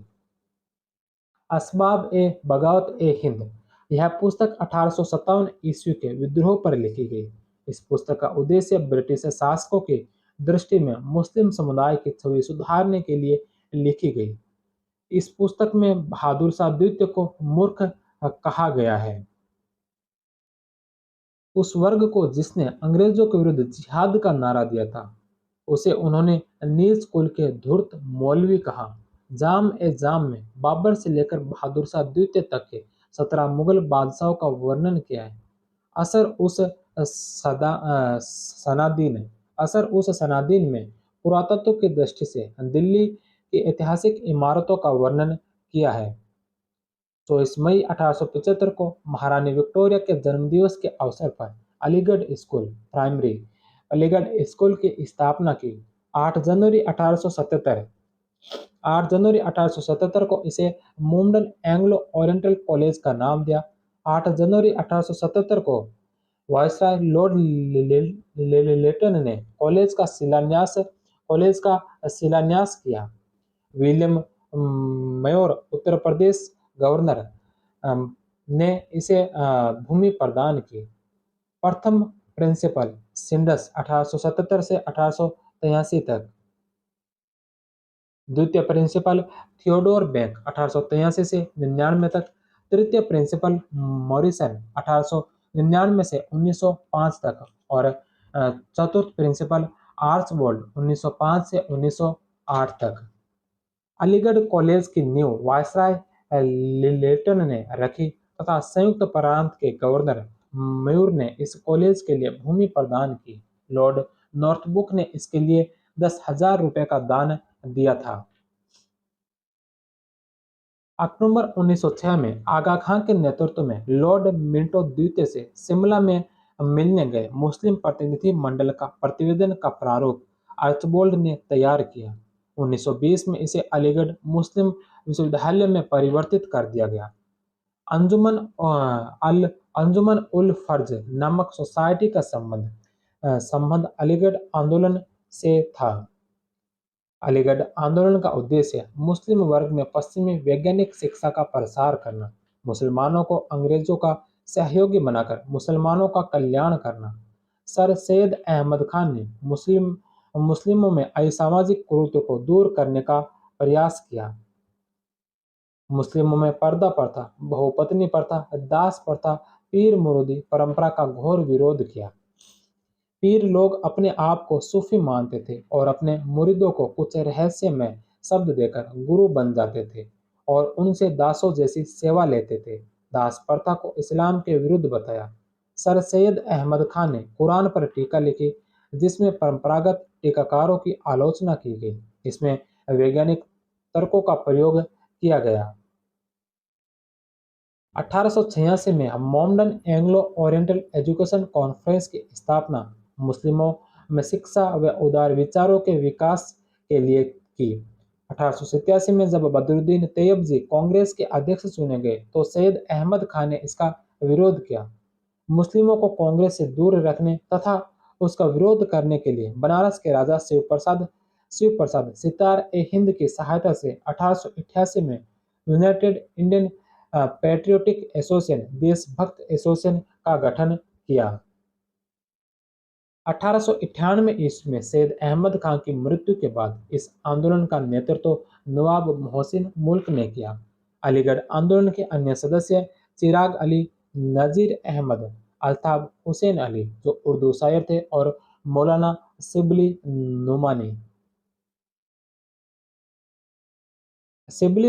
असबाब ए बगावत ए हिंद यह पुस्तक 1857 ईस्वी के विद्रोह पर लिखी गई। इस पुस्तक का उद्देश्य ब्रिटिश शासकों की दृष्टि में मुस्लिम समुदाय की छवि सुधारने के लिए लिखी गई। इस पुस्तक में बहादुर शाह द्वितीय को मूर्ख कहा गया है। उस वर्ग को जिसने अंग्रेजों के विरुद्ध जिहाद का नारा दिया था उसे उन्होंने नीच कुल के धूर्त मौलवी कहा। जाम में बाबर से लेकर बहादुर शाह द्वितीय तक के 17 मुगल बादशाहों का वर्णन किया है। असर उस सनादीन उस सनादीन में पुरातत्व की दृष्टि से दिल्ली की ऐतिहासिक इमारतों का वर्णन किया है। 24 मई 1875 को महारानी विक्टोरिया के जन्मदिवस के अवसर पर अलीगढ़ स्कूल की स्थापना की। 8 जनवरी 1877 को इसे मुंडन एंग्लो ओरिएंटल कॉलेज का नाम दिया। 8 जनवरी 1877 को वायसराय लॉर्ड लिटन ने कॉलेज का शिलान्यास किया। विलियम मयोर उत्तर प्रदेश गवर्नर ने इसे भूमि प्रदान की। प्रथम प्रिंसिपल सिंडस 1877 से 1883 तक, द्वितीय प्रिंसिपल थियोडोर बैंक 1883 से 99 तक, तृतीय प्रिंसिपल मॉरिसन 1899 से 1905 तक और चतुर्थ प्रिंसिपल आर्चबोल्ड 1905 से 1908 तक। अलीगढ़ कॉलेज की नींव वायसराय लिटन ने रखी तथा संयुक्त प्रांत के गवर्नर मयूर ने इस कॉलेज के लिए भूमि प्रदान की। लॉर्ड नॉर्थबुक ने इसके लिए 10,000 रुपए का दान दिया था। अक्टूबर 1906 में आगा खां के नेतृत्व में लॉर्ड मिंटो द्वितीय से शिमला में मिलने गए मुस्लिम प्रतिनिधि मंडल का प्रतिवेदन का प्रारूप आर्चबोल्ड ने तैयार किया। 1920 में इसे अलीगढ़ मुस्लिम विश्वविद्यालय में परिवर्तित कर दिया गया। अंजुमन उल फर्ज नामक सोसाइटी का संबंध अलीगढ़ आंदोलन से था। अलीगढ़ आंदोलन का उद्देश्य मुस्लिम वर्ग में पश्चिमी वैज्ञानिक शिक्षा का प्रसार करना, मुसलमानों को अंग्रेजों का सहयोगी बनाकर मुसलमानों का कल्याण करना। सर सैयद अहमद खान ने मुस्लिमों में असामाजिक कुरीतियों को दूर करने का प्रयास किया। मुस्लिमों में पर्दा प्रथा, बहुपत्नी प्रथा, दास प्रथा, पीर मुरीदी परंपरा का घोर विरोध किया। पीर लोग अपने आप को सूफी मानते थे और अपने मुरीदों को कुछ रहस्यमय शब्द देकर गुरु बन जाते थे और उनसे दासों जैसी सेवा लेते थे। दास प्रथा को इस्लाम के विरुद्ध बताया। सर सैयद अहमद खान ने कुरान पर टीका लिखी, जिसमें परंपरागत टीकाकारों की आलोचना की गई। इसमें वैज्ञानिक तर्कों का प्रयोग किया गया। 1886 में मोमडन एंग्लो ओरिएंटल एजुकेशन कॉन्फ्रेंस की स्थापना मुस्लिमों में शिक्षा व उदार विचारों के विकास के लिए की। 1887 में जब बदरुद्दीन तैयबजी कांग्रेस के अध्यक्ष चुने गए तो सैयद अहमद खान ने इसका विरोध किया। मुस्लिमों को कांग्रेस से दूर रखने तथा उसका विरोध करने के लिए बनारस के राजा शिव प्रसाद सितार ए हिंद की सहायता से 1888 में यूनाइटेड इंडियन पैट्रियोटिक एसोसिएशन देशभक्त एसोसिएशन का गठन किया। 1898 ईस्वी में सैयद अहमद खान की मृत्यु के बाद इस आंदोलन का नेतृत्व नवाब मोहसिन मुल्क ने किया। अलीगढ़ आंदोलन के अन्य सदस्य चिराग अली, नजीर अहमद, अल्ताफ हुसैन अली जो उर्दू शायर थे और मौलाना शिबली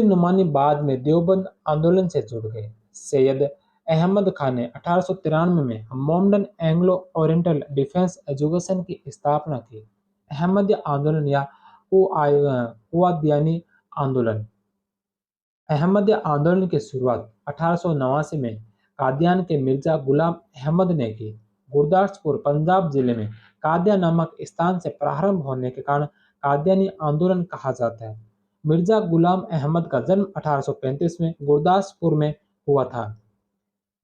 नुमानी बाद में देवबंद आंदोलन से जुड़ गए। सैयद अहमद खान ने 1893 में मोमडन एंग्लो ओरिएंटल डिफेंस एजुकेशन की स्थापना की। अहमदिया आंदोलन या कुआदियानी आंदोलन। अहमदिया आंदोलन की शुरुआत 1889 में कादियान के मिर्जा गुलाम अहमद ने की। गुरदासपुर पंजाब जिले में कादिया नामक स्थान से प्रारंभ होने के कारण कादियानी आंदोलन कहा जाता है। मिर्जा गुलाम अहमद का जन्म 1835 में गुरदासपुर में हुआ था।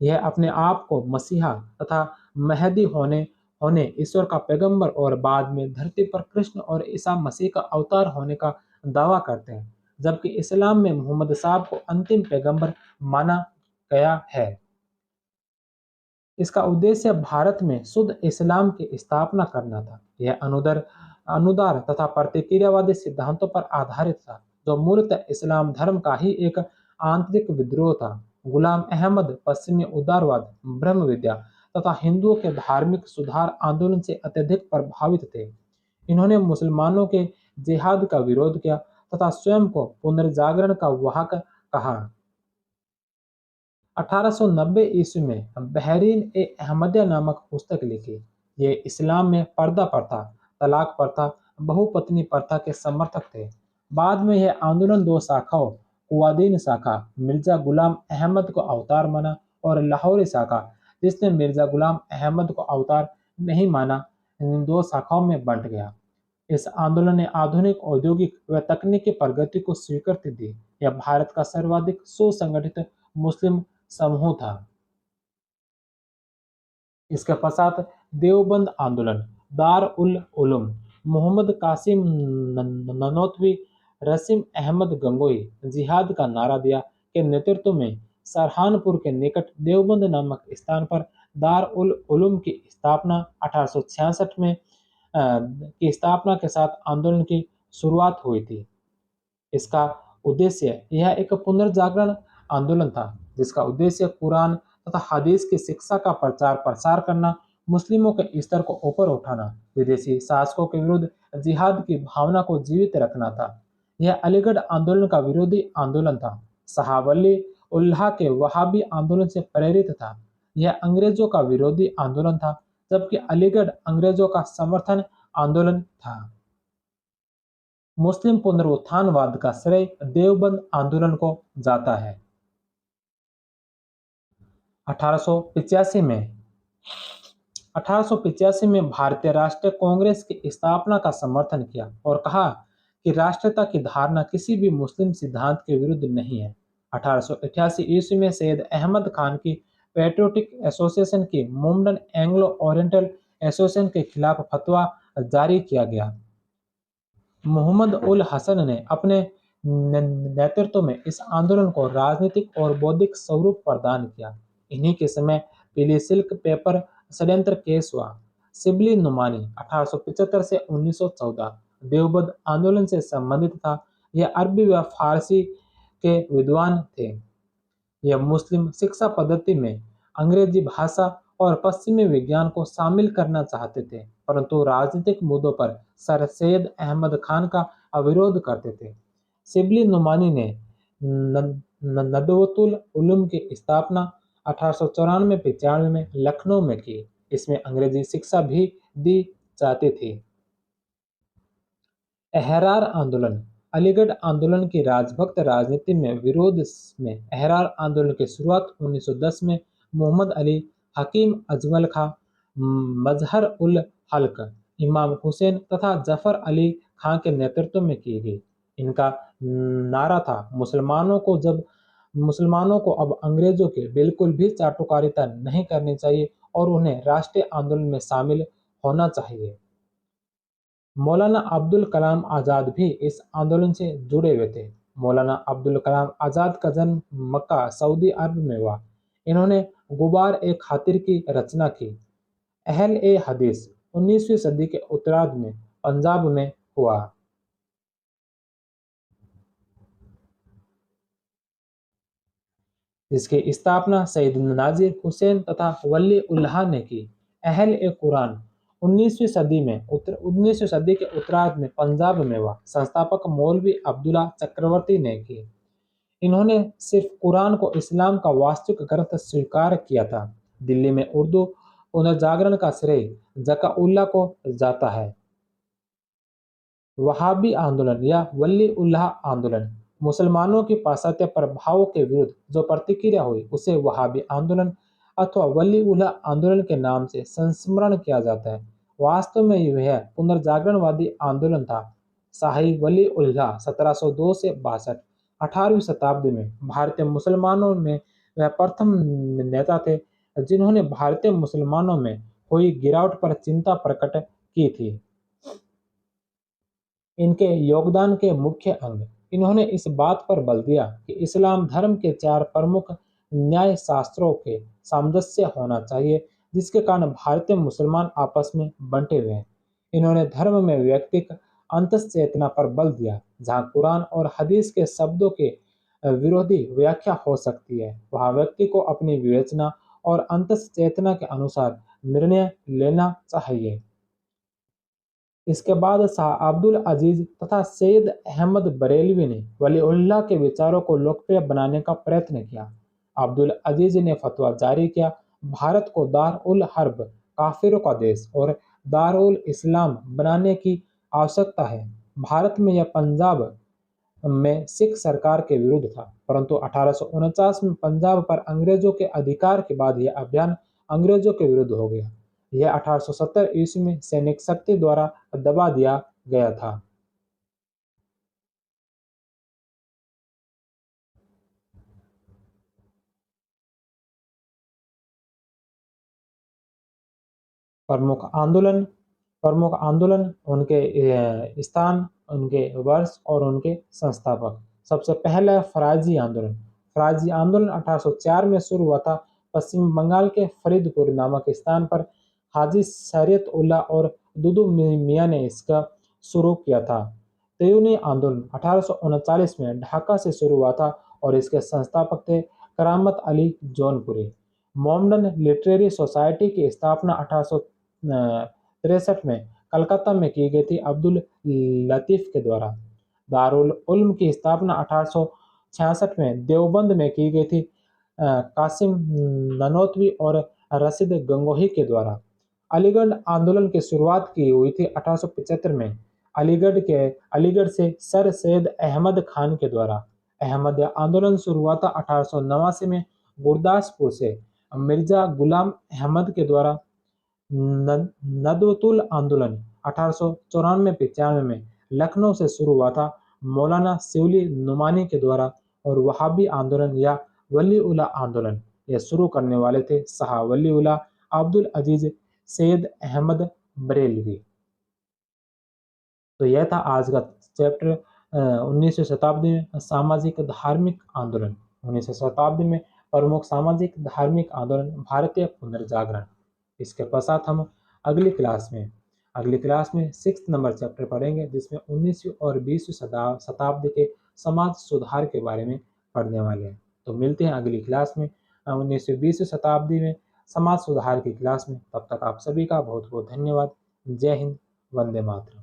यह अपने आप को मसीहा तथा महदी होने ईश्वर का पैगंबर और बाद में धरती पर कृष्ण और ईसा मसीह का अवतार होने का दावा करते हैं, जबकि इस्लाम में मोहम्मद साहब को अंतिम पैगंबर माना गया है। इसका उद्देश्य भारत में शुद्ध इस्लाम की स्थापना करना था। यह अनुदार तथा प्रतिक्रियावादी सिद्धांतों पर आधारित था, जो मूलतः इस्लाम धर्म का ही एक आंतरिक विद्रोह था। गुलाम अहमद पश्चिमी उदारवाद, ब्रह्म विद्या तथा हिंदुओं के धार्मिक सुधार आंदोलन से अत्यधिक प्रभावित थे। इन्होंने मुसलमानों के जिहाद का विरोध किया तथा स्वयं को पुनर्जागरण का वाहक कहा। 1890 ईस्वी में बहरीन ए अहमदिया नामक पुस्तक लिखी। ये इस्लाम में पर्दा प्रथा, तलाक प्रथा, बहुपत्नी प्रथा के समर्थक थे। बाद में यह आंदोलन दो शाखाओं, कुआदीन शाखा मिर्जा गुलाम अहमद को अवतार माना और लाहौरी शाखा जिसने मिर्जा गुलाम अहमद को अवतार नहीं माना, इन दो शाखाओं में बंट गया। इस आंदोलन ने आधुनिक औद्योगिक व तकनीकी प्रगति को स्वीकृति दी। यह भारत का सर्वाधिक सुसंगठित मुस्लिम समूह था। इसके पश्चात देवबंद आंदोलन, दार उल उलूम, मोहम्मद कासिम ननौतवी, रसीम अहमद गंगोही जिहाद का नारा दिया के नेतृत्व में सरहानपुर के निकट देवबंद नामक स्थान पर दार उल उलूम की स्थापना 1866 में की स्थापना के साथ आंदोलन की शुरुआत हुई थी। इसका उद्देश्य यह एक पुनर्जागरण आंदोलन था, जिसका उद्देश्य कुरान तथा हदीस की शिक्षा का प्रचार प्रसार करना, मुस्लिमों के स्तर को ऊपर उठाना, विदेशी शासकों के विरुद्ध जिहाद की भावना को जीवित रखना था। यह अलीगढ़ आंदोलन का विरोधी आंदोलन था। साहब वली उल्लाह के वहाबी आंदोलन से प्रेरित था। यह अंग्रेजों का विरोधी आंदोलन था, जबकि अलीगढ़ अंग्रेजों का समर्थन आंदोलन था। मुस्लिम पुनरुत्थानवाद का श्रेय देवबंद आंदोलन को जाता है। 1885 में भारतीय राष्ट्रीय कांग्रेस की स्थापना का समर्थन किया और कहा कि राष्ट्रीयता की धारणा किसी भी मुस्लिम सिद्धांत के विरुद्ध नहीं है। 1888 ईस्वी में सैयद अहमद खान की पैट्रियोटिक एसोसिएशन की मोमडन एंग्लो ओरिएंटल एसोसिएशन के खिलाफ फतवा जारी किया गया। मोहम्मद उल हसन ने अपने नेतृत्व में इस आंदोलन को राजनीतिक और बौद्धिक स्वरूप प्रदान किया। इन्हीं के समय पीली सिल्क पेपर षड्यंत्र केस हुआ। शिबली नुमानी 1875 से 1914 देवबंद आंदोलन से संबंधित था। यह अरबी व फारसी के विद्वान थे। यह मुस्लिम शिक्षा पद्धति में अंग्रेजी भाषा और पश्चिमी विज्ञान को शामिल करना चाहते थे, परंतु राजनीतिक मुद्दों पर सर सैयद अहमद खान का अविरोध करते थे। शिबली नुमानी ने नदवतुल उलूम की स्थापना 1894-95 में लखनऊ में की। इसमें अंग्रेजी शिक्षा भी दी जाती थी। अहरार आंदोलन। अलीगढ़ आंदोलन की राजभक्त राजनीति में विरोध में अहरार आंदोलन की शुरुआत 1910 में मोहम्मद अली, हकीम अजमल खां, मजहर उल हल्क, इमाम हुसैन तथा जफर अली खां के नेतृत्व में की गई। इनका नारा था, मुसलमानों को अब अंग्रेजों की बिल्कुल भी चाटुकारिता नहीं करनी चाहिए और उन्हें राष्ट्रीय आंदोलन में शामिल होना चाहिए। मौलाना अब्दुल कलाम आज़ाद भी इस आंदोलन से जुड़े हुए थे। मौलाना अब्दुल कलाम आज़ाद का जन्म मक्का, सऊदी अरब में हुआ। इन्होंने गुबार ए खातिर की रचना की। अहल ए हदीस 19वीं सदी के उत्तरार्ध में पंजाब में हुआ। इसकी स्थापना सैयद नाजिर हुसैन तथा वली उल्लाह ने की। अहल ए कुरान 19वीं सदी के उत्तरार्ध में पंजाब में हुआ। संस्थापक मौलवी अब्दुल्ला चक्रवर्ती ने की। इन्होंने सिर्फ कुरान को इस्लाम का वास्तविक ग्रंथ स्वीकार किया था। दिल्ली में उर्दू पुनर्जागरण का श्रेय जकाउल्लाह को जाता है। वहाबी आंदोलन या वली उल्लाह आंदोलन, मुसलमानों की पाश्चात्य प्रभावों के विरुद्ध जो प्रतिक्रिया हुई उसे वहाबी आंदोलन अथवा वली उल्लाह आंदोलन के नाम से संस्मरण किया जाता है। वास्तव में यह पुनर्जागरणवादी आंदोलन था। शाही वली उल्लाह 1702 से 62 18वीं शताब्दी में भारतीय मुसलमानों में वह प्रथम नेता थे जिन्होंने भारतीय मुसलमानों में हुई गिरावट पर चिंता प्रकट की थी। इनके योगदान के मुख्य अंग, इन्होंने इस बात पर बल दिया कि इस्लाम धर्म के 4 प्रमुख न्याय शास्त्रों के सामंजस्य होना चाहिए, जिसके कारण भारतीय मुसलमान आपस में बंटे हुए हैं। इन्होंने धर्म में व्यक्तिक अंतःचेतना पर बल दिया। जहाँ कुरान और हदीस के शब्दों के विरोधी व्याख्या हो सकती है, वहाँ व्यक्ति को अपनी विवेचना और अंतःचेतना के अनुसार निर्णय लेना चाहिए। इसके बाद शाह अब्दुल अजीज तथा सैयद अहमद बरेलवी ने वलीउल्लाह के विचारों को लोकप्रिय बनाने का प्रयत्न किया। अब्दुल अजीज ने फतवा जारी किया, भारत को दार उल हर्ब, काफिरों का देश और दार उल इस्लाम बनाने की आवश्यकता है। भारत में या पंजाब में सिख सरकार के विरुद्ध था, परंतु 1849 में पंजाब पर अंग्रेजों के अधिकार के बाद यह अभियान अंग्रेजों के विरुद्ध हो गया। यह 1870 ईस्वी में सैनिक शक्ति द्वारा दबा दिया गया था। प्रमुख आंदोलन प्रमुख आंदोलन, उनके स्थान, उनके वर्ष और उनके संस्थापक। सबसे पहला है फराजी आंदोलन। फराजी आंदोलन 1804 में शुरू हुआ था। पश्चिम बंगाल के फरीदपुर नामक स्थान पर हाजी शरीयत उल्लाह और दुदू मियाँ ने इसका शुरू किया था। त्रियुनी आंदोलन 1839 में ढाका से शुरू हुआ था और इसके संस्थापक थे करामत अली जौनपुरी। मोमडन लिटरेरी सोसाइटी की स्थापना 1863 में कलकत्ता में की गई थी अब्दुल लतीफ के द्वारा। दारुल उल्म की स्थापना 1866 में देवबंद में की गई थी कासिम ननोतवी और रशीद गंगोही के द्वारा। अलीगढ़ आंदोलन की शुरुआत की हुई थी 1875 में अलीगढ़ से सर सैयद अहमद खान के द्वारा। अहमद आंदोलन शुरू हुआ था 1889 में गुरदासपुर से मिर्जा गुलाम अहमद के द्वारा। नदवतुल आंदोलन 1894-95 में लखनऊ से शुरू हुआ था मौलाना शिबली नुमानी के द्वारा। और वहाबी आंदोलन या वली उल्लाह आंदोलन ये शुरू करने वाले थे शाह वली उल्लाह अब्दुल अजीज सैयद अहमद बरेलवी। तो यह था आज का चैप्टर 19वीं शताब्दी में सामाजिक धार्मिक आंदोलन। 19वीं शताब्दी में प्रमुख सामाजिक धार्मिक आंदोलन भारतीय पुनर्जागरण। इसके पश्चात हम अगली क्लास में 6 नंबर चैप्टर पढ़ेंगे, जिसमें 19वीं और 20वीं शताब्दी के समाज सुधार के बारे में पढ़ने वाले हैं। तो मिलते हैं अगली क्लास में 19वीं 20वीं शताब्दी में समाज सुधार की क्लास में। तब तक आप सभी का बहुत बहुत धन्यवाद। जय हिंद, वंदे मातरम।